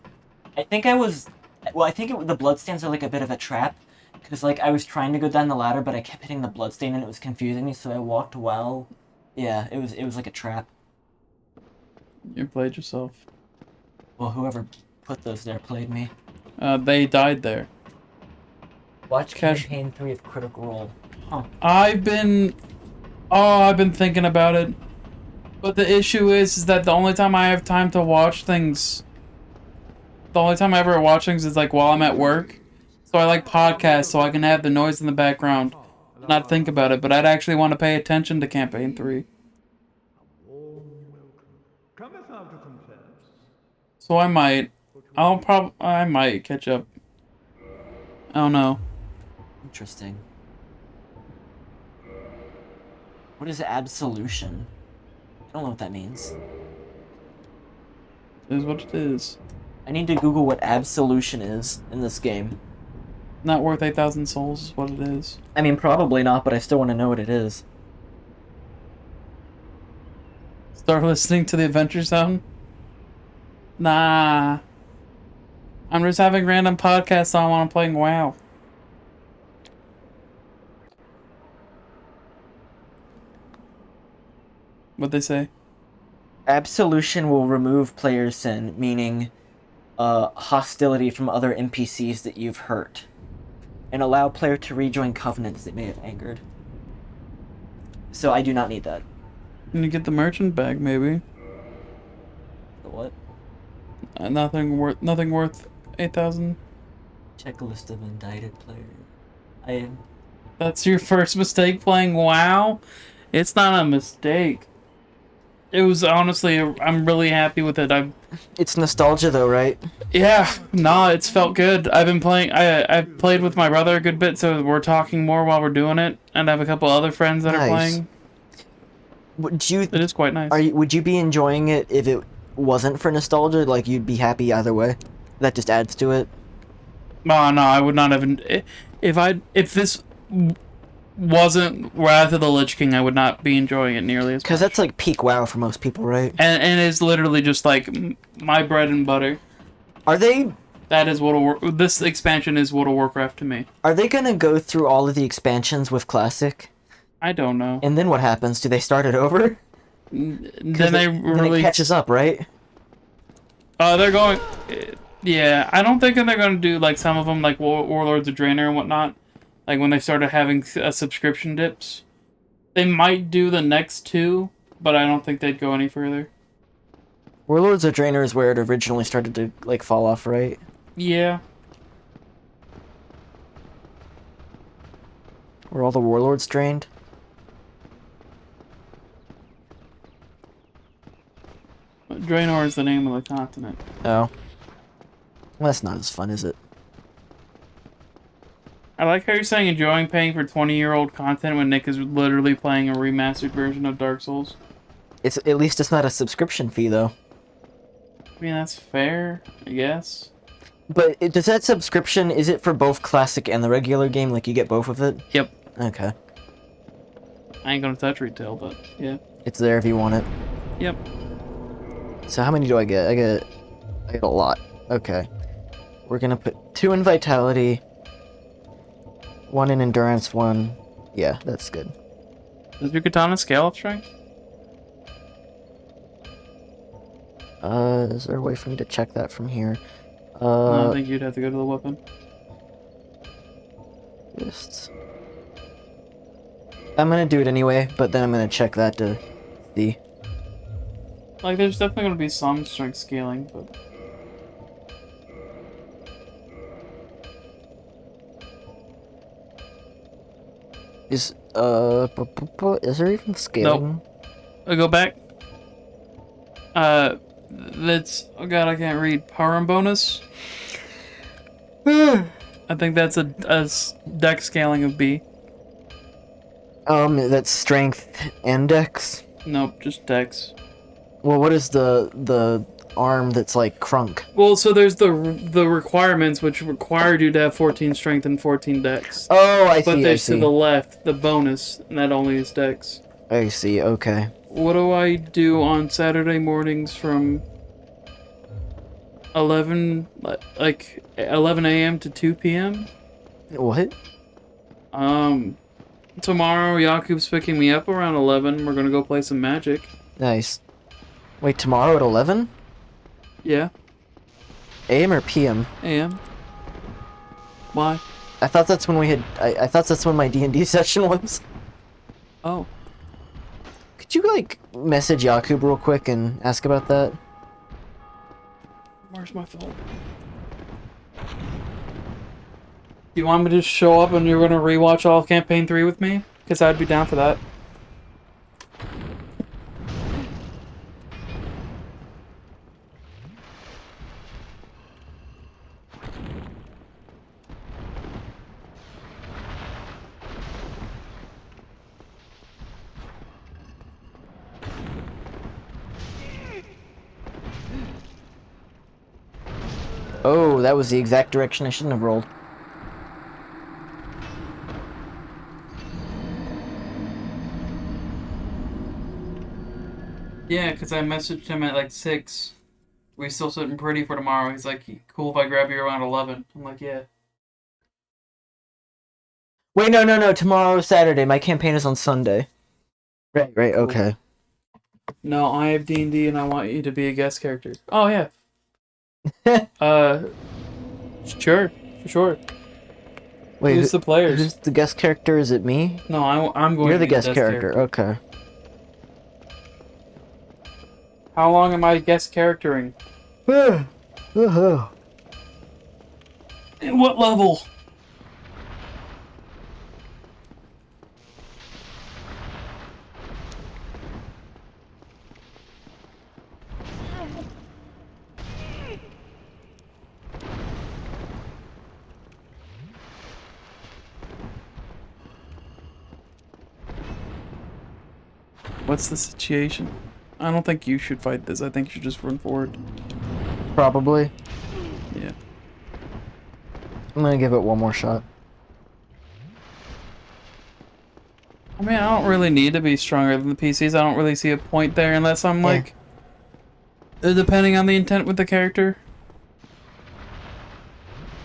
I think I was... Well, I think the bloodstains are like a bit of a trap. Because, like, I was trying to go down the ladder, but I kept hitting the bloodstain and it was confusing me, so I walked well. Yeah, it was like a trap. You played yourself. Well, whoever put those there played me. They died there. Watch Cash- Campaign 3 of Critical Role. Huh. I've been thinking about it. But the issue is that the only time I have time to watch things... The only time I ever watch things is, like, while I'm at work. So I like podcasts so I can have the noise in the background. Not think about it, but I'd actually want to pay attention to Campaign 3. So I might. I might catch up. I don't know. Interesting. What is absolution? I don't know what that means. It is what it is. I need to Google what absolution is in this game. Not worth 8,000 souls is what it is. I mean, probably not, but I still want to know what it is. Start listening to the Adventure Zone? Nah. I'm just having random podcasts on while I'm playing WoW. What'd they say? Absolution will remove player's sin, meaning hostility from other NPCs that you've hurt, and allow player to rejoin covenants that may have angered. So I do not need that. Can you get the merchant bag, maybe? The what? Nothing worth 8,000. Checklist of indicted players. That's your first mistake playing WoW? It's not a mistake. It was honestly, I'm really happy with it. It's nostalgia though, right? Yeah, nah, it's felt good. I've been playing, I've played with my brother a good bit, so we're talking more while we're doing it, and I have a couple other friends that are playing. It is quite nice. Would you be enjoying it if it wasn't for nostalgia? Like, you'd be happy either way? That just adds to it? No, I would not have. If this wasn't Wrath of the Lich King, I would not be enjoying it nearly as much. Because that's like peak WoW for most people, right? And it's literally just like my bread and butter. Are they? That is this expansion is World of Warcraft to me. Are they gonna go through all of the expansions with Classic? I don't know. And then what happens? Do they start it over? Then it catches up, right? They're going. Yeah, I don't think they're going to do like some of them, like Warlords of Draenor and whatnot. Like when they started having subscription dips, they might do the next two, but I don't think they'd go any further. Warlords of Draenor is where it originally started to like fall off, right? Yeah. Were all the warlords drained? Draenor is the name of the continent. Oh. Well, that's not as fun, is it? I like how you're saying enjoying paying for 20-year-old content when Nick is literally playing a remastered version of Dark Souls. At least it's not a subscription fee, though. I mean, that's fair, I guess. But does that subscription, is it for both Classic and the regular game? Like, you get both of it? Yep. Okay. I ain't gonna touch retail, but yeah. It's there if you want it. Yep. So how many do I get? I get a lot. Okay. We're gonna put 2 in Vitality, 1 in Endurance, 1... Yeah, that's good. Does your katana scale up strength? Is there a way for me to check that from here? No, I think you'd have to go to the weapon. I'm gonna do it anyway, but then I'm gonna check that to see. Like, there's definitely gonna be some strength scaling, but... Is there even scaling? Nope. Go back. That's... Oh god, I can't read. Power and bonus? I think that's a dex scaling of B. That's strength and dex? Nope, just dex. Well, what is the arm that's like crunk. Well, so there's the requirements, which required you to have 14 strength and 14 dex. Oh, I But see. I there's to see. the left, the bonus, and that only is dex. I see. Okay. What do I do on Saturday mornings from 11 a.m. to 2 p.m.? What? Tomorrow Jakub's picking me up around 11. We're gonna go play some Magic. Nice. Wait, tomorrow at 11? Yeah, AM or PM? a.m. Why? I thought that's when we had. I thought that's when my D&D session was. Oh, Could you like message Jakub real quick and ask about that? where's my phone? You want me to show up and you're gonna rewatch all of Campaign 3 with me? Because I'd be down for that. Oh, that was the exact direction I shouldn't have rolled. Yeah, because I messaged him at like 6. We still sitting pretty for tomorrow. He's like, cool if I grab you around 11. I'm like, yeah. Wait, no. Tomorrow's Saturday. My campaign is on Sunday. Right. Okay. No, I have D&D and I want you to be a guest character. Oh, yeah. Sure. For sure. Wait, Who's the players? Who's the guest character? Is it me? No, I'm going You're to the be guest character. Okay. How long am I guest charactering? Uh-huh. And what level? What's the situation? I don't think you should fight this. I think you should just run forward. Probably. Yeah. I'm gonna give it one more shot. I mean, I don't really need to be stronger than the PCs. I don't really see a point there unless I'm like... depending on the intent with the character.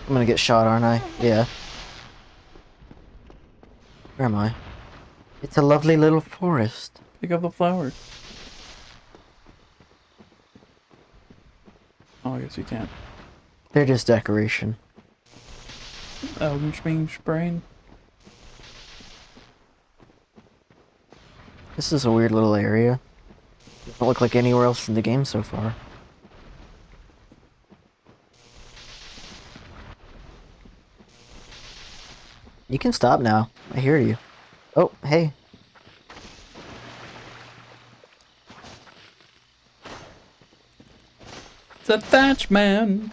I'm gonna get shot, aren't I? Yeah. Where am I? It's a lovely little forest. Pick up the flower. Oh, I guess you can't. They're just decoration. Eldenspinch brain. This is a weird little area. Doesn't look like anywhere else in the game so far. You can stop now. I hear you. Oh, hey. It's a thatch man.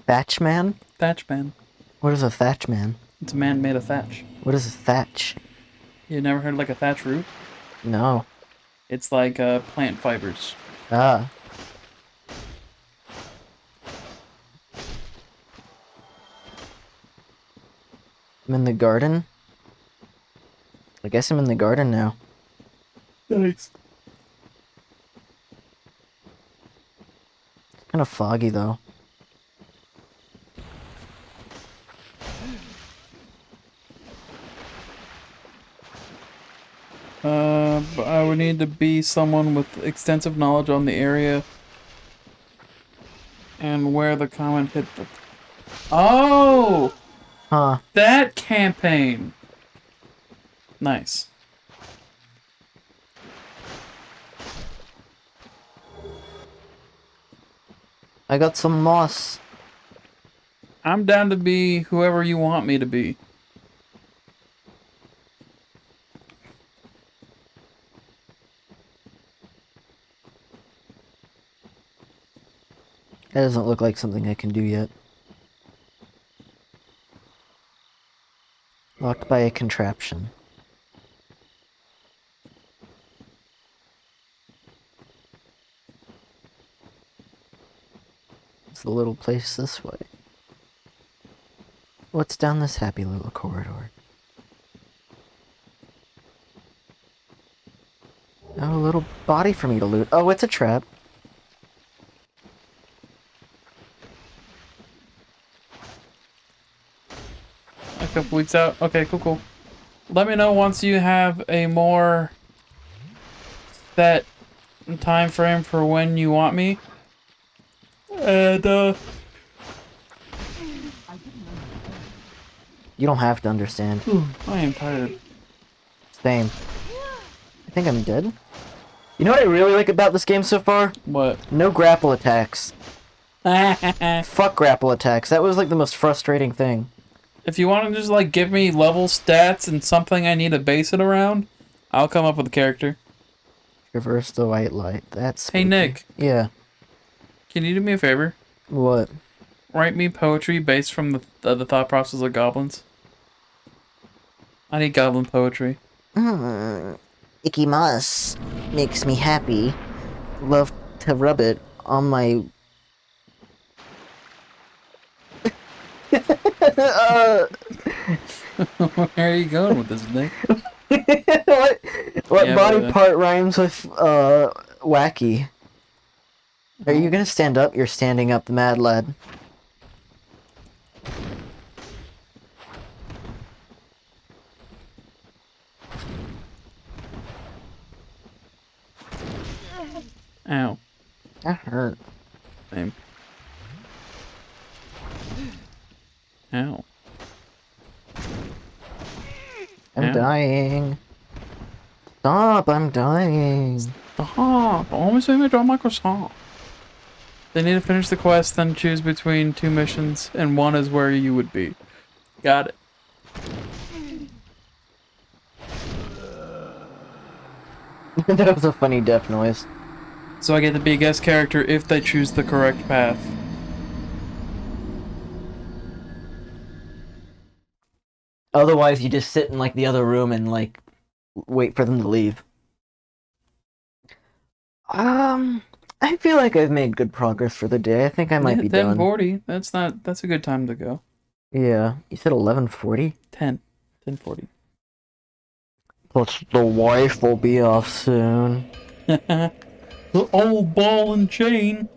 Thatch man? Thatch man. What is a thatch man? It's a man made of thatch. What is a thatch? You never heard of like a thatch roof? No. It's like plant fibers. Ah. I'm in the garden. I guess I'm in the garden now. Nice. It's kind of foggy though. But I would need to be someone with extensive knowledge on the area and where the comment hit the... Oh! Huh. That campaign! Nice. I got some moss. I'm down to be whoever you want me to be. That doesn't look like something I can do yet. Locked by a contraption. It's the little place this way. What's down this happy little corridor? Oh, a little body for me to loot. Oh, it's a trap. A couple weeks out. Okay, cool. Let me know once you have a more set time frame for when you want me. And You don't have to understand. I am tired. Same. I think I'm dead. You know what I really like about this game so far? What? No grapple attacks. Fuck grapple attacks. That was like the most frustrating thing. If you want to just like give me level stats and something I need to base it around, I'll come up with a character. Reverse the white light. That's Hey spooky. Nick, Yeah. can you do me a favor? What? Write me poetry based from the thought process of goblins. I need goblin poetry. Icky moss makes me happy. Love to rub it on my... Where are you going with this, Nick? what Yeah, body but, part rhymes with wacky? Are you gonna stand up? You're standing up, the mad lad. Ow. That hurt. Same. Ow. I'm Ow. dying. Stop, I'm dying. Stop! Always made me draw Microsoft. They need to finish the quest, then choose between 2 missions, and one is where you would be. Got it. That was a funny death noise. So I get to be a guest character if they choose the correct path. Otherwise, you just sit in like the other room and like wait for them to leave. I feel like I've made good progress for the day. I think I might be done. 10:40. That's a good time to go. Yeah, you said 11:40. 10:40. Plus, the wife will be off soon. The old ball and chain.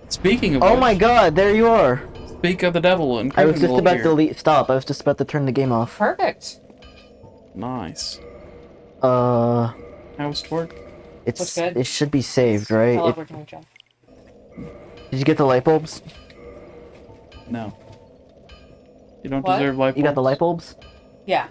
Speaking of Oh which, my God! There you are. speak of the devil and I was just criminal about here. to stop. I was just about to turn the game off. Perfect. Nice. Uh, How's it work? it's Looks good. it should be saved, right? I love working with Jeff. Did you get the light bulbs? No. You don't What? deserve light bulbs. You got the light bulbs? Yeah.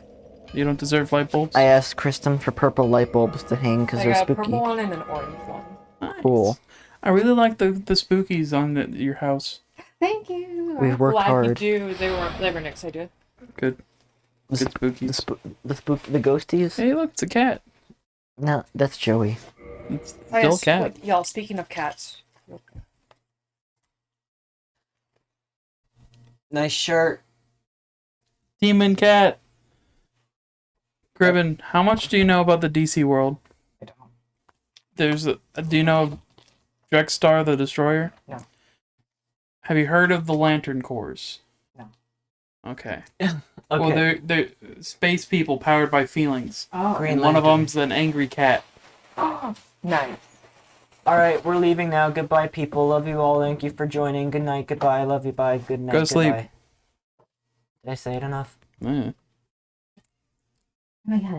You don't deserve light bulbs? I asked Kristen for purple light bulbs to hang because I they're got a spooky. purple one and an orange one. Nice. Cool. I really like the spookies on your house. Thank you. We've worked Glad hard. You do. They were next idea. Good. The Good spookies. the ghosties? Hey, look, it's a cat. No, that's Joey. It's Oh, still a yes. cat. Wait, y'all, speaking of cats. Nice shirt. Demon cat. Gribben, how much do you know about the DC world? I don't. Do you know of Drexstar the Destroyer? No. Have you heard of the Lantern Corps? No. Okay. Okay. Well, they're space people powered by feelings. Oh. Green And one of Lantern. them's an angry cat. Nice. Alright, we're leaving now. Goodbye, people. Love you all. Thank you for joining. Good night. Goodbye. Love you. Bye. Good night. Go to sleep. Goodbye. Did I say it enough? Yeah. Oh my God.